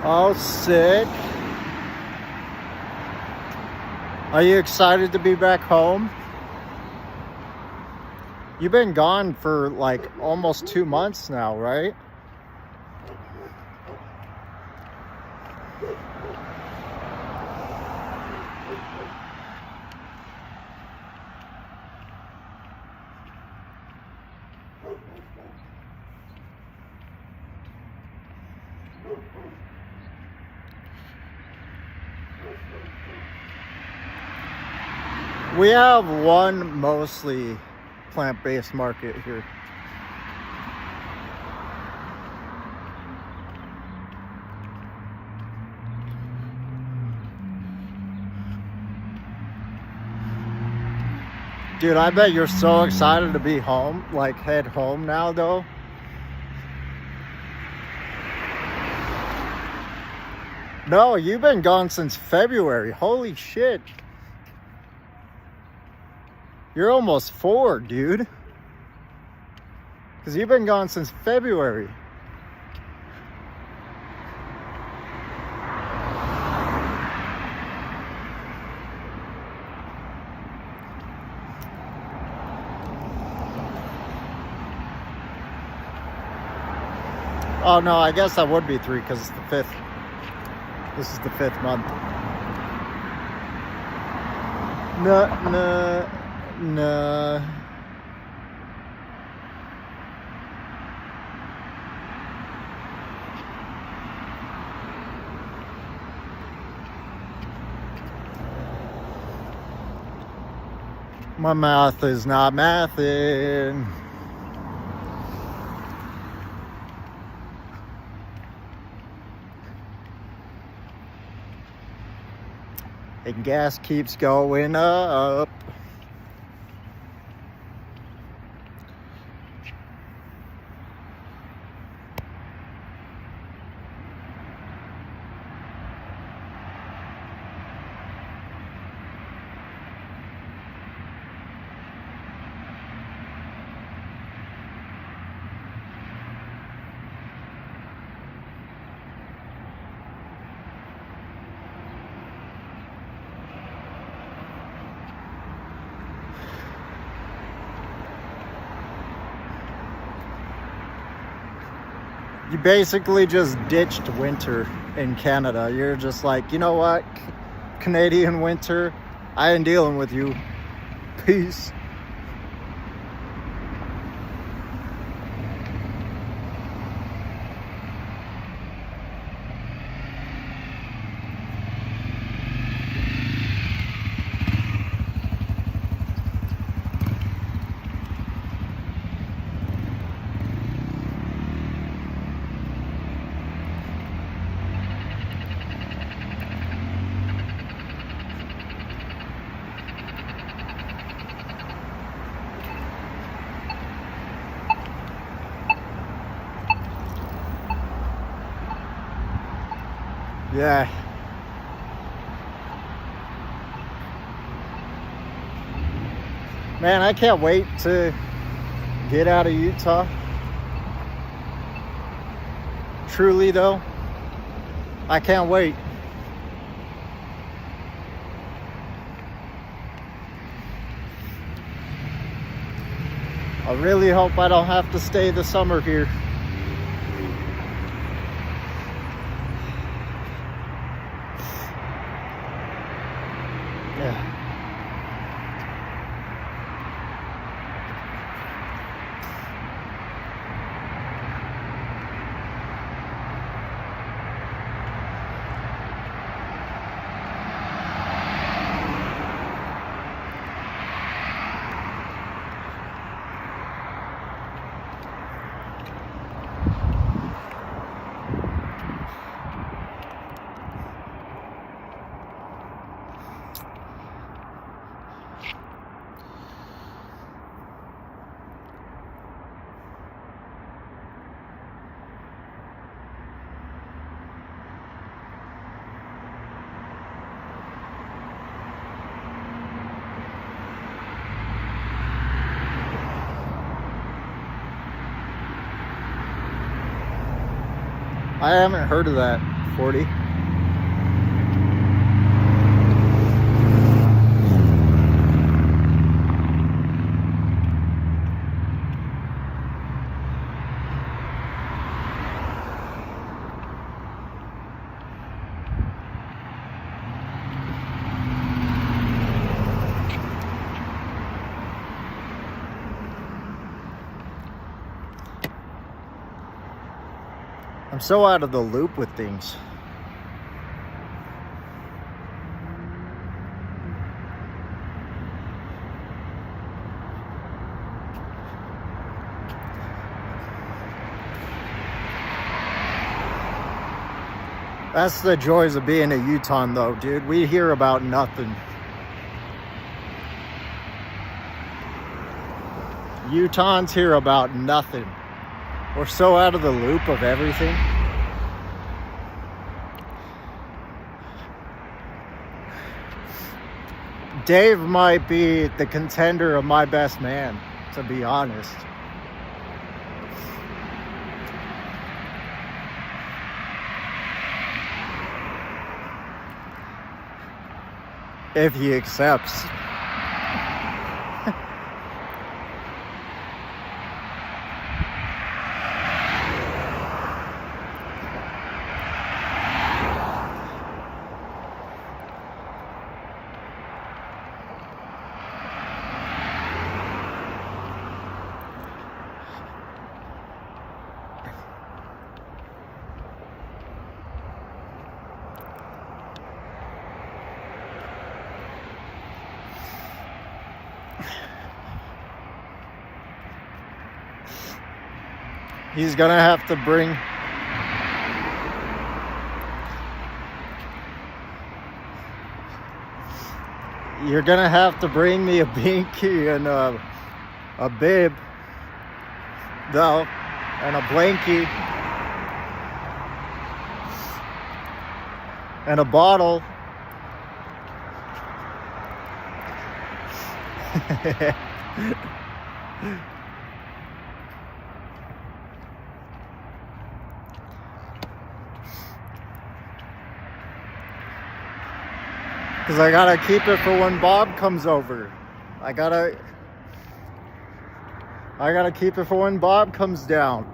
Oh, sick. Are you excited to be back home? You've been gone for like almost 2 months now, right? We have one mostly plant-based market here. Dude, I bet you're so excited to be home, like head home now though. No, you've been gone since February. Holy shit. You're almost 4, dude. Because you've been gone since February. Oh no, I guess that would be 3 because it's the 5th. This is the 5th month. Nah. My mouth is not mathing. And gas keeps going up. You basically just ditched winter in Canada. You're just like, you know what? Canadian winter, I ain't dealing with you. Peace. Yeah. Man, I can't wait to get out of Utah. Truly though, I can't wait. I really hope I don't have to stay the summer here. Yeah. I haven't heard of that, 40. I'm so out of the loop with things. That's the joys of being a Utahn though, dude. We hear about nothing. Utahns hear about nothing. We're so out of the loop of everything. Dave might be the contender of my best man, to be honest. If he accepts. He's gonna have to bring... You're gonna have to bring me a binky and a bib, though, and a blankie, and a bottle. Because I gotta keep it for when Bob comes over. I gotta keep it for when Bob comes down.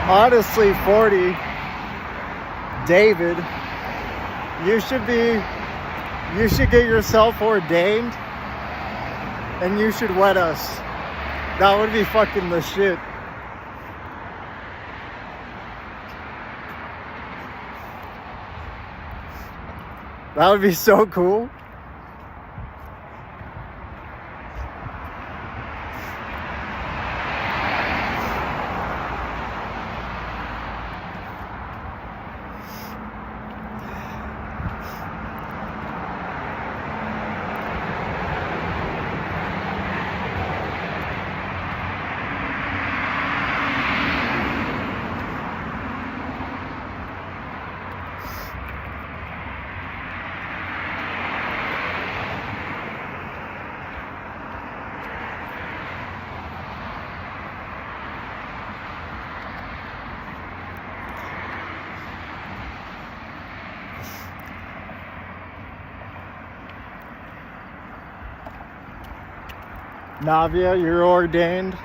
Honestly, 40, David, you should get yourself ordained and you should wed us. That would be fucking the shit. That would be so cool. Navia, you're ordained.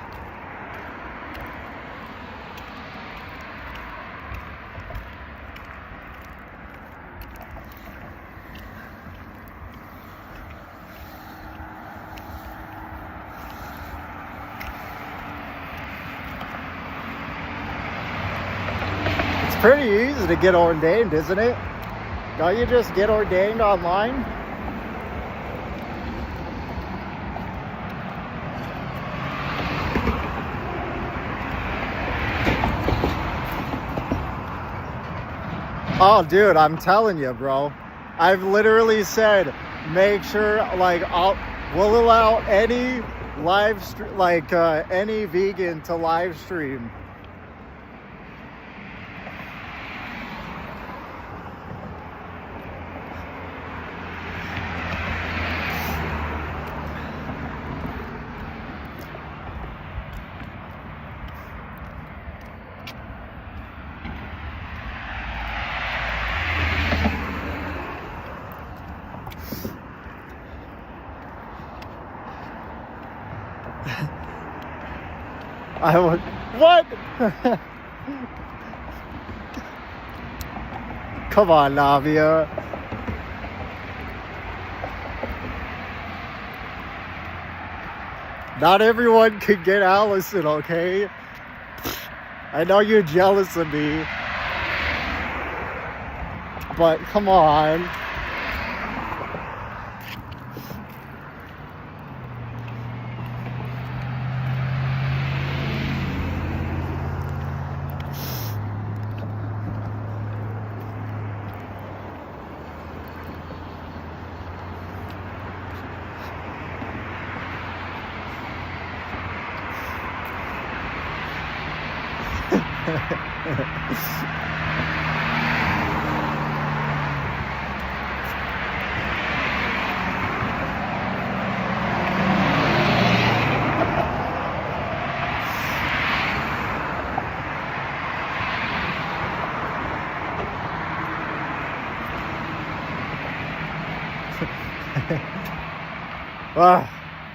It's pretty easy to get ordained, isn't it? Don't you just get ordained online? Oh, dude, I'm telling you, bro. I've literally said, make sure, like, we'll allow any live stream, like, any vegan to live stream. I would. What? Come on, Navia. Not everyone could get Allison, okay? I know you're jealous of me, but come on.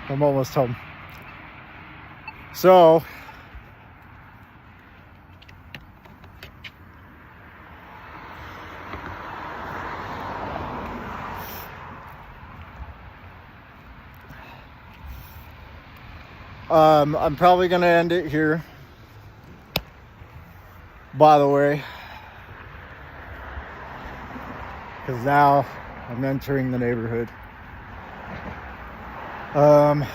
I'm almost home. So, I'm probably gonna end it here, by the way, because now I'm entering the neighborhood. I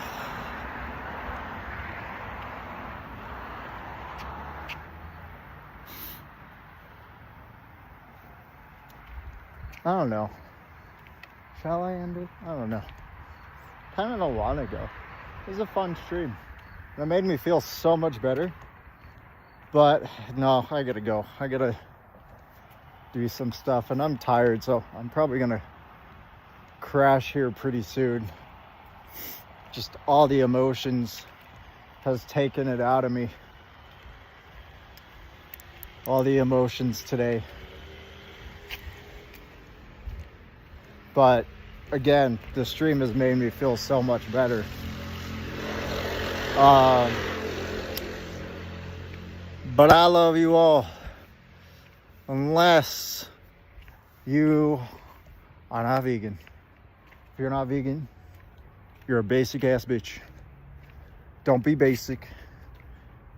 don't know. Shall I end it? I don't know. Kind of don't want to go. It was a fun stream. That made me feel so much better. But no, I gotta go. I gotta do some stuff, and I'm tired, so I'm probably gonna crash here pretty soon. Just all the emotions has taken it out of me. All the emotions today. But again, the stream has made me feel so much better. But I love you all. Unless you are not vegan. If you're not vegan, you're a basic ass bitch. Don't be basic.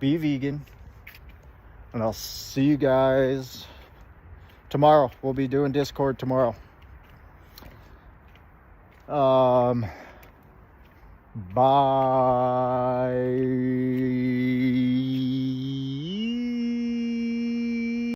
Be vegan. And I'll see you guys tomorrow. We'll be doing Discord tomorrow. Bye.